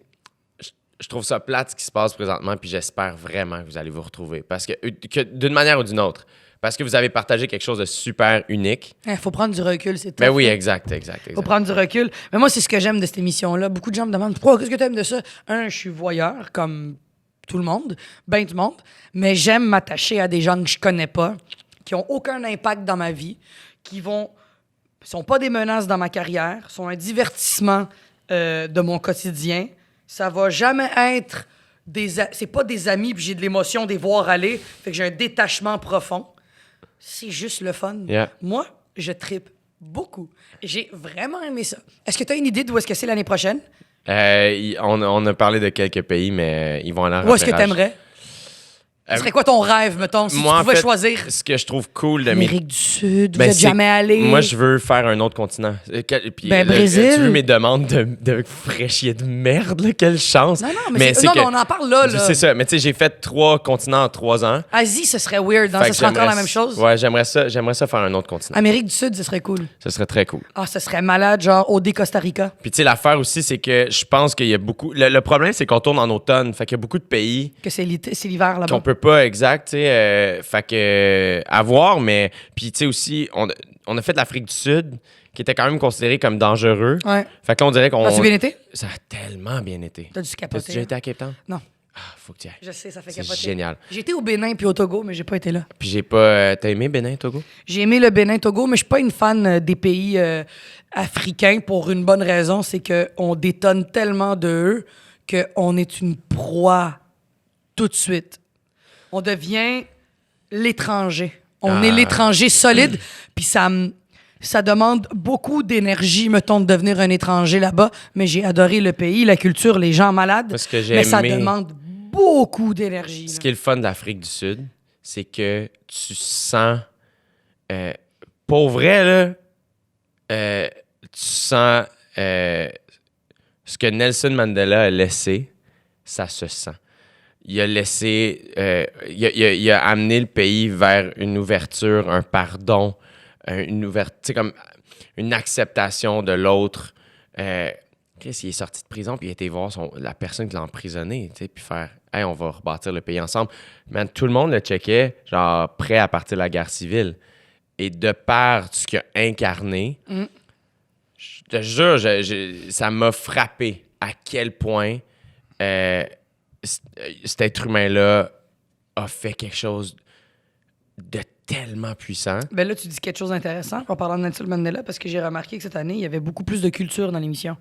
je trouve ça plate ce qui se passe présentement, puis j'espère vraiment que vous allez vous retrouver. Parce que d'une manière ou d'une autre. Parce que vous avez partagé quelque chose de super unique. Il faut prendre du recul, c'est tout. Ben oui, exact. Faut prendre du recul. Mais moi, c'est ce que j'aime de cette émission-là. Beaucoup de gens me demandent pourquoi, qu'est-ce que tu aimes de ça? Un, je suis voyeur, comme tout le monde, ben du monde. Mais j'aime m'attacher à des gens que je connais pas, qui ont aucun impact dans ma vie, qui sont pas des menaces dans ma carrière, sont un divertissement de mon quotidien. Ça va jamais être c'est pas des amis, puis j'ai de l'émotion des voir aller. Fait que j'ai un détachement profond. C'est juste le fun. Yeah. Moi, je trippe beaucoup. J'ai vraiment aimé ça. Est-ce que tu as une idée d'où est-ce que c'est l'année prochaine? On a parlé de quelques pays, mais ils vont aller en Où est-ce que tu repérage. aimerais? Ce serait quoi ton rêve, mettons, si Moi, tu en pouvais fait, choisir? Ce que je trouve cool de mes Amérique du Sud, Ben, vous êtes c'est- jamais allé? Moi, je veux faire un autre continent. Puis, Ben, Brésil. Tu veux mes demandes de fraîchier de merde, là, quelle chance. Non, mais non, mais on en parle là. C'est ça. Mais tu sais, j'ai fait 3 continents en 3 ans. Asie, ce serait weird, hein? Fait Ce que serait encore j'aimerais- la même chose. Ouais, j'aimerais ça faire un autre continent. Amérique du Sud, ce serait cool. Ce serait très cool. Ah, ce serait malade, genre OD Costa Rica. Puis tu sais, l'affaire aussi, c'est que je pense qu'il y a beaucoup... Le problème, c'est qu'on tourne en automne. Fait qu'il y a beaucoup de pays Que c'est l'hiver là-bas. qu'on peut pas, exact, tu sais. Fait que, à voir, mais... Puis tu sais aussi, on a fait l'Afrique du Sud, qui était quand même considéré comme dangereux. Ouais. Fait qu'on dirait qu'on... As-tu bien été? Ça a tellement bien été. T'as dû T'as-tu capoter. déjà été à Cape Town? Non. Faut que tu y ailles. Je sais, ça fait C'est capoter. génial. J'ai été au Bénin puis au Togo, mais j'ai pas été là. Puis j'ai pas... t'as aimé Bénin, Togo? J'ai aimé le Bénin-Togo, mais je suis pas une fan des pays africains pour une bonne raison, c'est qu'on détonne tellement d'eux qu'on est une proie tout de suite. On devient l'étranger. On est l'étranger solide, puis ça demande beaucoup d'énergie, mettons, de devenir un étranger là-bas, mais j'ai adoré le pays, la culture, les gens malades, Parce que j'ai mais ça aimé- demande beaucoup d'énergie. Ce là. qui est le fun d'Afrique du Sud, c'est que tu sens... pour vrai, là, tu sens ce que Nelson Mandela a laissé, ça se sent. Il a laissé... il a amené le pays vers une ouverture, un pardon, une ouverture, tu sais, comme une acceptation de l'autre. Chris, il est sorti de prison, puis il a été voir la personne qui l'a emprisonné, tu sais, puis faire « Hey, on va rebâtir le pays ensemble. » Man, tout le monde le checkait, genre, prêt à partir de la guerre civile. Et de par ce qu'il a incarné, je te jure, ça m'a frappé à quel point cet être humain-là a fait quelque chose de tellement puissant. Ben là, tu dis quelque chose d'intéressant en parlant de Nelson Mandela, parce que j'ai remarqué que cette année, il y avait beaucoup plus de culture dans l'émission.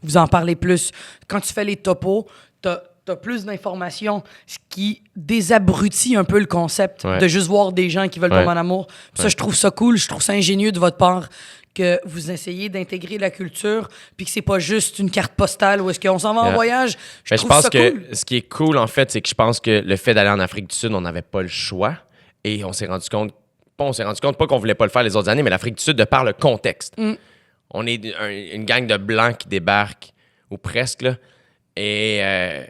Vous en parlez plus. Quand tu fais les topos, t'as plus d'informations, ce qui désabrutit un peu le concept Ouais. de juste voir des gens qui veulent Ouais. tomber en amour. Puis ça, je trouve ça cool, je trouve ça ingénieux de votre part que vous essayez d'intégrer la culture, puis que c'est pas juste une carte postale où est-ce qu'on s'en va en Yeah. voyage. Je Ben, trouve pense ça que cool. ce qui est cool, en fait, c'est que je pense que le fait d'aller en Afrique du Sud, on n'avait pas le choix. Et on s'est rendu compte, pas qu'on voulait pas le faire les autres années, mais l'Afrique du Sud, de par le contexte. On est une gang de Blancs qui débarquent, ou presque, là, et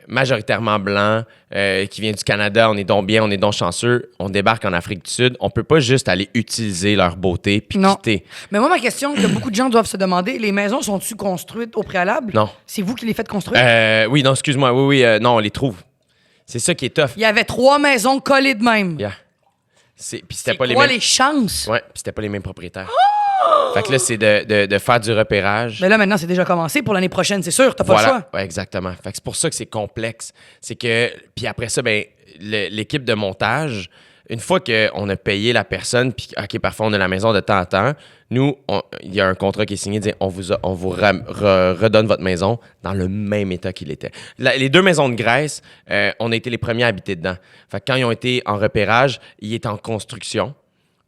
majoritairement Blancs, qui vient du Canada. On est donc bien, on est donc chanceux. On débarque en Afrique du Sud. On peut pas juste aller utiliser leur beauté puis Non. quitter. Mais moi, ma question que beaucoup de gens doivent se demander, les maisons sont-tu construites au préalable? Non. C'est vous qui les faites construire? Oui, non, excuse-moi. Oui, non, on les trouve. C'est ça qui est tough. Il y avait 3 maisons collées de même. Yeah. Puis c'était C'est pas les quoi mêmes. les chances? Ouais, puis c'était pas les mêmes propriétaires. Fait que là, c'est de faire du repérage. Mais là, maintenant, c'est déjà commencé pour l'année prochaine, c'est sûr. T'as pas le choix. Ouais, exactement. Fait que c'est pour ça que c'est complexe. C'est que, puis après ça, ben, l'équipe de montage, une fois qu'on a payé la personne, puis OK, parfois on a la maison de temps en temps, nous, il y a un contrat qui est signé, dit on vous redonne votre maison dans le même état qu'il était. Les 2 maisons de Grèce, on a été les premiers à habiter dedans. Fait que quand ils ont été en repérage, ils étaient en construction.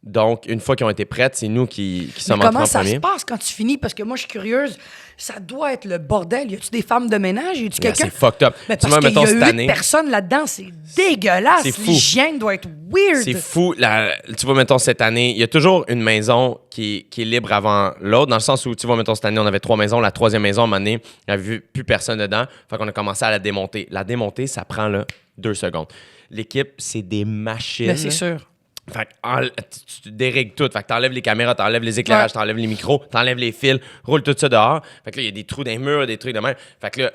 Donc, une fois qu'ils ont été prêtes, c'est nous qui Mais sommes entrés comment en ça premier. se passe quand tu finis? Parce que moi, je suis curieuse. Ça doit être le bordel. Y a-tu des femmes de ménage? Y a-tu Yeah, quelqu'un? c'est fucked up. Mais Tu parce vois, qu'il y mettons, a cette 8 année- personnes là-dedans. C'est dégueulasse. C'est fou. L'hygiène doit être weird. C'est fou. Tu vois, mettons, cette année, il y a toujours une maison qui est libre avant l'autre, dans le sens où, tu vois, mettons, cette année, on avait 3 maisons. La 3e maison, à un moment donné, il n'y avait plus personne dedans. Fait qu'on a commencé à la démonter. La démonter, ça prend, là, 2 secondes. L'équipe, c'est des machines. Mais c'est sûr. Fait que tu dérègles tout. Fait que t'enlèves les caméras, t'enlèves les éclairages, Ouais. t'enlèves les micros, t'enlèves les fils, roule tout ça dehors. Fait que là, il y a des trous dans les murs, des trucs de même. Fait que là,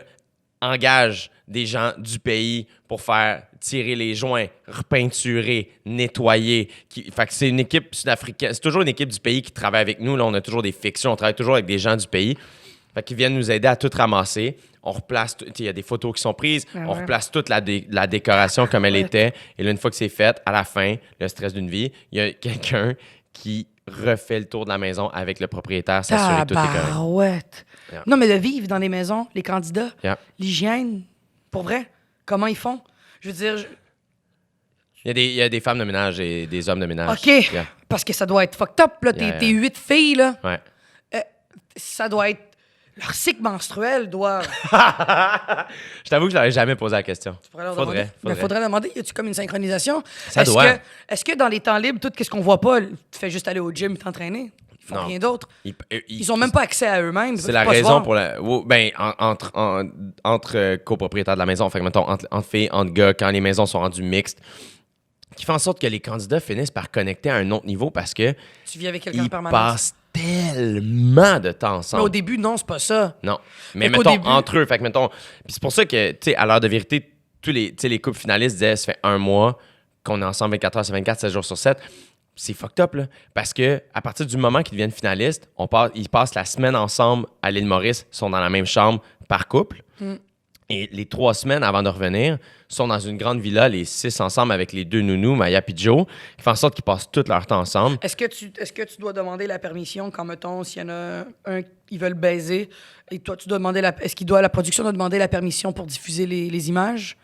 engage des gens du pays pour faire tirer les joints, repeinturer, nettoyer. Fait que c'est une équipe sud-africaine. C'est toujours une équipe du pays qui travaille avec nous. Là, on a toujours des fictions, on travaille toujours avec des gens du pays. Fait qu'ils viennent nous aider à tout ramasser. On replace, il y a des photos qui sont prises, Ah on ouais. replace toute la décoration comme elle Ouais. était. Et là, une fois que c'est fait, à la fin, le stress d'une vie, il y a quelqu'un qui refait le tour de la maison avec le propriétaire, s'assurer que tout est correct. Tabarouette. Yeah. Non, mais de vivre dans les maisons, les candidats, Yeah. l'hygiène, pour vrai, comment ils font? Je veux dire, Il y a des femmes de ménage et des hommes de ménage. OK, Yeah. parce que ça doit être fucked up, là. Yeah, T'es yeah. 8 filles, là. Ouais. Ça doit être... Leur cycle menstruel doit... Je t'avoue que je l'avais jamais posé la question. Faudrait leur Faudrait. demander. Mais faudrait demander, y a-tu comme une synchronisation? Ça doit. Est-ce que dans les temps libres, tout ce qu'on voit pas, tu fais juste aller au gym et t'entraîner? Ils font Non. rien d'autre. Ils Ils ont même pas accès à eux-mêmes. C'est la raison pour la. Ben, entre copropriétaires de la maison, fait que, mettons, entre filles, entre gars, quand les maisons sont rendues mixtes, qui fait en sorte que les candidats finissent par connecter à un autre niveau parce que Tu vis avec quelqu'un en ils permanence. passent tellement de temps Mais ensemble. au début, non, c'est pas ça. Non. Mais Fait qu'au mettons, début- entre eux. Fait que, mettons. Puis c'est pour ça que, tu sais, à l'heure de vérité, tous les couples finalistes disaient, ça fait 1 mois qu'on est ensemble 24 heures sur 24, 7 jours sur 7. C'est fucked up, là. Parce que à partir du moment qu'ils deviennent finalistes, ils passent la semaine ensemble à l'île Maurice, ils sont dans la même chambre par couple. Et les 3 semaines avant de revenir, sont dans une grande villa, les 6 ensemble avec les 2 nounous, Maya et Joe, qui font en sorte qu'ils passent tout leur temps ensemble. Est-ce que tu dois demander la permission quand, mettons, s'il y en a un qui veut le baiser, et toi, tu dois demander la production doit demander la permission pour diffuser les images?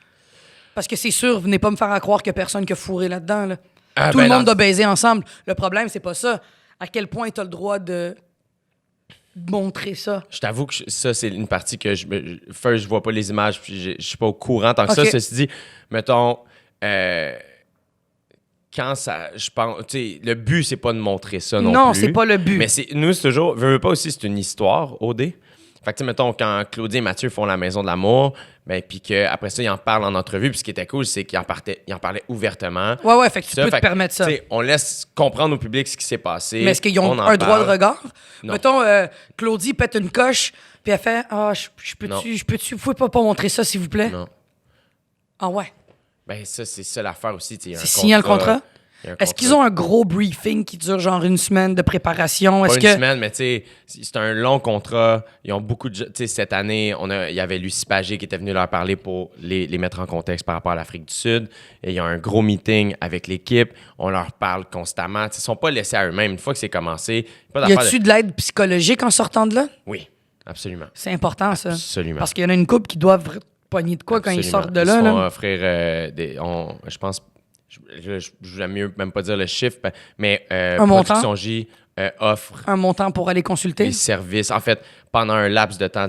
Parce que c'est sûr, venez pas me faire croire qu'il y a personne qui a fourré là-dedans. Là. Tout le monde doit baiser ensemble. Le problème, c'est pas ça. À quel point tu as le droit de montrer ça? Je t'avoue que ça, c'est une partie que je vois pas les images, puis je suis pas au courant tant que ça. Ceci dit, mettons, quand ça, je pense, tu sais, le but, c'est pas de montrer ça non plus. Non, c'est pas le but. Mais nous, c'est toujours, veux pas aussi, c'est une histoire, OD. Fait que, tu sais, mettons, quand Claudie et Mathieu font la Maison de l'amour, ben, puis qu'après ça, ils en parlent en entrevue, puis ce qui était cool, c'est qu'ils en parlaient ouvertement. Ouais, fait que tu peux te permettre ça. On laisse comprendre au public ce qui s'est passé. Mais est-ce qu'ils ont un droit de regard? Non. Mettons, Claudie pète une coche, puis elle fait « Ah, vous pouvez pas montrer ça, s'il vous plaît? » Non. Ah ouais. Ben, ça, c'est ça l'affaire aussi. C'est signé le contrat? Est-ce qu'ils ont un gros briefing qui dure genre une semaine de préparation? Pas une semaine, mais tu sais, c'est un long contrat. Ils ont beaucoup de... Tu sais, cette année, il y avait Lucie Pagé qui était venue leur parler pour les mettre en contexte par rapport à l'Afrique du Sud. Et il y a un gros meeting avec l'équipe. On leur parle constamment. Ils ne sont pas laissés à eux-mêmes. Une fois que c'est commencé... Y a-tu de l'aide psychologique en sortant de là? Oui, absolument. C'est important, ça. Absolument. Parce qu'il y en a une couple qui doivent pogner de quoi quand ils sortent de là. Ils se font là. offrir je pense... Je voulais mieux même pas dire le chiffre, mais Production J offre un montant pour aller consulter. Les services. En fait, pendant un laps de temps,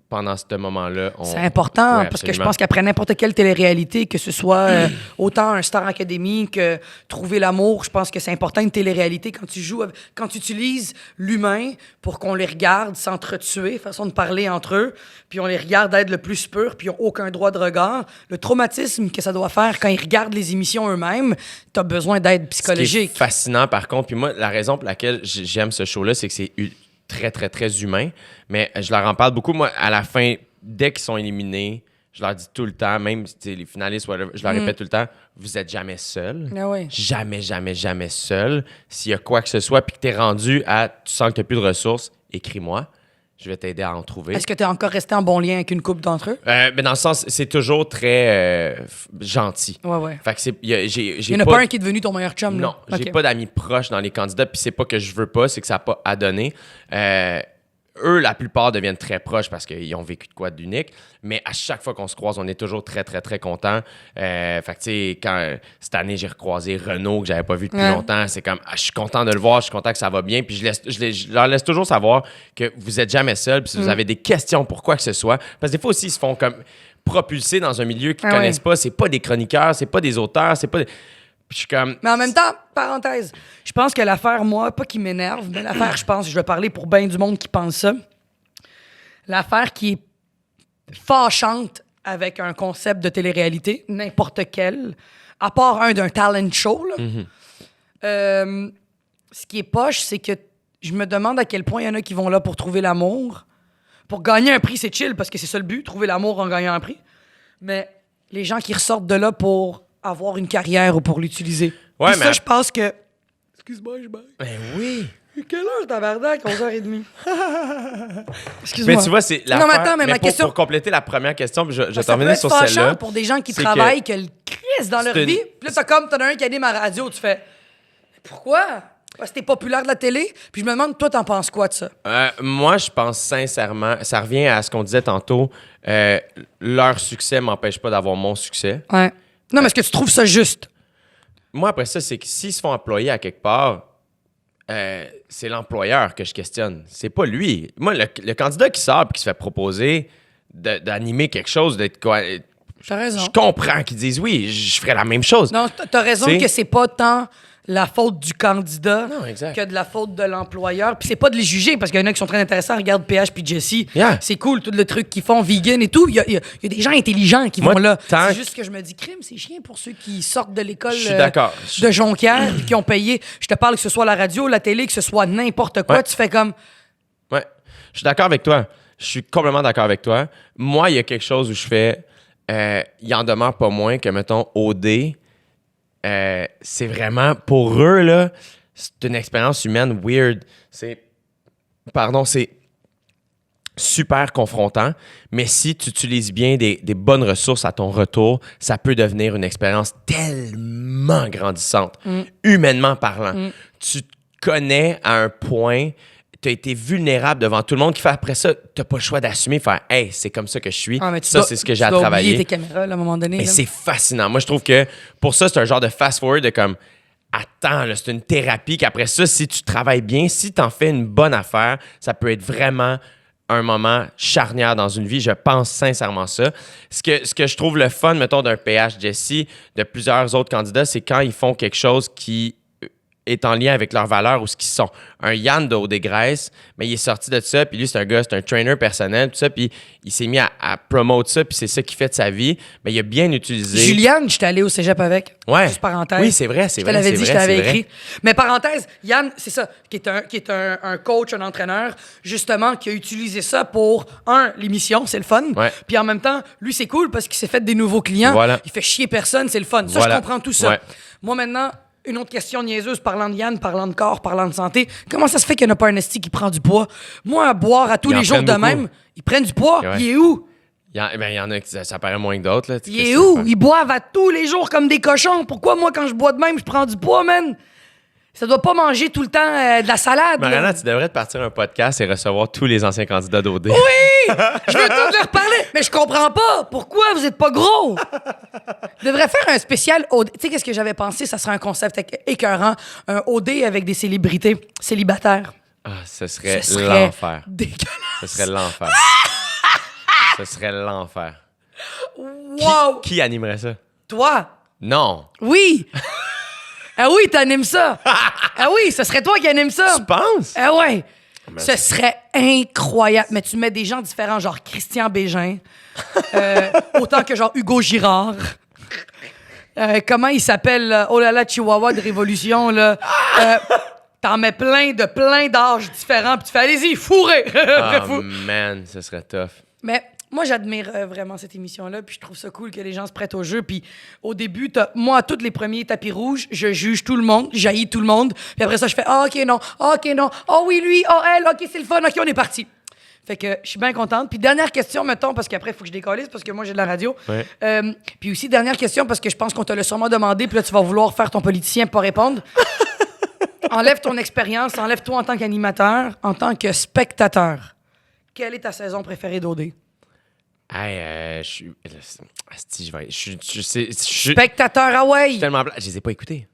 pendant ce moment-là, c'est important ouais, parce que je pense qu'après n'importe quelle télé-réalité, que ce soit autant un Star Academy que Trouver l'amour, je pense que c'est important une télé-réalité quand tu utilises l'humain pour qu'on les regarde s'entretuer, façon de parler entre eux, puis on les regarde être le plus pur, puis ils n'ont aucun droit de regard. Le traumatisme que ça doit faire quand ils regardent les émissions eux-mêmes, tu as besoin d'aide psychologique. Ce qui est fascinant, par contre, puis moi, la raison pour laquelle j'aime ce show-là, c'est que c'est très, très, très humain. Mais je leur en parle beaucoup. Moi, à la fin, dès qu'ils sont éliminés, je leur dis tout le temps, même les finalistes, whatever, je leur répète tout le temps, vous êtes jamais seuls. Ah ouais. Jamais, jamais, jamais seul. S'il y a quoi que ce soit, puis que tu es rendu à, tu sens que tu n'as plus de ressources, écris-moi. Je vais t'aider à en trouver. Est-ce que tu es encore resté en bon lien avec une couple d'entre eux? Mais dans le sens, c'est toujours très gentil. Ouais. Fait que il n'y en a pas un qui est devenu ton meilleur chum? Non, là? j'ai pas d'amis proches dans les candidats, puis c'est pas que je veux pas, c'est que ça n'a pas à donner. Eux, la plupart deviennent très proches parce qu'ils ont vécu de quoi d'unique, mais à chaque fois qu'on se croise, on est toujours très, très, très contents. Fait que, tu sais, quand cette année, j'ai recroisé Renaud, que j'avais pas vu depuis longtemps, c'est comme, je suis content de le voir, je suis content que ça va bien, puis je leur laisse toujours savoir que vous êtes jamais seuls, puis si vous avez des questions pour quoi que ce soit, parce que des fois aussi, ils se font comme propulser dans un milieu qu'ils connaissent pas, c'est pas des chroniqueurs, c'est pas des auteurs, c'est pas... Je suis comme... Mais en même temps, parenthèse, je pense que l'affaire, moi, pas qui m'énerve, mais l'affaire, je vais parler pour bien du monde qui pense ça. L'affaire qui est fâchante avec un concept de télé-réalité, n'importe quel, à part un d'un talent show, là, ce qui est poche, c'est que je me demande à quel point il y en a qui vont là pour trouver l'amour. Pour gagner un prix, c'est chill, parce que c'est ça le but, trouver l'amour en gagnant un prix. Mais les gens qui ressortent de là pour avoir une carrière ou pour l'utiliser. Ouais, mais ça, je pense que... Excuse-moi, je baille. Ben oui! Quelle heure, tabarnak? 11h30. Excuse-moi. Mais tu vois, c'est la Non, mais attends, mais ma question... Pour compléter la première question, puis je ça terminer sur peut être celle-là. fâchant pour des gens qui travaillent, que le crisse dans leur vie. Puis là, t'en as un qui anime à la radio, tu fais... Pourquoi? Parce que t'es populaire de la télé. Puis je me demande, toi, t'en penses quoi de ça? Moi, je pense sincèrement, ça revient à ce qu'on disait tantôt, leur succès m'empêche pas d'avoir mon succès. Ouais. Non, mais est-ce que tu trouves ça juste? Moi, après ça, c'est que s'ils se font employer à quelque part, c'est l'employeur que je questionne. C'est pas lui. Moi, le candidat qui sort et qui se fait proposer d'animer quelque chose, d'être quoi... T'as raison. Je comprends qu'ils disent oui, je ferais la même chose. Non, t'as raison que c'est pas tant la faute du candidat exact. que de la faute de l'employeur. Puis c'est pas de les juger, parce qu'il y en a qui sont très intéressants. Regarde PH puis Jessie. Yeah. C'est cool, tout le truc qu'ils font, vegan et tout. Il y a des gens intelligents qui vont là. C'est juste que je me dis, crime, c'est chiant pour ceux qui sortent de l'école de Jonquière et qui ont payé. Je te parle que ce soit la radio, la télé, que ce soit n'importe quoi. Tu fais comme... Ouais, je suis d'accord avec toi. Je suis complètement d'accord avec toi. Moi, il y a quelque chose où je fais... il en demeure pas moins que, mettons, OD... c'est vraiment, pour eux, là, c'est une expérience humaine weird. C'est super confrontant, mais si tu utilises bien des bonnes ressources à ton retour, ça peut devenir une expérience tellement grandissante, humainement parlant. Tu te connais à un point, tu as été vulnérable devant tout le monde, qui fait après ça, tu n'as pas le choix d'assumer, faire « Hey, c'est comme ça que je suis, c'est ce que j'ai à travailler. » tes caméras là, à un moment donné. Mais là. c'est fascinant. Moi, je trouve que pour ça, c'est un genre de fast-forward de comme attends, là, c'est une thérapie qu'après ça, si tu travailles bien, si tu en fais une bonne affaire, ça peut être vraiment un moment charnière dans une vie. Je pense sincèrement ça. Ce que je trouve le fun, mettons, d'un PH Jesse, de plusieurs autres candidats, c'est quand ils font quelque chose qui est en lien avec leurs valeurs ou ce qu'ils sont. Un Yann de Haut-des-Graisses, mais il est sorti de ça, puis lui, c'est un gars, c'est un trainer personnel, tout ça, puis il s'est mis à promote ça, puis c'est ça qui fait de sa vie. Mais il a bien utilisé... Juliane, j'étais allé au cégep avec. Ouais. Juste parenthèse. Oui, c'est vrai, c'est vrai. Je te l'avais dit, je t'avais c'est vrai. écrit. Mais parenthèse, Yann, c'est ça, qui est un coach, un entraîneur, justement, qui a utilisé ça pour, l'émission, c'est le fun. Ouais. Puis en même temps, lui, c'est cool parce qu'il s'est fait des nouveaux clients. Voilà. Il fait chier personne, c'est le fun. Ça, Voilà. je comprends tout ça. Ouais. Moi, maintenant... Une autre question niaiseuse, parlant de Yann, parlant de corps, parlant de santé. Comment ça se fait qu'il n'y en a pas un esti qui prend du poids? Moi, à boire à tous Ils en les jours de prennent beaucoup. même, ils prennent du poids. Ouais. Il est où? Il y en a qui ça paraît moins que d'autres. Là. Il est où? Ils boivent à tous les jours comme des cochons. Pourquoi, moi, quand je bois de même, je prends du poids, man? Ça doit pas manger tout le temps de la salade. Mariana, là. tu devrais te partir un podcast et recevoir tous les anciens candidats d'OD. Oui! Je veux tous leur parler, mais je comprends pas. Pourquoi vous êtes pas gros? Je devrais faire un spécial OD. Tu sais, qu'est-ce que j'avais pensé? Ça serait un concept écœurant. Un OD avec des célébrités célibataires. Ah, ce serait Ce serait l'enfer. dégueulasse. Ce serait l'enfer. Ce serait l'enfer. Wow! Qui animerait ça? Toi? Non. Oui! Ah oui, t'animes ça! Ah oui, ce serait toi qui anime ça! Tu penses? Ah ouais! Ce serait incroyable. Mais tu mets des gens différents, genre Christian Bégin, autant que genre Hugo Girard. Comment il s'appelle? Oh là là, Chihuahua de Révolution, là. T'en mets plein d'âges différents, puis tu fais, allez-y, fourrez! Oh man, ce serait tough. Mais moi, j'admire vraiment cette émission-là, puis je trouve ça cool que les gens se prêtent au jeu. Puis au début, moi, à tous les premiers tapis rouges, je juge tout le monde, j'haïs tout le monde. Puis après ça, je fais ah, OK, non, ah, OK, non, ah oui, lui, ah, elle, OK, c'est le fun, OK, on est parti. Fait que je suis bien contente. Puis dernière question, mettons, parce qu'après, il faut que je décollisse, parce que moi, j'ai de la radio. Ouais. Puis aussi, dernière question, parce que je pense qu'on te l'a sûrement demandé, puis là, tu vas vouloir faire ton politicien pour pas répondre. Enlève ton expérience, enlève-toi en tant qu'animateur, en tant que spectateur. Quelle est ta saison préférée d'OD? Hey, je suis. Asti, je suis Spectateur, ah ouais! tellement plat. Je les ai pas écoutés.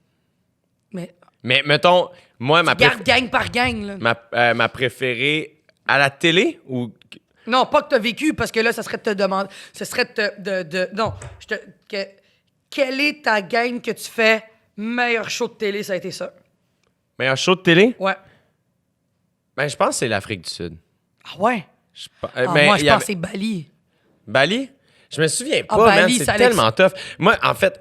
Mais Mais mettons, moi, garde gang par gang, là. ma préférée à la télé ou. Non, pas que t'as vécu, parce que là, ça serait de te demander... Ce serait non, quelle est ta gang que tu fais meilleur show de télé, ça a été ça? Meilleur show de télé? Ouais. Ben, je pense que c'est l'Afrique du Sud. Ah ouais? Ben, Moi, je il y avait- pense que c'est Bali. Bali? Je me souviens pas, Bali, man. C'est ça tellement tough. Moi, en fait,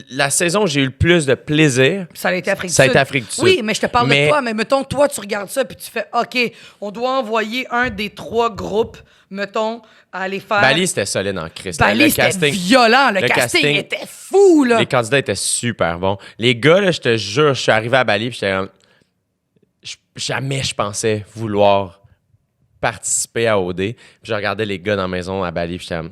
la saison où j'ai eu le plus de plaisir, Ça a été Afrique du Ça a Sud. été Afrique du Sud. Oui, mais je te parle Mais- de toi. Mais mettons, toi, tu regardes ça puis tu fais OK, on doit envoyer un des 3 groupes, mettons, à aller faire. Bali, c'était solide en Christ. Bali, Le c'était casting- violent. Le casting était fou, là. Les candidats étaient super bons. Les gars, là, je te jure, je suis arrivé à Bali puis j'étais comme... Jamais je pensais vouloir participer à OD. Puis je regardais les gars dans la maison à Bali puis j'étais comme...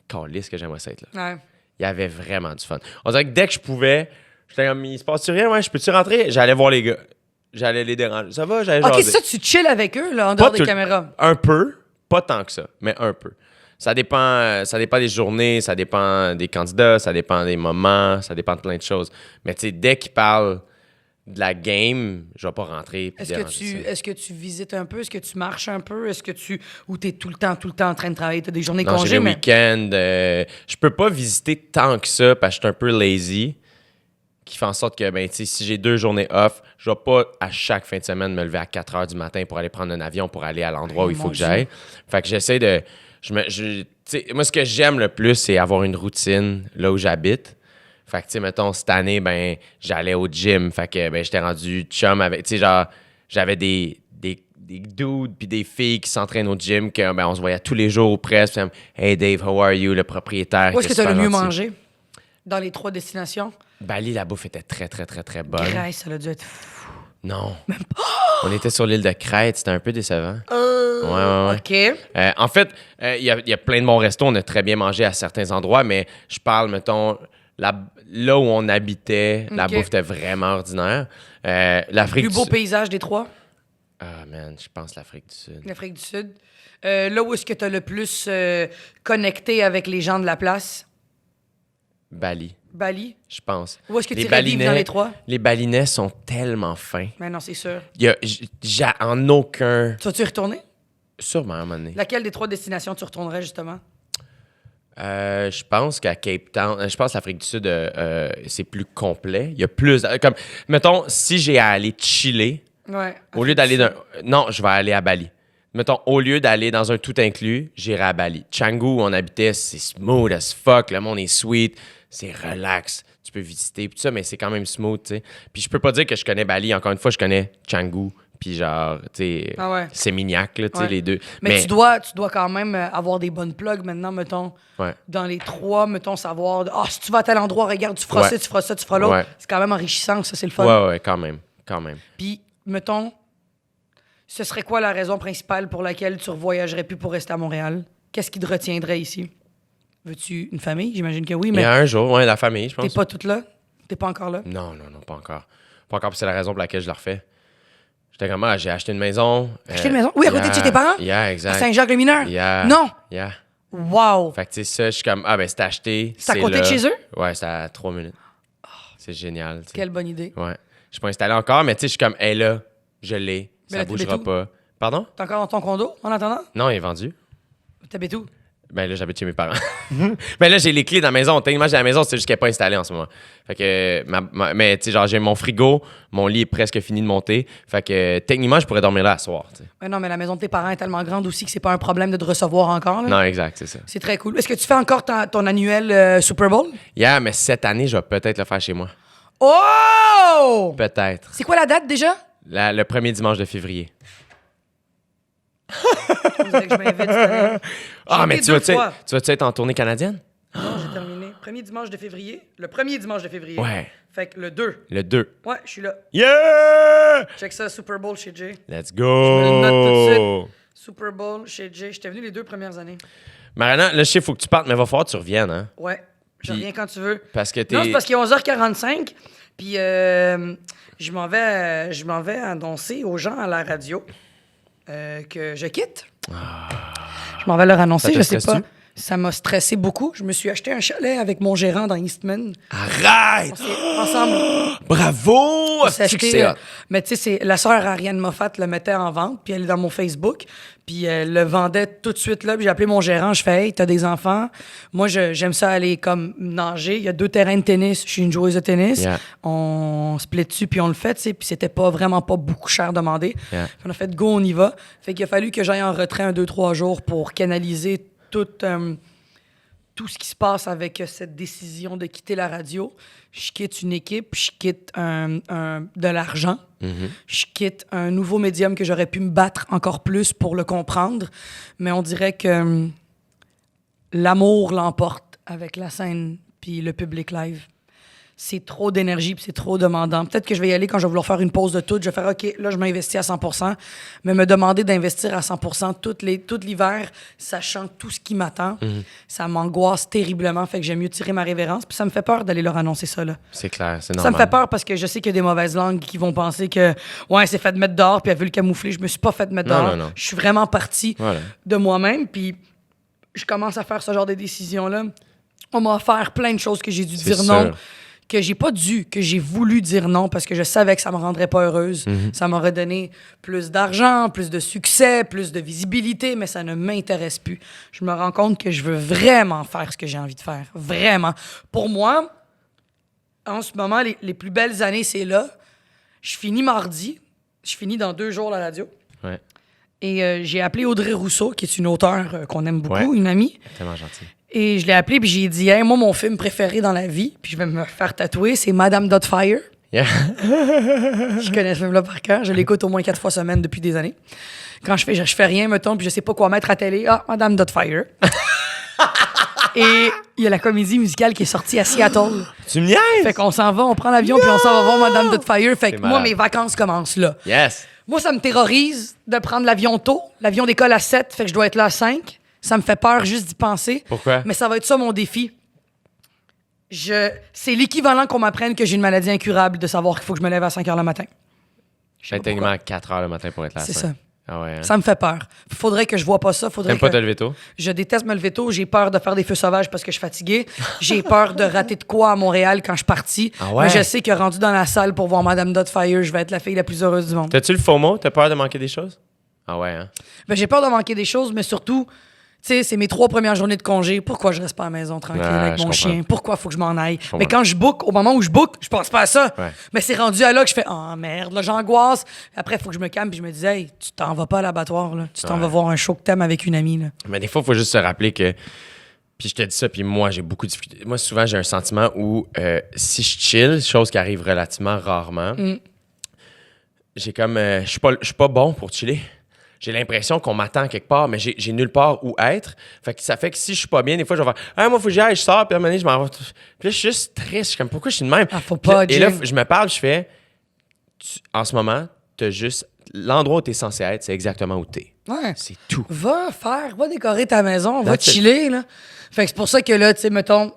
Calisse que j'aimerais ça être là. Ouais. Il y avait vraiment du fun. On dirait que dès que je pouvais, j'étais comme, il se passe-tu rien? Ouais, je peux-tu rentrer? J'allais voir les gars. J'allais les déranger. Ça va? J'allais OK, jaser. ça, tu chill avec eux, là, en dehors des tout- caméras. Un peu. Pas tant que ça, mais un peu. Ça dépend des journées, ça dépend des candidats, ça dépend des moments, ça dépend de plein de choses. Mais tu sais, dès qu'ils parlent de la game, je vais pas rentrer puis déranger ça. Est-ce que tu visites un peu? Est-ce que tu marches un peu? Est-ce que tu... Ou t'es tout le temps en train de travailler? T'as des journées Non, j'ai congés, des mais... week-ends. Je peux pas visiter tant que ça parce que je suis un peu lazy. Qui fait en sorte que, ben, tu sais, si j'ai 2 journées off, je vais pas à chaque fin de semaine me lever à 4 h du matin pour aller prendre un avion pour aller à l'endroit où il faut mon que j'aille. Fait que j'essaie de. Tu sais, moi, ce que j'aime le plus, c'est avoir une routine là où j'habite. Fait que, tu sais, mettons, cette année, ben, j'allais au gym. Fait que, ben, j'étais rendu chum avec. Tu sais, genre, j'avais des dudes puis des filles qui s'entraînent au gym, que, ben, on se voyait tous les jours ou presque. Puis, hey Dave, how are you, le propriétaire. Où est-ce que tu as super le mieux gentil. mangé? Dans les 3 destinations? Bali, la bouffe était très, très, très, très bonne. Grèce, ça a dû être fou. Non. On était sur l'île de Crète, c'était un peu décevant. Ouais. OK. En fait, il y a plein de bons restos. On a très bien mangé à certains endroits, mais je parle, mettons, là où on habitait, la OK. bouffe était vraiment ordinaire. L'Afrique Plus beau du... paysage des trois, Ah, man, je pense l'Afrique du Sud. l'Afrique du Sud. Là où est-ce que tu as le plus connecté avec les gens de la place? Bali, Bali? je pense. Où est-ce que tu irais vivre dans les trois? Les Balinais sont tellement fins. Mais non, c'est sûr. Il y a j'ai en aucun... Tu vas-tu y retourner? Sûrement, à un moment donné. Laquelle des trois destinations tu retournerais, justement? Je pense qu'à Cape Town, je pense que l'Afrique du Sud, c'est plus complet. Il y a plus... Comme, mettons, si j'ai à aller chiller, Ouais. au lieu d'aller d'un... Non, je vais aller à Bali. Mettons, au lieu d'aller dans un tout inclus, j'irai à Bali. Canggu, où on habitait, c'est smooth as fuck. Le monde est sweet. C'est relax. Tu peux visiter, puis tout ça, mais c'est quand même smooth, tu sais. Puis je peux pas dire que je connais Bali. Encore une fois, je connais Canggu, puis genre, tu sais, Ah ouais. Sémignac, là, tu sais, Ouais. les deux. Mais tu dois quand même avoir des bonnes plugs maintenant, mettons. Ouais. Dans les trois, mettons, savoir... Ah, si tu vas à tel endroit, regarde, tu feras Ouais. ça, tu feras ça, tu feras l'autre. Ouais. C'est quand même enrichissant, ça, c'est le fun. Ouais, quand même. Puis, mettons, ce serait quoi la raison principale pour laquelle tu ne revoyagerais plus pour rester à Montréal? Qu'est-ce qui te retiendrait ici? Veux-tu une famille? J'imagine que oui, Il y mais a un jour, ouais, la famille, je t'es pense. pas toute là? T'es pas encore là? Non, pas encore. Pas encore, puis c'est la raison pour laquelle je le refais. J'étais comme, j'ai acheté une maison. Acheté une maison? Oui, à côté de chez tes parents? Yeah, exact. À Saint-Jacques-le-Mineur? Yeah. Non! Yeah. Wow! Fait que, tu sais, ça, je suis comme, c'est acheté. C'est à côté de chez eux? Ouais, c'est à 3 minutes. C'est génial, tu sais. Quelle bonne idée. Ouais. Je suis pas installé encore, mais tu sais, je suis comme, là, je l'ai. Mais Ça là, bougera t'habites où? pas. Pardon? T'es encore dans ton condo, en attendant? Non, il est vendu. T'habites où? Ben là, j'habite chez mes parents. Ben là, j'ai les clés dans la maison. Techniquement, j'ai la maison, c'est juste qu'elle n'est pas installée en ce moment. Fait que, mais tu sais, genre, j'ai mon frigo, mon lit est presque fini de monter. Fait que, techniquement, je pourrais dormir là à soir, tu sais. Mais non, mais la maison de tes parents est tellement grande aussi que c'est pas un problème de te recevoir encore. Là. Non, exact, c'est ça. C'est très cool. Est-ce que tu fais encore ton annuel Super Bowl? Yeah, mais cette année, je vais peut-être le faire chez moi. Oh! Peut-être. C'est quoi la date déjà? Le premier dimanche de février. On dirait que je m'invite cette année. Ah, J'ai mais été tu deux vas-tu fois. être en tournée canadienne? Non, j'ai terminé. Premier dimanche de février. Le premier dimanche de février. Ouais. Fait que le 2. Le 2. Ouais, je suis là. Yeah! Check ça, Super Bowl chez Jay. Let's Je me le note tout de go! suite. Super Bowl chez Jay. J'étais venu les 2 premières années. Mariana, là, je sais, il faut que tu partes, mais il va falloir que tu reviennes, hein? Ouais. Je Puis- reviens quand tu veux. Parce que t'es... Non, c'est parce qu'il est 11h45. Puis je m'en vais annoncer aux gens à la radio que je quitte. Je m'en vais leur annoncer, Ça te je sais pas. stresse-tu? Ça m'a stressé beaucoup. Je me suis acheté un chalet avec mon gérant dans Eastman. Arrête! On s'est ensemble. Bravo! On s'est C'est que acheté, c'est hot. mais tu sais, la sœur Ariane Moffat le mettait en vente, puis elle est dans mon Facebook, puis elle le vendait tout de suite là. Puis j'ai appelé mon gérant, je fais « Hey, t'as des enfants? Moi, j'aime ça aller comme nager. Il y a 2 terrains de tennis. Je suis une joueuse de tennis. Yeah. On se plaît dessus, puis on le fait, tu sais. Puis c'était vraiment pas beaucoup cher demandé. Yeah. Puis on a fait « Go, on y va ». Fait qu'il a fallu que j'aille en retrait 1, 2, 3 jours pour canaliser tout ce qui se passe avec cette décision de quitter la radio. Je quitte une équipe, je quitte de l'argent, je quitte un nouveau médium que j'aurais pu me battre encore plus pour le comprendre, mais on dirait que l'amour l'emporte avec la scène puis le public live. C'est trop d'énergie puis c'est trop demandant. Peut-être que je vais y aller quand je vais vouloir faire une pause de tout. Je vais faire, OK, là, je m'investis à 100%, mais me demander d'investir à 100% tout l'hiver, sachant tout ce qui m'attend, ça m'angoisse terriblement. Fait que j'aime mieux tirer ma révérence. Puis ça me fait peur d'aller leur annoncer ça, là. C'est clair, c'est Ça normal. me fait peur parce que je sais qu'il y a des mauvaises langues qui vont penser que, ouais, c'est fait de mettre dehors puis elle veut le camoufler. Je me suis pas fait de mettre Non, dehors. non. Je suis vraiment partie Voilà. de moi-même. Puis je commence à faire ce genre de décisions-là. On m'a offert plein de choses que j'ai dû C'est dire non. sûr. Que j'ai pas dû, que j'ai voulu dire non parce que je savais que ça me rendrait pas heureuse. Ça m'aurait donné plus d'argent, plus de succès, plus de visibilité, mais ça ne m'intéresse plus. Je me rends compte que je veux vraiment faire ce que j'ai envie de faire. Vraiment. Pour moi, en ce moment, les plus belles années, c'est là. Je finis mardi. Je finis dans 2 jours la radio. Ouais, Et j'ai appelé Audrey Rousseau, qui est une auteure qu'on aime beaucoup, Ouais. une amie. tellement gentil. Et je l'ai appelé puis j'ai dit hey, moi mon film préféré dans la vie puis je vais me faire tatouer c'est Madame Dotfire. Yeah. Je connais ce film-là par cœur, je l'écoute au moins 4 fois semaine depuis des années. Quand je fais rien mettons puis je sais pas quoi mettre à télé, Madame Dotfire. Et il y a la comédie musicale qui est sortie à Seattle. Tu me niaises? Fait qu'on s'en va, on prend l'avion, puis on s'en va voir Madame Doubtfire. Fait que C'est moi, malade. mes vacances commencent là. Yes. Moi, ça me terrorise de prendre l'avion tôt. L'avion décolle à 7, fait que je dois être là à 5. Ça me fait peur juste d'y penser. Pourquoi? Mais ça va être ça mon défi. C'est l'équivalent qu'on m'apprenne que j'ai une maladie incurable de savoir qu'il faut que je me lève à 5 h le matin. Je sais pas Techniquement pourquoi. à 4 h le matin pour être là. à C'est 5. ça. Ah ouais. Hein? Ça me fait peur. Faudrait que je vois pas ça. Faudrait T'aimes pas que... te lever tôt? Je déteste me lever tôt. J'ai peur de faire des feux sauvages parce que je suis fatiguée. J'ai peur de rater de quoi à Montréal quand je suis partie. Ah ouais? Mais je sais que rendu dans la salle pour voir Madame Doubtfire, je vais être la fille la plus heureuse du monde. T'as-tu le FOMO? T'as peur de manquer des choses? Ah ouais, hein? Ben, j'ai peur de manquer des choses, mais surtout, tu sais, c'est mes 3 premières journées de congé. Pourquoi je reste pas à la maison tranquille Ouais, avec je mon comprends. chien? Pourquoi faut que je m'en aille? comprends. Mais quand je book, au moment où je book, je pense pas à ça. Ouais. Mais c'est rendu à là que je fais « Oh merde, là, j'angoisse. » Après, il faut que je me calme puis je me dis « Hey, tu t'en vas pas à l'abattoir, là. Tu t'en Ouais. vas voir un show que t'aimes avec une amie, là. » Mais des fois, il faut juste se rappeler que. Puis je te dis ça, puis moi, j'ai beaucoup de difficultés. Moi, souvent, j'ai un sentiment où si je chill, chose qui arrive relativement rarement, j'ai comme. Je suis pas bon pour chiller. J'ai l'impression qu'on m'attend quelque part, mais j'ai nulle part où être. Fait que ça fait que si je suis pas bien, des fois, je vais faire ah, moi, faut que j'y aille, je sors, puis à un moment donné, je m'en vais. Puis là, je suis juste triste. Je suis comme, pourquoi je suis de même? Ah, faut Puis là- pas, Et là, Jim. je me parle, je fais en ce moment, t'as juste. L'endroit où t'es censé être, c'est exactement où t'es. Ouais. C'est tout. Va décorer ta maison, va That's it. chiller, là. Fait que c'est pour ça que là, tu sais, mettons,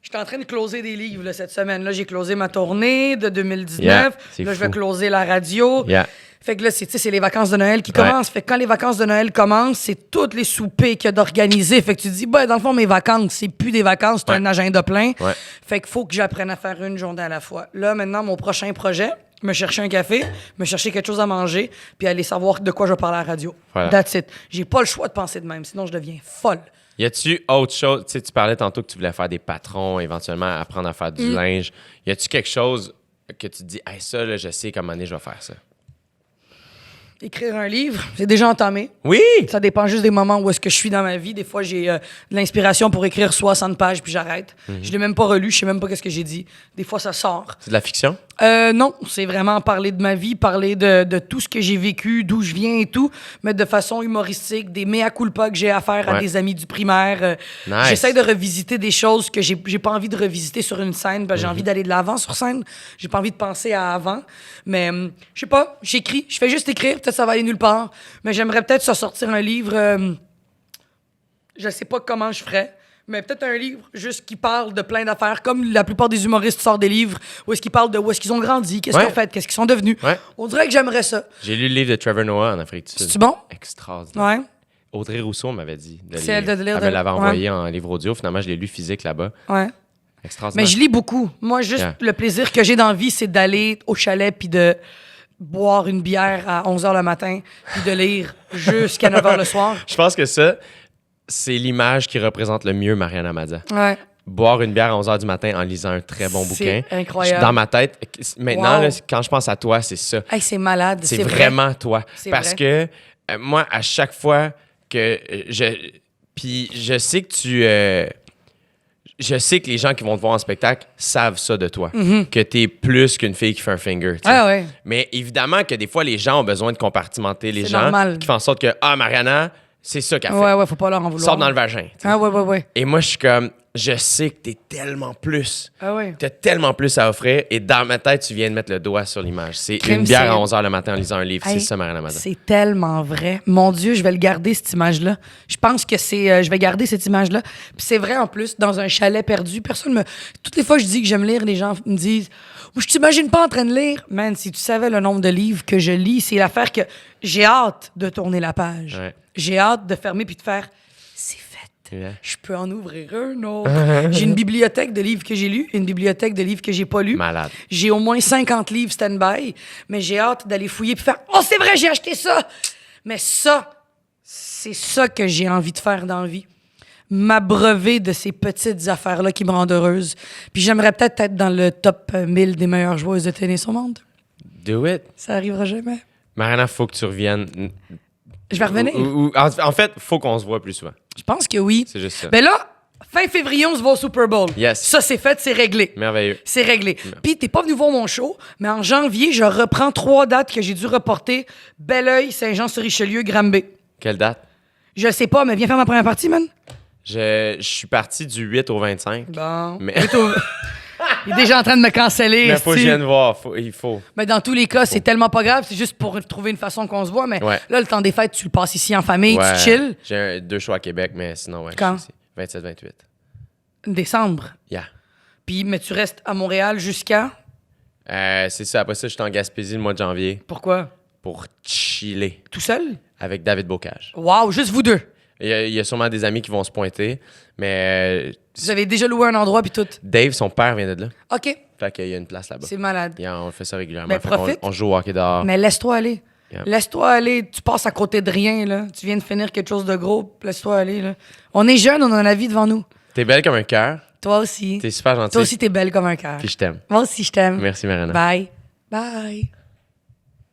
j'étais en train de closer des livres là, cette semaine. Là, j'ai closé ma tournée de 2019. Yeah, c'est Là, je vais fou. closer la radio. Yeah. Fait que là, tu sais, c'est les vacances de Noël qui Ouais. commencent. Fait que quand les vacances de Noël commencent, c'est toutes les soupers qu'il y a d'organiser. Fait que tu te dis, ben, dans le fond, mes vacances, c'est plus des vacances, c'est Ouais. un agenda plein. Ouais. Fait qu'il faut que j'apprenne à faire une journée à la fois. Là, maintenant, mon prochain projet, me chercher un café, me chercher quelque chose à manger, puis aller savoir de quoi je vais parler à la radio. Voilà. That's it. J'ai pas le choix de penser de même, sinon je deviens folle. Y a-tu autre chose? Tu sais, tu parlais tantôt que tu voulais faire des patrons, éventuellement apprendre à faire du linge. Y a-tu quelque chose que tu te dis, hey, ça, là, je sais comment je vais faire ça? Écrire un livre, c'est déjà entamé. Oui! Ça dépend juste des moments où est-ce que je suis dans ma vie. Des fois, j'ai de l'inspiration pour écrire 60 pages, puis j'arrête. Je l'ai même pas relu, je sais même pas qu'est-ce que j'ai dit. Des fois, ça sort. C'est de la fiction? Non, c'est vraiment parler de ma vie, parler de tout ce que j'ai vécu, d'où je viens et tout, mais de façon humoristique, des mea culpa que j'ai à faire à Ouais. des amis du primaire. Nice. J'essaie de revisiter des choses que j'ai pas envie de revisiter sur une scène, parce que j'ai envie d'aller de l'avant sur scène. J'ai pas envie de penser à avant. Mais je sais pas, j'écris, je fais juste écrire, peut-être ça va aller nulle part, mais j'aimerais peut-être sortir un livre. Je sais pas comment je ferais. Mais peut-être un livre juste qui parle de plein d'affaires, comme la plupart des humoristes sortent des livres, où est-ce qu'ils parlent de où est-ce qu'ils ont grandi, qu'est-ce Ouais. qu'ils ont fait, qu'est-ce qu'ils sont devenus. Ouais. On dirait que j'aimerais ça. J'ai lu le livre de Trevor Noah en Afrique du Sud. C'est-tu bon? Extraordinaire. Ouais. Audrey Rousseau m'avait dit de C'est lire. elle de lire Elle de- me l'avait ouais. envoyé en livre audio. Finalement, je l'ai lu physique là-bas. Ouais. Extraordinaire. Mais je lis beaucoup. Moi, juste Yeah. le plaisir que j'ai dans la vie, c'est d'aller au chalet puis de boire une bière à 11 h le matin puis de lire jusqu'à 9 h le soir. Je pense que ça, c'est l'image qui représente le mieux Mariana Mazza. Ouais. Boire une bière à 11 h du matin en lisant un très bon bouquin. C'est incroyable. Dans ma tête, maintenant, Wow. là, quand je pense à toi, c'est ça. Hey, c'est malade. C'est vrai. vraiment toi. C'est Parce vrai. que moi, à chaque fois que Puis je sais que je sais que les gens qui vont te voir en spectacle savent ça de toi. Que t'es plus qu'une fille qui fait un finger. tu sais. Ah ouais. Mais évidemment que des fois, les gens ont besoin de compartimenter les C'est gens. normal. Qui font en sorte que, Mariana, c'est ça qu'elle fait. Ouais, faut pas leur en vouloir. Sors dans le vagin. tu sais. Ah ouais. Et moi, je suis comme, je sais que t'es tellement plus. Ah ouais. T'as tellement plus à offrir. Et dans ma tête, tu viens de mettre le doigt sur l'image. C'est Crime, une bière c'est- à 11 h le matin en lisant un livre. Hey, C'est ça, Mariana Mazza. C'est tellement vrai. Mon Dieu, je vais le garder, cette image-là. Je pense que c'est... je vais garder cette image-là. Puis c'est vrai, en plus, dans un chalet perdu, personne me... Toutes les fois que je dis que j'aime lire, les gens me disent « Je t'imagine pas en train de lire. » Man, si tu savais le nombre de livres que je lis, c'est l'affaire que j'ai hâte de tourner la page. Ouais. J'ai hâte de fermer puis de faire « C'est fait. » Yeah. Je peux en ouvrir un autre. J'ai une bibliothèque de livres que j'ai lus, une bibliothèque de livres que j'ai pas lus. Malade. J'ai au moins 50 livres stand-by, mais j'ai hâte d'aller fouiller puis faire « Oh, c'est vrai, j'ai acheté ça! » Mais ça, c'est ça que j'ai envie de faire dans la vie. M'abreuver de ces petites affaires-là qui me rendent heureuse. Puis j'aimerais peut-être être dans le top 1000 des meilleures joueuses de tennis au monde. Do it. Ça arrivera jamais. Mariana, faut que tu reviennes. Je vais revenir. En fait, faut qu'on se voit plus souvent. Je pense que oui. C'est juste ça. Ben là, fin février, on se va au Super Bowl. Yes. Ça, c'est fait, c'est réglé. Merveilleux. C'est réglé. Puis, t'es pas venu voir mon show, mais en janvier, je reprends 3 dates que j'ai dû reporter. Belleuil, Saint-Jean-sur-Richelieu, Granby. Quelle date? Je sais pas, mais viens faire ma première partie, man. Je suis parti du 8 au 25. Bon. Mais- Il est déjà en train de me canceller. Mais faut que je esti. vienne voir. Il faut. Mais dans tous les cas, c'est tellement pas grave. C'est juste pour trouver une façon qu'on se voit. Mais Ouais. là, le temps des fêtes, tu le passes ici en famille, Ouais, tu chill. J'ai 2 shows à Québec, mais sinon, ouais. Quand? 27-28. Décembre. Yeah. Puis, mais tu restes à Montréal jusqu'à... C'est ça. Après ça, je suis en Gaspésie le mois de janvier Pourquoi? pour chiller Tout seul? avec David Bocage. Wow, juste vous deux. Il y a sûrement des amis qui vont se pointer, mais Vous avez déjà loué un endroit, puis tout. Dave, son père, vient de là. OK, Fait qu'il y a une place là-bas. c'est malade. Yeah, on fait ça régulièrement. Mais Fait qu'on- profite. on joue au hockey dehors. Mais laisse-toi aller. Yeah. Laisse-toi aller. Tu passes à côté de rien, là. Tu viens de finir quelque chose de gros. Laisse-toi aller, là. On est jeunes, on a la vie devant nous. T'es belle comme un cœur. Toi aussi. T'es super gentille. Toi aussi, t'es belle comme un cœur. Puis je t'aime. Moi aussi, je t'aime. Merci, Mariana. Bye. Bye.